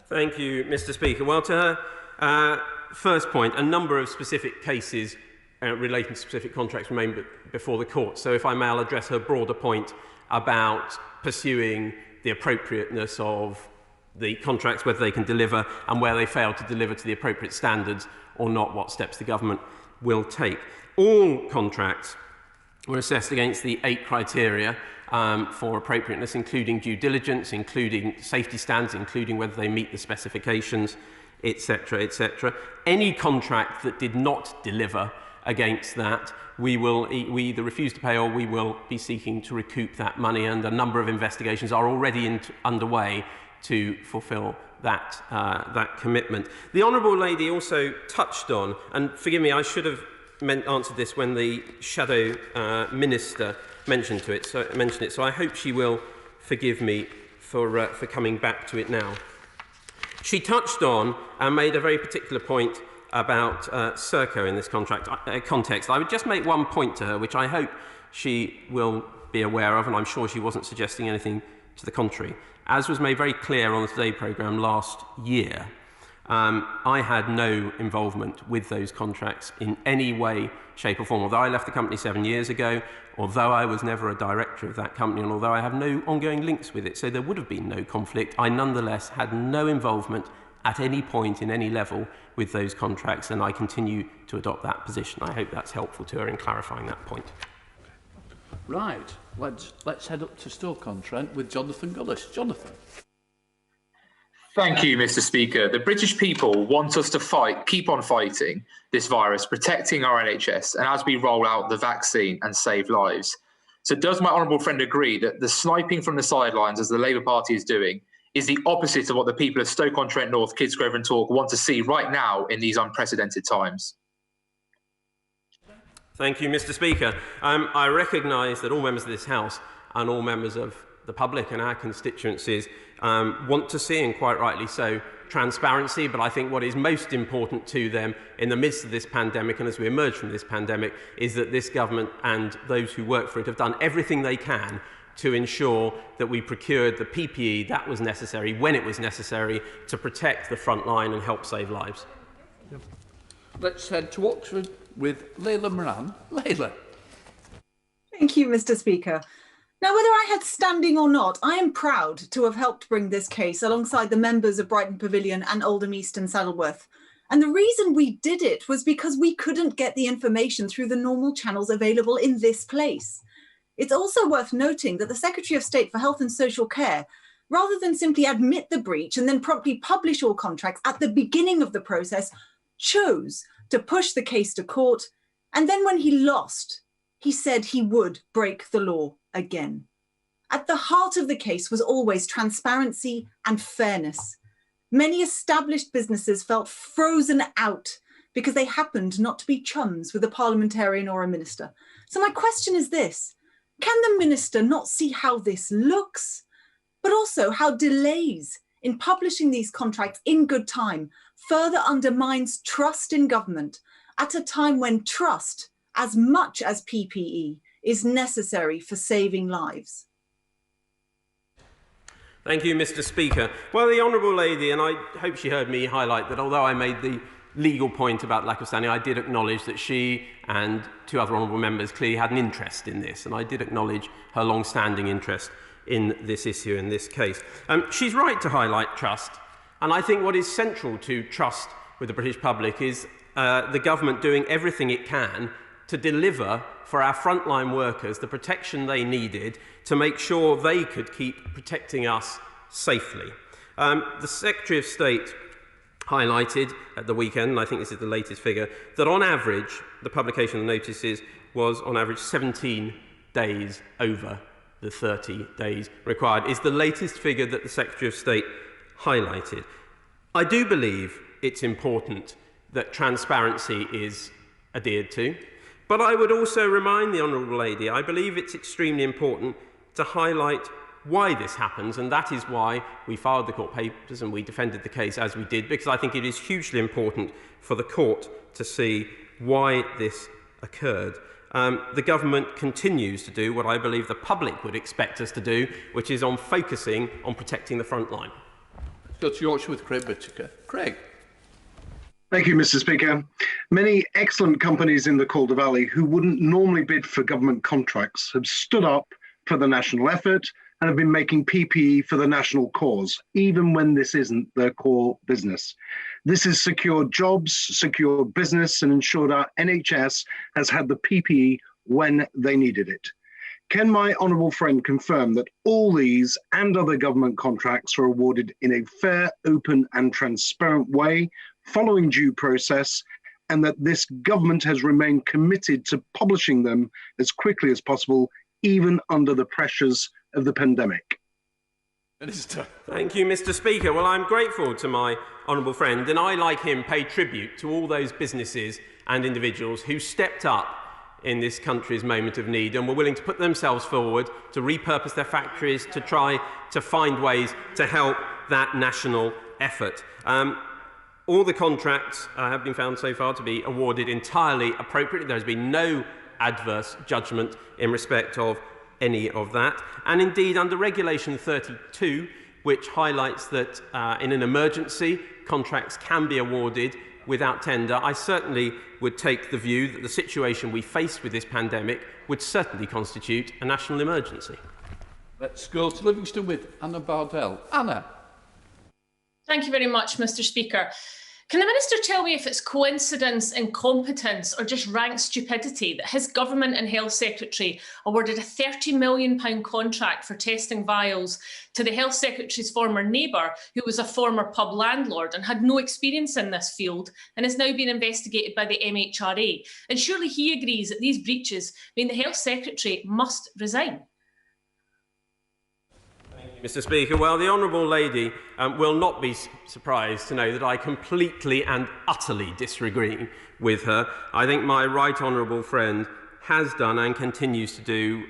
Thank you, Mr. Speaker. Well, to her first point, a number of specific cases relating to specific contracts remain before the court. So if I may, I'll address her broader point about pursuing the appropriateness of the contracts, whether they can deliver, and where they fail to deliver to the appropriate standards or not, what steps the government will take. All contracts were assessed against the 8 criteria for appropriateness, including due diligence, including safety standards, including whether they meet the specifications, etc., etc. Any contract that did not deliver against that, we either refuse to pay or we will be seeking to recoup that money, and a number of investigations are already underway to fulfil that, that commitment. The Honourable Lady also touched on, and forgive me, I should have answered this when the Shadow Minister mentioned it, so I hope she will forgive me for coming back to it now. She touched on and made a very particular point about Serco in this context. I would just make one point to her, which I hope she will be aware of, and I'm sure she wasn't suggesting anything to the contrary. As was made very clear on the Today programme last year, I had no involvement with those contracts in any way, shape or form. Although I left the company 7 years ago, although I was never a director of that company, and although I have no ongoing links with it, so there would have been no conflict, I nonetheless had no involvement at any point in any level with those contracts, and I continue to adopt that position. I hope that's helpful to her in clarifying that point. Right, let's head up to Stoke-on-Trent with Jonathan Gullis. Jonathan. Thank you, Mr. Speaker. The British people want us to fight, keep on fighting this virus, protecting our NHS, and as we roll out the vaccine and save lives. So does my honourable friend agree that the sniping from the sidelines, as the Labour Party is doing, is the opposite of what the people of Stoke-on-Trent North, Kidsgrove and Tork want to see right now in these unprecedented times? Thank you, Mr. Speaker. I recognise that all members of this House and all members of the public and our constituencies want to see, and quite rightly so, transparency, but I think what is most important to them in the midst of this pandemic and as we emerge from this pandemic is that this government and those who work for it have done everything they can to ensure that we procured the PPE that was necessary when it was necessary to protect the front line and help save lives. Let's head to Oxford with Layla Moran. Layla. Thank you, Mr. Speaker. Now, whether I had standing or not, I am proud to have helped bring this case alongside the members of Brighton Pavilion and Oldham East and Saddleworth. And the reason we did it was because we couldn't get the information through the normal channels available in this place. It's also worth noting that the Secretary of State for Health and Social Care, rather than simply admit the breach and then promptly publish all contracts at the beginning of the process, chose to push the case to court. And then when he lost, he said he would break the law again. At the heart of the case was always transparency and fairness. Many established businesses felt frozen out because they happened not to be chums with a parliamentarian or a minister. So my question is this: can the minister not see how this looks, but also how delays in publishing these contracts in good time further undermines trust in government at a time when trust, as much as PPE, is necessary for saving lives? Thank you, Mr. Speaker. Well, the Honourable Lady, and I hope she heard me highlight that although I made the legal point about lack of standing, I did acknowledge that she and two other honourable members clearly had an interest in this, and I did acknowledge her long-standing interest in this issue, in this case. She's right to highlight trust, and I think what is central to trust with the British public is the government doing everything it can to deliver for our frontline workers the protection they needed to make sure they could keep protecting us safely. The Secretary of State highlighted at the weekend, and I think this is the latest figure, that on average, the publication of notices was on average 17 days over the 30 days required, is the latest figure that the Secretary of State highlighted. I do believe it's important that transparency is adhered to, but I would also remind the Honourable Lady, I believe it's extremely important to highlight why this happens, and that is why we filed the court papers and we defended the case as we did, because I think it is hugely important for the court to see why this occurred. The government continues to do what I believe the public would expect us to do, which is on focusing on protecting the front line. Go to Yorkshire with Craig Whittaker. Craig. Thank you, Mr. Speaker. Many excellent companies in the Calder Valley who wouldn't normally bid for government contracts have stood up for the national effort and have been making PPE for the national cause, even when this isn't their core business. This has secured jobs, secured business, and ensured our NHS has had the PPE when they needed it. Can my honourable friend confirm that all these and other government contracts are awarded in a fair, open and transparent way, following due process, and that this government has remained committed to publishing them as quickly as possible, even under the pressures of the pandemic? Minister. Thank you, Mr. Speaker. Well, I'm grateful to my honourable friend, and I, like him, pay tribute to all those businesses and individuals who stepped up in this country's moment of need and were willing to put themselves forward to repurpose their factories, to try to find ways to help that national effort. All the contracts have been found so far to be awarded entirely appropriately. There has been no adverse judgment in respect of any of that. And indeed, under Regulation 32, which highlights that in an emergency, contracts can be awarded without tender, I certainly would take the view that the situation we face with this pandemic would certainly constitute a national emergency. Let's go to Livingston with Anna Bardell. Anna. Thank you very much, Mr. Speaker. Can the Minister tell me if it's coincidence, incompetence or just rank stupidity that his government and Health Secretary awarded a £30 million contract for testing vials to the Health Secretary's former neighbour, who was a former pub landlord and had no experience in this field and is now being investigated by the MHRA? And surely he agrees that these breaches mean the Health Secretary must resign. Mr. Speaker, well, the Honourable Lady will not be surprised to know that I completely and utterly disagree with her. I think my right honourable friend has done and continues to do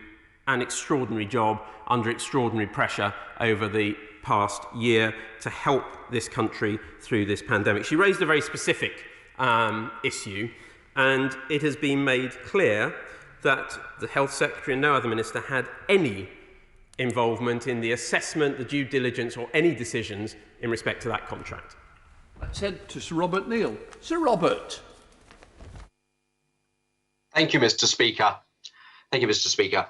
an extraordinary job under extraordinary pressure over the past year to help this country through this pandemic. She raised a very specific issue, and it has been made clear that the Health Secretary and no other minister had any involvement in the assessment, the due diligence or any decisions in respect to that contract. Let's head to Sir Robert Neal. Sir Robert. Thank you, Mr. Speaker. Thank you, Mr. Speaker.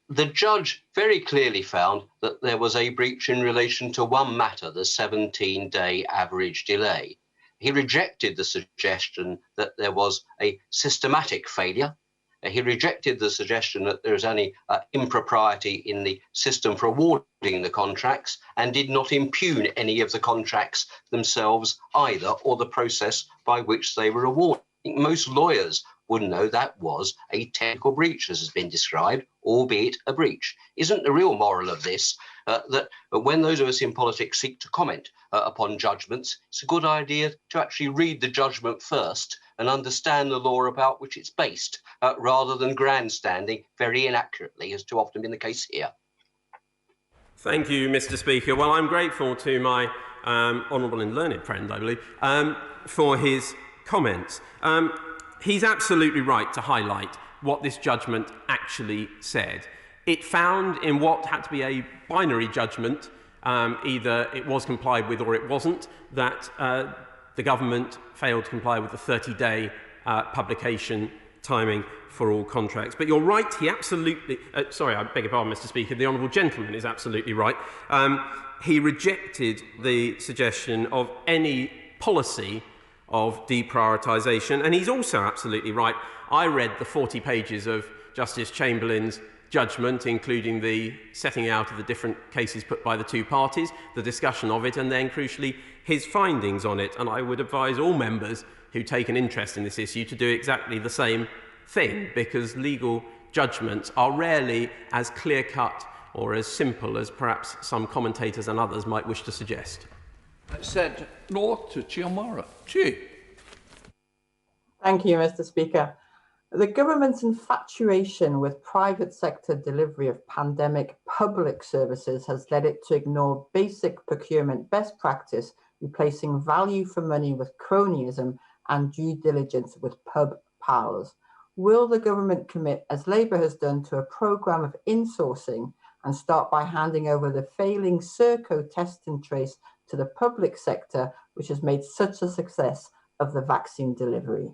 The judge very clearly found that there was a breach in relation to one matter, the 17-day average delay. He rejected the suggestion that there was a systematic failure. He rejected the suggestion that there is any impropriety in the system for awarding the contracts, and did not impugn any of the contracts themselves either, or the process by which they were awarded. I think most lawyers would know that was a technical breach, as has been described, albeit a breach. Isn't the real moral of this that when those of us in politics seek to comment upon judgments, it's a good idea to actually read the judgment first and understand the law about which it's based, rather than grandstanding very inaccurately, as too often been the case here? Thank you, Mr. Speaker. Well, I'm grateful to my honourable and learned friend, I believe, for his comments. He's absolutely right to highlight what this judgment actually said. It found, in what had to be a binary judgment, either it was complied with or it wasn't, that the government failed to comply with the 30-day publication timing for all contracts. But you're right, he absolutely... sorry, I beg your pardon, Mr. Speaker, the honourable gentleman is absolutely right. He rejected the suggestion of any policy of deprioritisation, and he's also absolutely right. I read the 40 pages of Justice Chamberlain's judgment, including the setting out of the different cases put by the two parties, the discussion of it, and then, crucially, his findings on it. And I would advise all members who take an interest in this issue to do exactly the same thing, because legal judgments are rarely as clear-cut or as simple as perhaps some commentators and others might wish to suggest. Said no to Chiomara. Thank you, Mr. Speaker. The government's infatuation with private sector delivery of pandemic public services has led it to ignore basic procurement best practice, replacing value for money with cronyism and due diligence with pub pals. Will the government commit, as Labour has done, to a programme of insourcing and start by handing over the failing Serco test and trace to the public sector, which has made such a success of the vaccine delivery?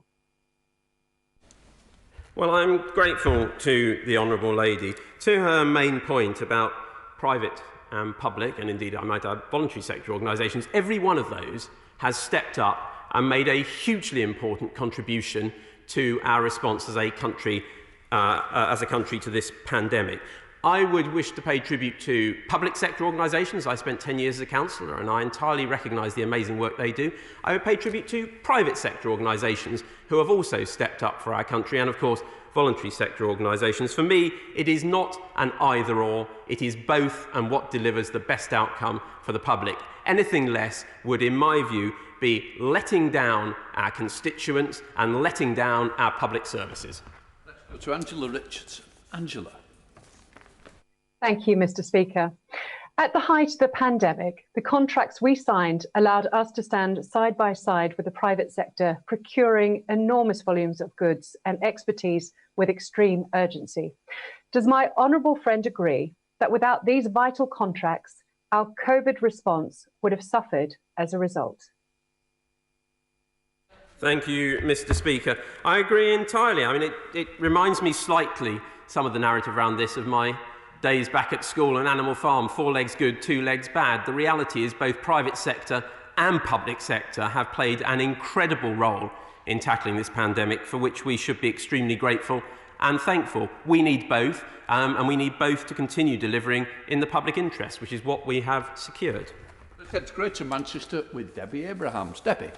Well, I'm grateful to the Honourable Lady. To her main point about private and public, and indeed I might add voluntary sector organisations, every one of those has stepped up and made a hugely important contribution to our response as a country to this pandemic. I would wish to pay tribute to public sector organisations. I spent 10 years as a councillor and I entirely recognise the amazing work they do. I would pay tribute to private sector organisations who have also stepped up for our country, and of course voluntary sector organisations. For me, it is not an either or, it is both, and what delivers the best outcome for the public. Anything less would, in my view, be letting down our constituents and letting down our public services. Let's go to Angela Richardson. Angela. Thank you, Mr. Speaker. At the height of the pandemic, the contracts we signed allowed us to stand side by side with the private sector, procuring enormous volumes of goods and expertise with extreme urgency. Does my honourable friend agree that without these vital contracts, our COVID response would have suffered as a result? Thank you, Mr. Speaker. I agree entirely. I mean, it reminds me slightly, some of the narrative around this, of my days back at school on Animal Farm, 4 legs good, 2 legs bad. The reality is both private sector and public sector have played an incredible role in tackling this pandemic, for which we should be extremely grateful and thankful. We need both, and we need both to continue delivering in the public interest, which is what we have secured. Let's go to Manchester with Debbie Abrahams. Debbie.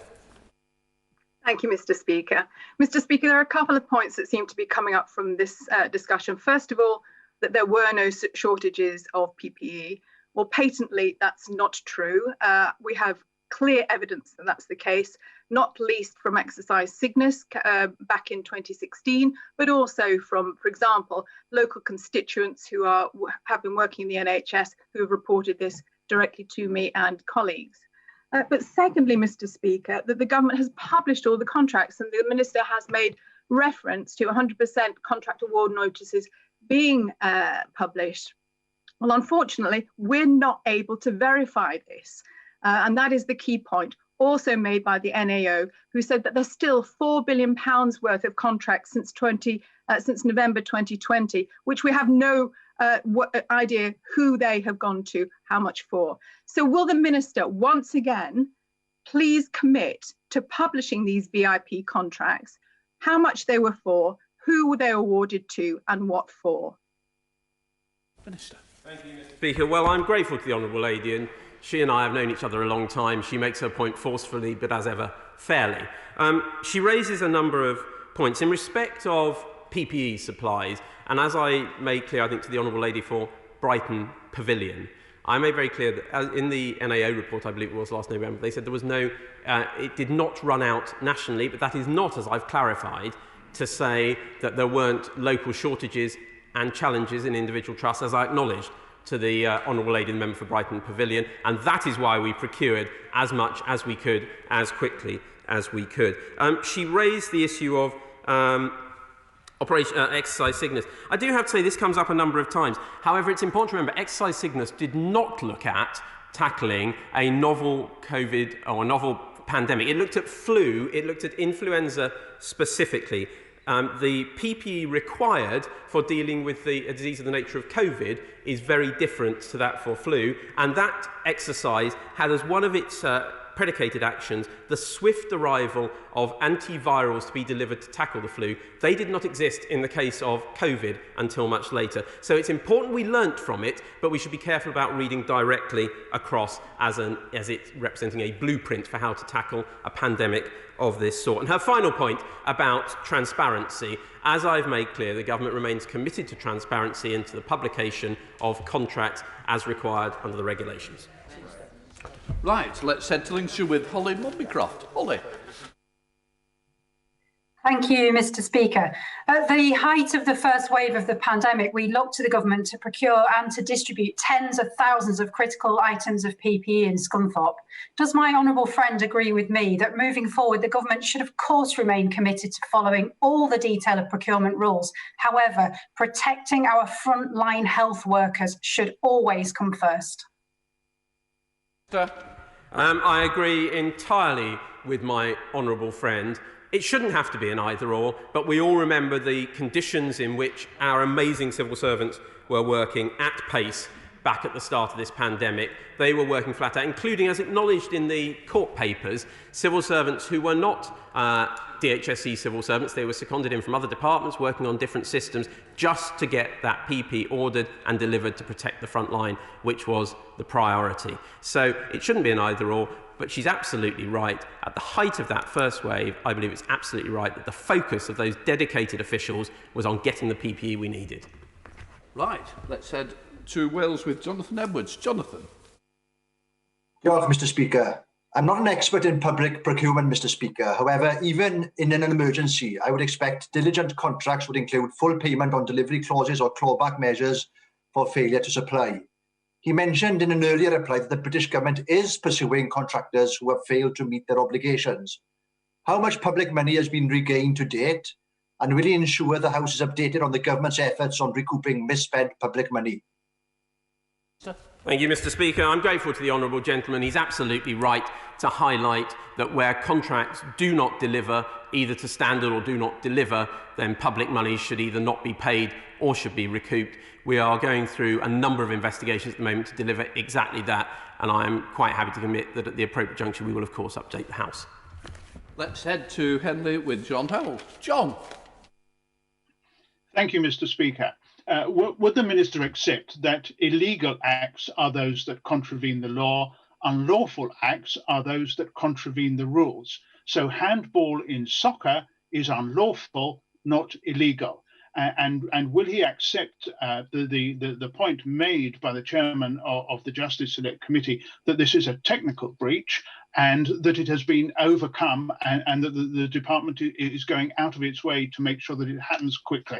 Thank you, Mr. Speaker. Mr. Speaker, there are a couple of points that seem to be coming up from this discussion. First of all, that there were no shortages of PPE. Well, patently, that's not true. We have clear evidence that that's the case, not least from exercise sickness back in 2016, but also from, for example, local constituents who have been working in the NHS who have reported this directly to me and colleagues. But secondly, Mr. Speaker, that the government has published all the contracts, and the Minister has made reference to 100% contract award notices being published. Well, unfortunately, we're not able to verify this. And that is the key point, also made by the NAO, who said that there's still £4 billion worth of contracts since 20 since November 2020, which we have no idea who they have gone to, how much for. So will the Minister once again please commit to publishing these VIP contracts, how much they were for, who were they awarded to, and what for? Minister. Thank you, Mr. Speaker. Well, I'm grateful to the Honourable Lady, and she and I have known each other a long time. She makes her point forcefully, but as ever, fairly. She raises a number of points in respect of PPE supplies, and as I made clear, I think, to the Honourable Lady for Brighton Pavilion, I made very clear that in the NAO report, I believe it was last November, they said there was no, it did not run out nationally, but that is not, as I've clarified, to say that there weren't local shortages and challenges in individual trusts, as I acknowledged to the Honourable Lady, the member for Brighton Pavilion, and that is why we procured as much as we could, as quickly as we could. She raised the issue of exercise sickness. I do have to say this comes up a number of times. However, it's important to remember exercise sickness did not look at tackling a novel COVID or a novel pandemic. It looked at flu, it looked at influenza specifically. The PPE required for dealing with a disease of the nature of COVID is very different to that for flu, and that exercise had as one of its predicated actions the swift arrival of antivirals to be delivered to tackle the flu. They did not exist in the case of COVID until much later. So it's important we learnt from it, but we should be careful about reading directly across as it representing a blueprint for how to tackle a pandemic of this sort. And her final point about transparency, as I've made clear, the government remains committed to transparency into the publication of contracts as required under the regulations. Right, let's head to Lincolnshire with Holly Mumbycroft. Holly. Thank you, Mr. Speaker. At the height of the first wave of the pandemic, we looked to the government to procure and to distribute tens of thousands of critical items of PPE in Scunthorpe. Does my honourable friend agree with me that moving forward, the government should of course remain committed to following all the detail of procurement rules? However, protecting our frontline health workers should always come first. I agree entirely with my honourable friend. It shouldn't have to be an either-or, but we all remember the conditions in which our amazing civil servants were working at pace back at the start of this pandemic. They were working flat out, including, as acknowledged in the court papers, civil servants who were not DHSC civil servants. They were seconded in from other departments working on different systems just to get that PP ordered and delivered to protect the front line, which was the priority. So it shouldn't be an either-or. But she's absolutely right. At the height of that first wave, I believe it's absolutely right that the focus of those dedicated officials was on getting the PPE we needed. Right, let's head to Wales with Jonathan Edwards. Jonathan. Diolch, Mr. Speaker. I'm not an expert in public procurement, Mr. Speaker. However, even in an emergency, I would expect diligent contracts would include full payment on delivery clauses or clawback measures for failure to supply. He mentioned in an earlier reply that the British government is pursuing contractors who have failed to meet their obligations. How much public money has been regained to date? And will he ensure the House is updated on the government's efforts on recouping misspent public money? Thank you, Mr. Speaker. I'm grateful to the honourable gentleman. He's absolutely right to highlight that where contracts do not deliver, either to standard or do not deliver, then public money should either not be paid or should be recouped. We are going through a number of investigations at the moment to deliver exactly that, and I am quite happy to commit that at the appropriate juncture we will, of course, update the House. Let's head to Henley with John Howell. John. Thank you, Mr. Speaker. Would the Minister accept that illegal acts are those that contravene the law, unlawful acts are those that contravene the rules? So handball in soccer is unlawful, not illegal. And will he accept the point made by the chairman of the Justice Select Committee that this is a technical breach and that it has been overcome and that the department is going out of its way to make sure that it happens quickly?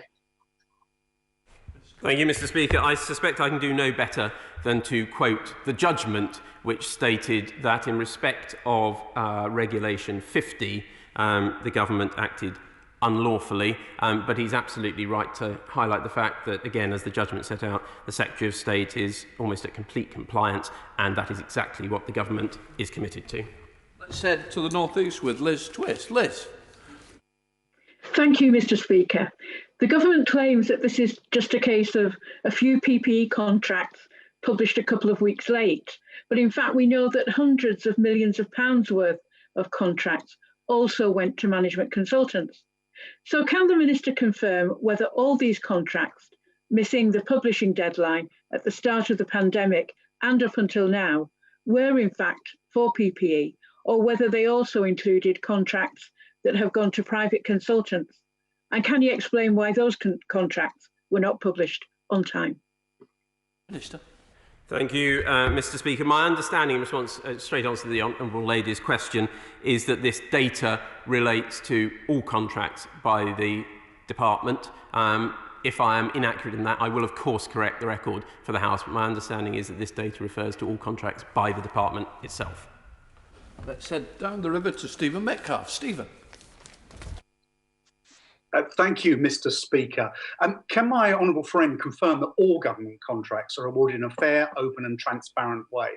Thank you, Mr. Speaker. I suspect I can do no better than to quote the judgment which stated that in respect of Regulation 50, the government acted unlawfully, but he's absolutely right to highlight the fact that, again, as the judgment set out, the Secretary of State is almost at complete compliance, and that is exactly what the government is committed to. Let's head to the North East with Liz Twist. Liz. Thank you, Mr. Speaker. The government claims that this is just a case of a few PPE contracts published a couple of weeks late, but in fact we know that hundreds of millions of pounds worth of contracts also went to management consultants. So can the Minister confirm whether all these contracts, missing the publishing deadline at the start of the pandemic and up until now, were in fact for PPE, or whether they also included contracts that have gone to private consultants? And can you explain why those contracts were not published on time? Minister. Thank you, Mr. Speaker. My understanding, in response straight answer to the Honourable Lady's question, is that this data relates to all contracts by the Department. If I am inaccurate in that, I will of course correct the record for the House, but my understanding is that this data refers to all contracts by the Department itself. Let's head down the river to Stephen Metcalfe. Stephen. Thank you, Mr. Speaker. Can my honourable friend confirm that all government contracts are awarded in a fair, open and transparent way,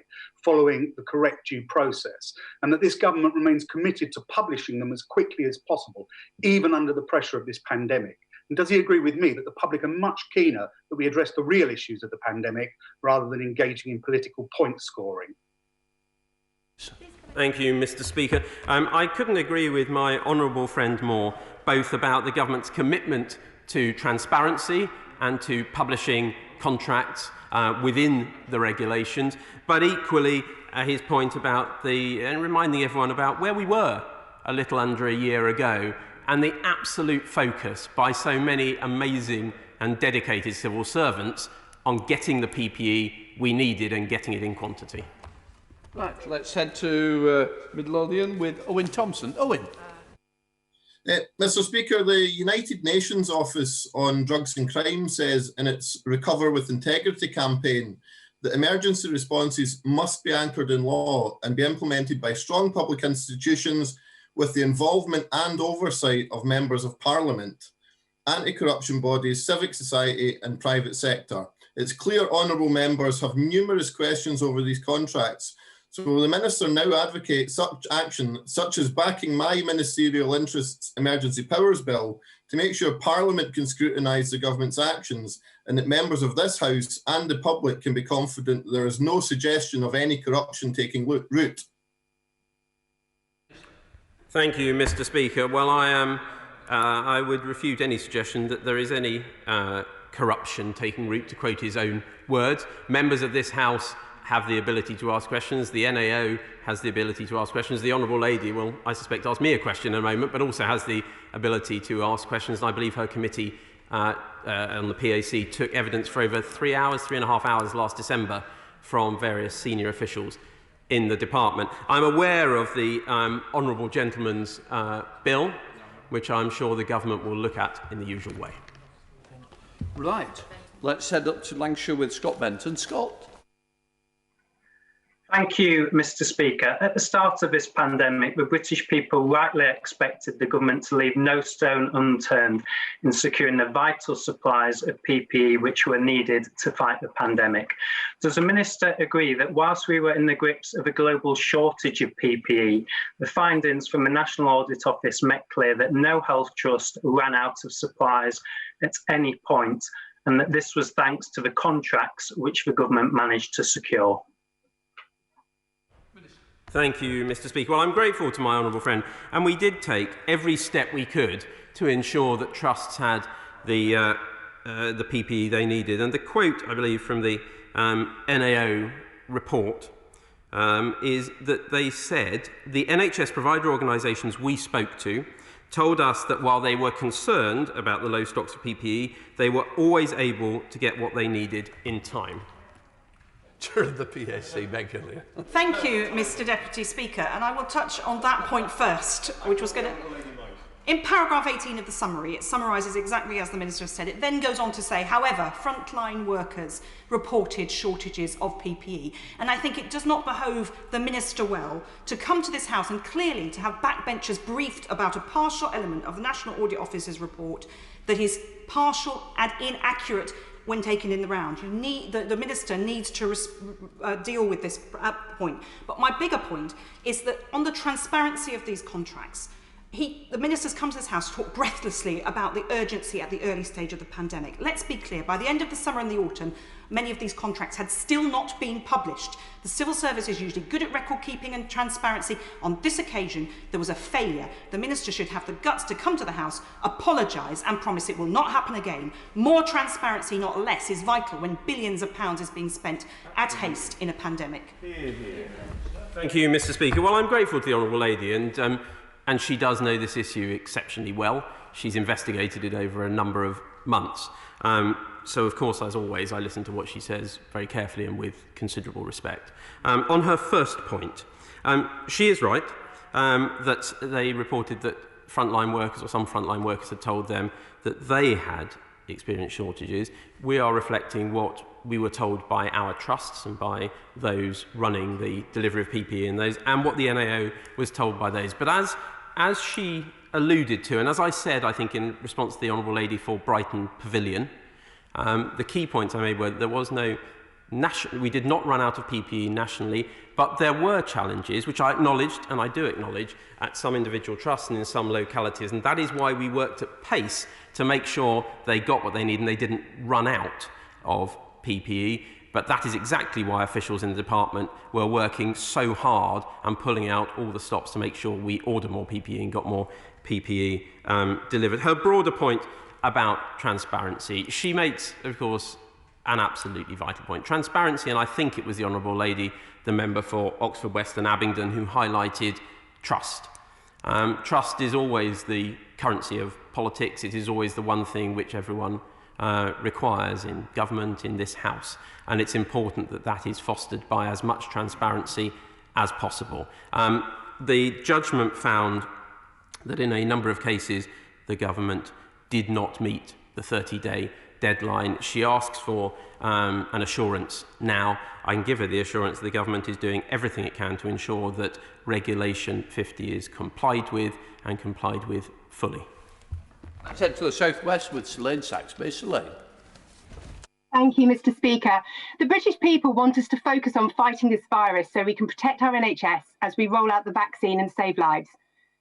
following the correct due process, and that this government remains committed to publishing them as quickly as possible, even under the pressure of this pandemic? And does he agree with me that the public are much keener that we address the real issues of the pandemic rather than engaging in political point scoring? Thank you, Mr. Speaker. I couldn't agree with my honourable friend more, both about the government's commitment to transparency and to publishing contracts within the regulations, but equally his point about and reminding everyone about where we were a little under a year ago and the absolute focus by so many amazing and dedicated civil servants on getting the PPE we needed and getting it in quantity. Right, let's head to Midlothian with Owen Thompson. Owen. Mr. Speaker, the United Nations Office on Drugs and Crime says in its Recover with Integrity campaign that emergency responses must be anchored in law and be implemented by strong public institutions with the involvement and oversight of members of Parliament, anti-corruption bodies, civic society and private sector. It's clear honourable members have numerous questions over these contracts. So will the Minister now advocate such action, such as backing my ministerial interests emergency powers bill, to make sure Parliament can scrutinise the government's actions and that members of this House and the public can be confident that there is no suggestion of any corruption taking root? Thank you, Mr. Speaker. Well, I would refute any suggestion that there is any corruption taking root, to quote his own words. Members of this House have the ability to ask questions. The NAO has the ability to ask questions. The Honourable Lady will, I suspect, ask me a question in a moment, but also has the ability to ask questions. And I believe her committee on the PAC took evidence for over 3.5 hours last December from various senior officials in the department. I'm aware of the Honourable Gentleman's bill, which I'm sure the government will look at in the usual way. Right. Let's head up to Lancashire with Scott Benton. Scott. Thank you, Mr. Speaker. At the start of this pandemic, the British people rightly expected the government to leave no stone unturned in securing the vital supplies of PPE which were needed to fight the pandemic. Does the Minister agree that whilst we were in the grips of a global shortage of PPE, the findings from the National Audit Office make clear that no health trust ran out of supplies at any point, and that this was thanks to the contracts which the government managed to secure? Thank you, Mr. Speaker. Well, I'm grateful to my honourable friend, and we did take every step we could to ensure that trusts had the PPE they needed. And the quote, I believe, from the NAO report is that they said, the NHS provider organisations we spoke to told us that while they were concerned about the low stocks of PPE, they were always able to get what they needed in time. During the PAC, Megan. Thank you, Mr. Deputy Speaker, and I will touch on that point first, which was going to... In paragraph 18 of the summary, it summarises exactly as the Minister has said. It then goes on to say, however, frontline workers reported shortages of PPE. And I think it does not behove the Minister well to come to this House and clearly to have backbenchers briefed about a partial element of the National Audit Office's report that is partial and inaccurate when taken in the round. The Minister needs to deal with this point. But my bigger point is that on the transparency of these contracts, The minister's come to this House to talk breathlessly about the urgency at the early stage of the pandemic. Let's be clear, by the end of the summer and the autumn, many of these contracts had still not been published. The civil service is usually good at record keeping and transparency. On this occasion, there was a failure. The minister should have the guts to come to the House, apologise and promise it will not happen again. More transparency, not less, is vital when billions of pounds is being spent at haste in a pandemic. Thank you, Mr. Speaker. Well, I'm grateful to the Honourable Lady, and she does know this issue exceptionally well. She's investigated it over a number of months. So, of course, as always, I listen to what she says very carefully and with considerable respect. On her first point, she is right that they reported that frontline workers, or some frontline workers, had told them that they had experienced shortages. We are reflecting what we were told by our trusts and by those running the delivery of PPE and those, and what the NAO was told by those. But as she alluded to, and as I said, I think in response to the Honourable Lady for Brighton Pavilion, the key points I made were there was no we did not run out of PPE nationally, but there were challenges, which I acknowledged, and I do acknowledge, at some individual trusts and in some localities, and that is why we worked at pace to make sure they got what they need and they didn't run out of PPE. But that is exactly why officials in the department were working so hard and pulling out all the stops to make sure we ordered more PPE and got more PPE delivered. Her broader point about transparency, she makes, of course, an absolutely vital point. Transparency, and I think it was the Honourable Lady, the member for Oxford West and Abingdon, who highlighted trust. Trust is always the currency of politics. It is always the one thing which everyone requires in government, in this House, and it's important that that is fostered by as much transparency as possible. The judgment found that in a number of cases the government did not meet the 30-day deadline. She asks for an assurance now. I can give her the assurance that the government is doing everything it can to ensure that Regulation 50 is complied with and complied with fully. I said to the southwest with Selene Saxby. Selene. Thank you, Mr. Speaker. The British people want us to focus on fighting this virus so we can protect our NHS as we roll out the vaccine and save lives.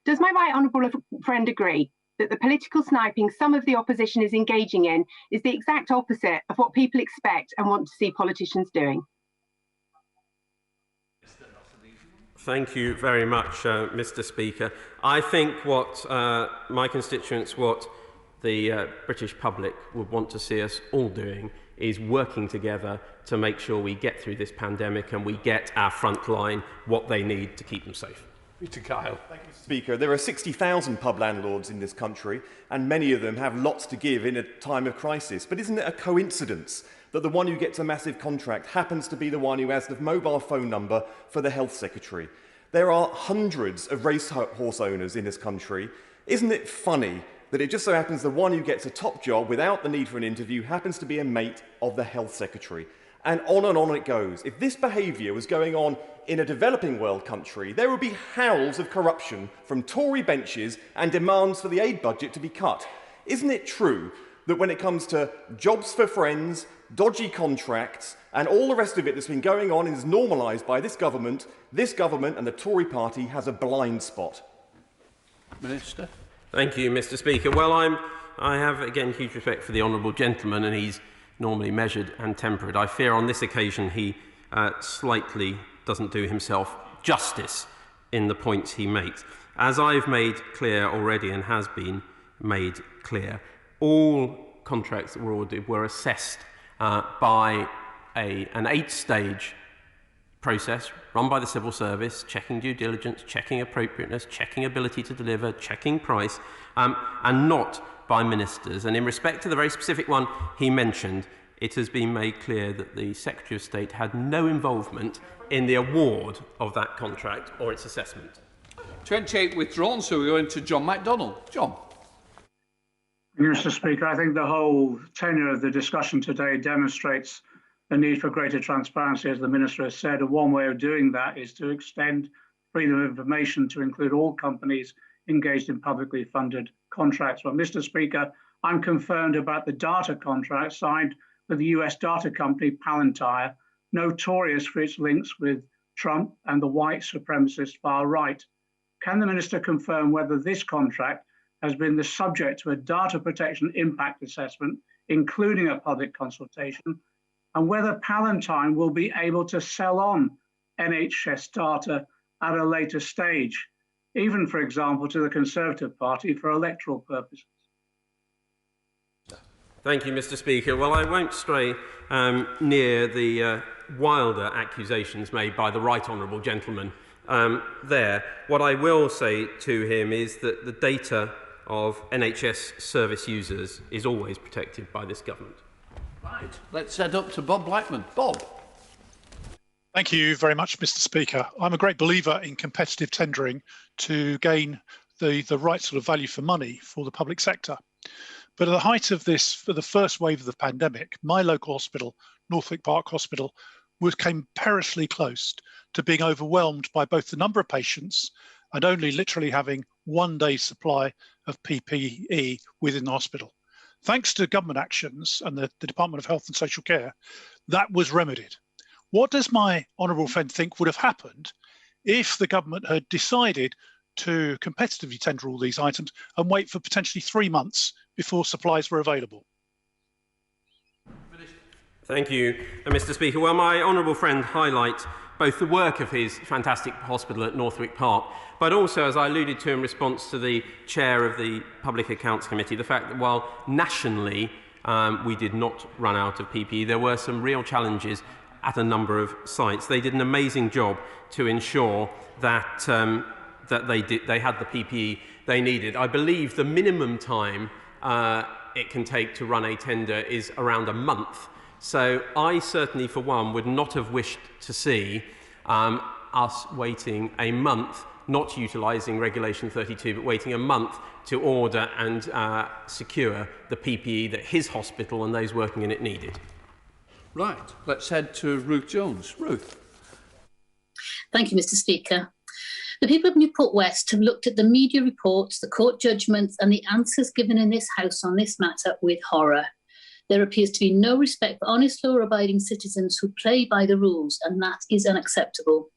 Does my right honourable friend agree that the political sniping some of the opposition is engaging in is the exact opposite of what people expect and want to see politicians doing? Thank you very much, Mr. Speaker. I think what my constituents, what the British public would want to see us all doing is working together to make sure we get through this pandemic and we get our front line what they need to keep them safe. Peter Kyle. Thank you, Mr. Speaker. There are 60,000 pub landlords in this country, and many of them have lots to give in a time of crisis. But isn't it a coincidence that the one who gets a massive contract happens to be the one who has the mobile phone number for the Health Secretary? There are hundreds of racehorse owners in this country. Isn't it funny that it just so happens the one who gets a top job without the need for an interview happens to be a mate of the Health Secretary? And on it goes. If this behaviour was going on in a developing world country, there would be howls of corruption from Tory benches and demands for the aid budget to be cut. Isn't it true that when it comes to jobs for friends, dodgy contracts, and all the rest of it that's been going on and is normalised by this government and the Tory party has a blind spot? Minister. Thank you, Mr. Speaker. Well, I have, again, huge respect for the honourable gentleman, and he's normally measured and temperate. I fear on this occasion he slightly doesn't do himself justice in the points he makes. As I've made clear already and has been made clear, all contracts that were ordered were assessed by an 8-stage process run by the civil service, checking due diligence, checking appropriateness, checking ability to deliver, checking price, and not by ministers. And in respect to the very specific one he mentioned, it has been made clear that the Secretary of State had no involvement in the award of that contract or its assessment. 28 withdrawn, so we go into John MacDonald. John. Mr. Speaker, I think the whole tenor of the discussion today demonstrates the need for greater transparency, as the Minister has said, and one way of doing that is to extend freedom of information to include all companies engaged in publicly funded contracts. Well, Mr. Speaker, I'm confirmed about the data contract signed with the US data company Palantir, notorious for its links with Trump and the white supremacist far right. can the Minister confirm whether this contract has been the subject to a data protection impact assessment, including a public consultation, and whether Palatine will be able to sell on NHS data at a later stage, even, for example, to the Conservative Party for electoral purposes? Thank you, Mr. Speaker. Well, I won't stray near the wilder accusations made by the right honourable gentleman there. What I will say to him is that the data of NHS service users is always protected by this government. Right. Let's head up to Bob Blackman. Bob. Thank you very much, Mr. Speaker. I'm a great believer in competitive tendering to gain the right sort of value for money for the public sector. But at the height of this, for the first wave of the pandemic, my local hospital, Northwick Park Hospital, came perilously close to being overwhelmed by both the number of patients and only literally having 1 day's supply of PPE within the hospital. Thanks to government actions and the Department of Health and Social Care, that was remedied. What does my honourable friend think would have happened if the government had decided to competitively tender all these items and wait for potentially 3 months before supplies were available? Thank you, Mr. Speaker. Well, my honourable friend highlights both the work of his fantastic hospital at Northwick Park, but also, as I alluded to in response to the chair of the Public Accounts Committee, the fact that while nationally we did not run out of PPE, there were some real challenges at a number of sites. They did an amazing job to ensure that they had the PPE they needed. I believe the minimum time it can take to run a tender is around a month. So I certainly, for one, would not have wished to see us waiting a month, not utilising Regulation 32, but waiting a month to order and secure the PPE that his hospital and those working in it needed. Right, let's head to Ruth Jones. Ruth. Thank you, Mr. Speaker. The people of Newport West have looked at the media reports, the court judgments and the answers given in this House on this matter with horror. There appears to be no respect for honest law-abiding citizens who play by the rules, and that is unacceptable.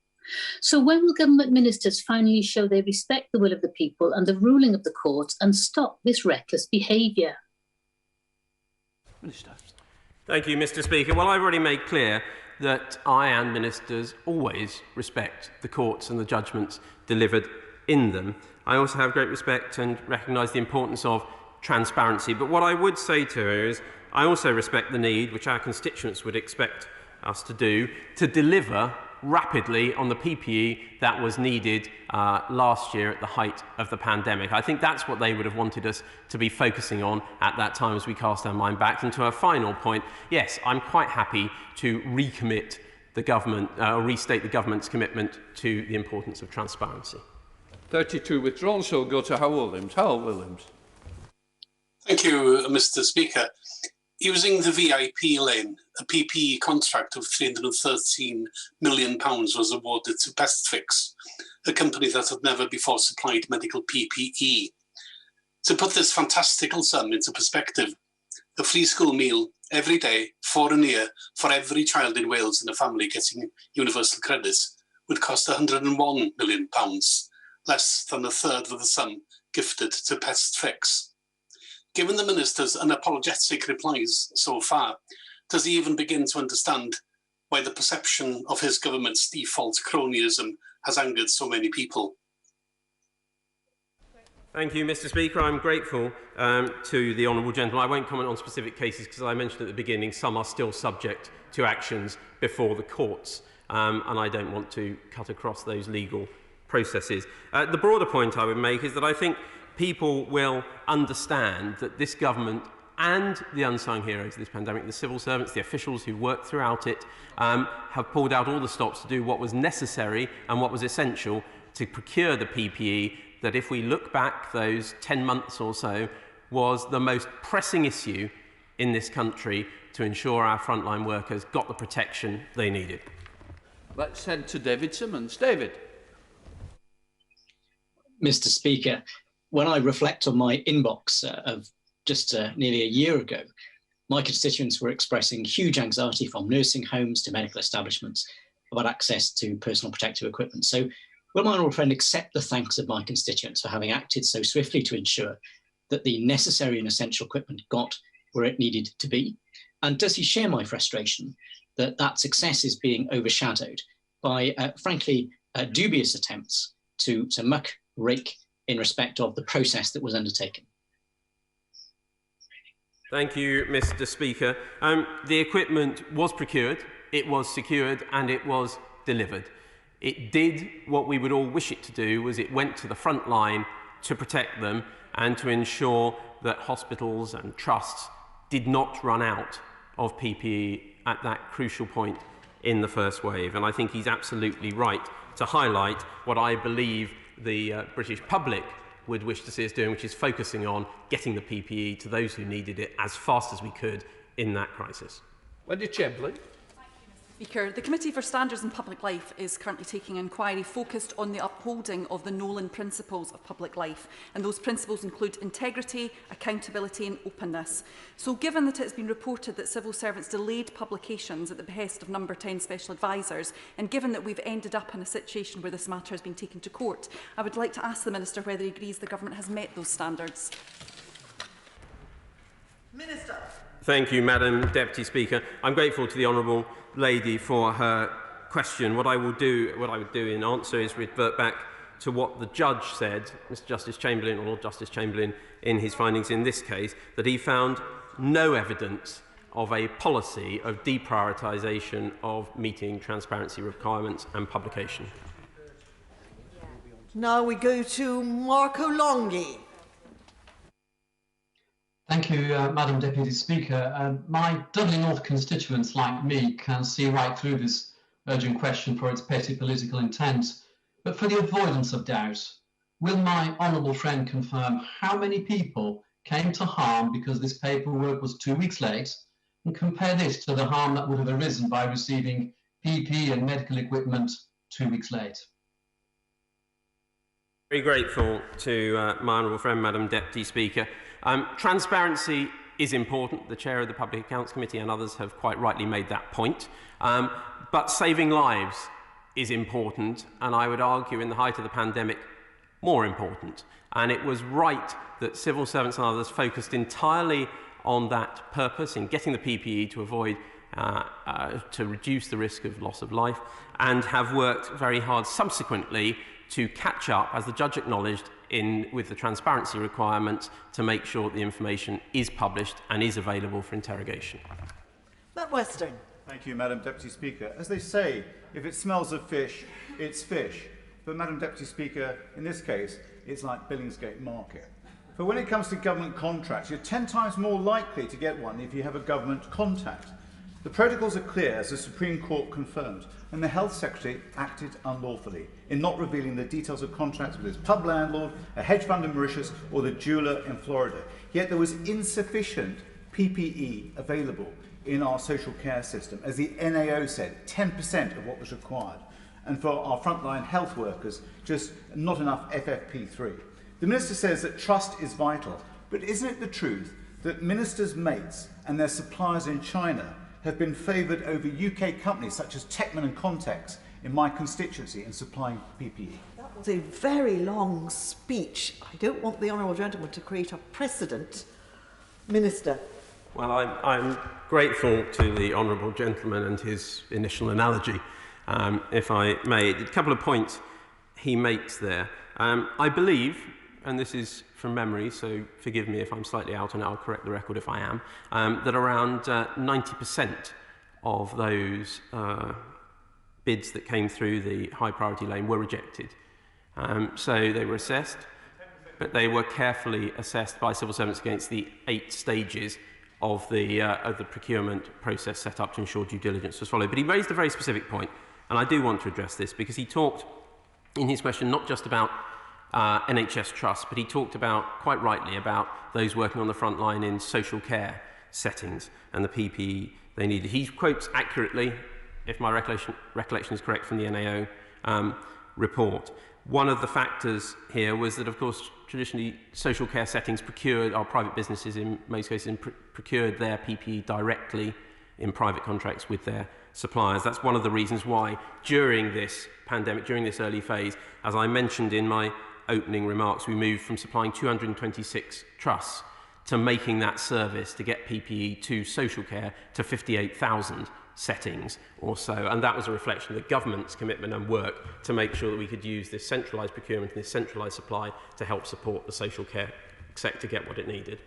So when will government ministers finally show they respect the will of the people and the ruling of the courts and stop this reckless behaviour? Minister. Thank you, Mr. Speaker. Well, I've already made clear that I and ministers always respect the courts and the judgments delivered in them. I also have great respect and recognise the importance of transparency. But what I would say to her is I also respect the need, which our constituents would expect us to do, to deliver rapidly on the PPE that was needed last year at the height of the pandemic. I think that's what they would have wanted us to be focusing on at that time as we cast our mind back. And to a final point, yes, I'm quite happy to recommit the government, or restate the government's commitment to the importance of transparency. 32 withdrawn, so we'll go to Howell Williams. Howell Williams. Thank you, Mr. Speaker. Using the VIP lane, a PPE contract of £313 million was awarded to Bestfix, a company that had never before supplied medical PPE. To put this fantastical sum into perspective, a free school meal every day for a year for every child in Wales in a family getting universal credits would cost £101 million, less than a third of the sum gifted to Bestfix. Given the Minister's unapologetic replies so far, does he even begin to understand why the perception of his government's default cronyism has angered so many people? Thank you, Mr. Speaker. I'm grateful to the honourable gentleman. I won't comment on specific cases because I mentioned at the beginning some are still subject to actions before the courts, and I don't want to cut across those legal processes. The broader point I would make is that I think people will understand that this government and the unsung heroes of this pandemic, the civil servants, the officials who worked throughout it, have pulled out all the stops to do what was necessary and what was essential to procure the PPE that, if we look back those 10 months or so, was the most pressing issue in this country to ensure our frontline workers got the protection they needed. Let's head to David Simmons. David. Mr. Speaker, when I reflect on my inbox of just nearly a year ago, my constituents were expressing huge anxiety from nursing homes to medical establishments about access to personal protective equipment. So Will my honourable friend accept the thanks of my constituents for having acted so swiftly to ensure that the necessary and essential equipment got where it needed to be? And does he share my frustration that that success is being overshadowed by, frankly, dubious attempts to muck rake in respect of the process that was undertaken? Thank you, Mr. Speaker. The equipment was procured, it was secured, and it was delivered. It did what we would all wish it to do, was it went to the front line to protect them and to ensure that hospitals and trusts did not run out of PPE at that crucial point in the first wave. And I think he's absolutely right to highlight what I believe the British public would wish to see us doing, which is focusing on getting the PPE to those who needed it as fast as we could in that crisis. Wendy Chamberlain. Speaker, the Committee for Standards in Public Life is currently taking an inquiry focused on the upholding of the Nolan principles of public life, and those principles include integrity, accountability and openness. So given that it has been reported that civil servants delayed publications at the behest of number 10 special advisers, and given that we've ended up in a situation where this matter has been taken to court, I would like to ask the Minister whether he agrees the Government has met those standards. Minister. Thank you, Madam Deputy Speaker. I'm grateful to the Honourable Lady for her question. What I would do in answer is revert back to what the judge said, Mr. Justice Chamberlain, or Lord Justice Chamberlain, in his findings in this case, that he found no evidence of a policy of deprioritisation of meeting transparency requirements and publication. Now we go to Marco Longhi. Thank you, Madam Deputy Speaker. My Dudley North constituents, like me, can see right through this urgent question for its petty political intent. But for the avoidance of doubt, will my honourable friend confirm how many people came to harm because this paperwork was 2 weeks late, and compare this to the harm that would have arisen by receiving PPE and medical equipment 2 weeks late? Very grateful to my honourable friend, Madam Deputy Speaker. Transparency is important. The Chair of the Public Accounts Committee and others have quite rightly made that point. But saving lives is important, and I would argue in the height of the pandemic, more important. And it was right that civil servants and others focused entirely on that purpose, in getting the PPE to avoid, to reduce the risk of loss of life, and have worked very hard subsequently to catch up, as the judge acknowledged, with the transparency requirements to make sure that the information is published and is available for interrogation. Matt Western. Thank you, Madam Deputy Speaker. As they say, if it smells of fish, it's fish. But, Madam Deputy Speaker, in this case, it's like Billingsgate Market. For when it comes to government contracts, you're 10 times more likely to get one if you have a government contact. The protocols are clear, as the Supreme Court confirmed, and the Health Secretary acted unlawfully in not revealing the details of contracts with his pub landlord, a hedge fund in Mauritius, or the jeweller in Florida. Yet there was insufficient PPE available in our social care system. As the NAO said, 10% of what was required. And for our frontline health workers, just not enough FFP3. The Minister says that trust is vital, but isn't it the truth that ministers' mates and their suppliers in China have been favoured over UK companies such as Techman and Contex in my constituency in supplying PPE? That was a very long speech. I don't want the honourable gentleman to create a precedent. Minister. Well, I'm grateful to the honourable gentleman and his initial analogy, if I may. A couple of points he makes there. I believe, and this is from memory, so forgive me if I'm slightly out and I'll correct the record if I am, that around 90% of those bids that came through the high priority lane were rejected. So they were assessed, but they were carefully assessed by civil servants against the 8 stages of the procurement process set up to ensure due diligence was followed. But he raised a very specific point, and I do want to address this because he talked in his question not just about NHS trusts, but he talked about, quite rightly, about those working on the front line in social care settings and the PPE they needed. He quotes accurately, if my recollection is correct, from the NAO report. One of the factors here was that, of course, traditionally social care settings procured, our private businesses in most cases, procured their PPE directly in private contracts with their suppliers. That's one of the reasons why during this pandemic, during this early phase, as I mentioned in my opening remarks, we moved from supplying 226 trusts to making that service to get PPE to social care to 58,000 settings or so. And that was a reflection of the government's commitment and work to make sure that we could use this centralised procurement and this centralised supply to help support the social care sector get what it needed.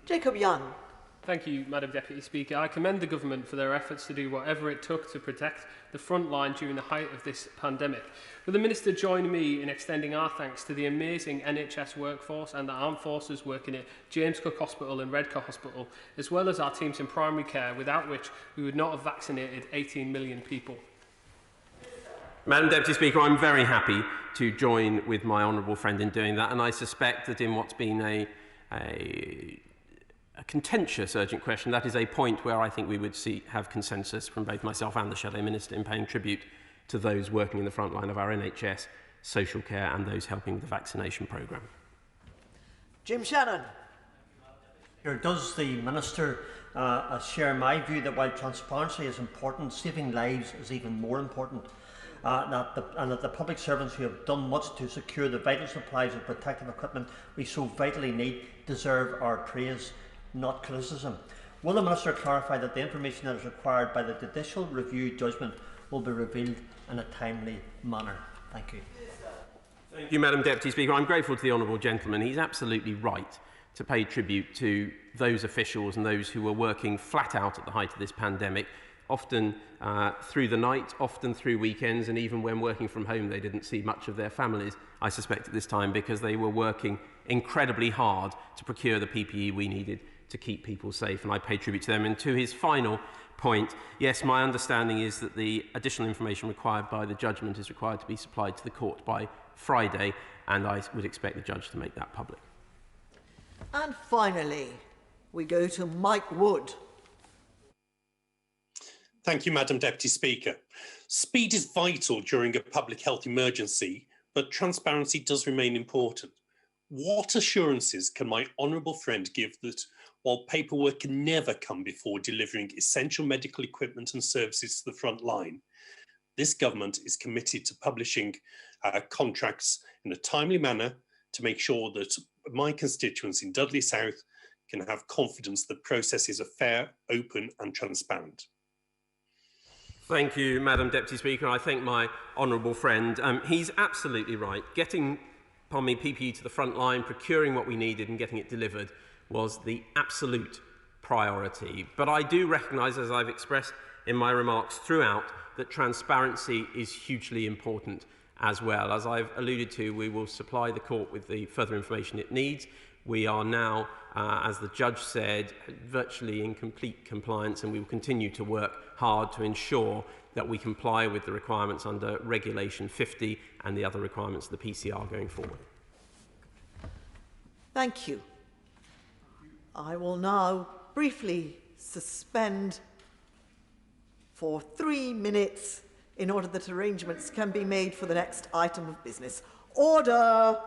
Jacob Young. Thank you, Madam Deputy Speaker. I commend the government for their efforts to do whatever it took to protect the front line during the height of this pandemic. Will the Minister join me in extending our thanks to the amazing NHS workforce and the armed forces working at James Cook Hospital and Redcar Hospital, as well as our teams in primary care, without which we would not have vaccinated 18 million people? Madam Deputy Speaker, I'm very happy to join with my honourable friend in doing that, and I suspect that in what's been a contentious urgent question, that is a point where I think we would have consensus from both myself and the Shadow Minister in paying tribute to those working in the front line of our NHS, social care and those helping with the vaccination programme. Jim Shannon. Does the Minister share my view that while transparency is important, saving lives is even more important? And that the public servants who have done much to secure the vital supplies of protective equipment we so vitally need deserve our praise, not criticism. Will the Minister clarify that the information that is required by the judicial review judgment will be revealed in a timely manner? Thank you. Thank you, Madam Deputy Speaker. I'm grateful to the honourable gentleman. He's absolutely right to pay tribute to those officials and those who were working flat out at the height of this pandemic, often through the night, often through weekends, and even when working from home they didn't see much of their families, I suspect, at this time, because they were working incredibly hard to procure the PPE we needed to keep people safe, and I pay tribute to them. And to his final point, yes, my understanding is that the additional information required by the judgment is required to be supplied to the court by Friday, and I would expect the judge to make that public. And finally, we go to Mike Wood. Thank you, Madam Deputy Speaker. Speed is vital during a public health emergency, but transparency does remain important. What assurances can my honourable friend give that while paperwork can never come before delivering essential medical equipment and services to the front line, this government is committed to publishing contracts in a timely manner to make sure that my constituents in Dudley South can have confidence that processes are fair, open and transparent? Thank you, Madam Deputy Speaker. I thank my honourable friend. He's absolutely right. Getting PPE to the front line, procuring what we needed and getting it delivered was the absolute priority. But I do recognise, as I've expressed in my remarks throughout, that transparency is hugely important as well. As I've alluded to, we will supply the court with the further information it needs. We are now, as the judge said, virtually in complete compliance, and we will continue to work hard to ensure that we comply with the requirements under Regulation 50 and the other requirements of the PCR going forward. Thank you. I will now briefly suspend for 3 minutes in order that arrangements can be made for the next item of business. Order!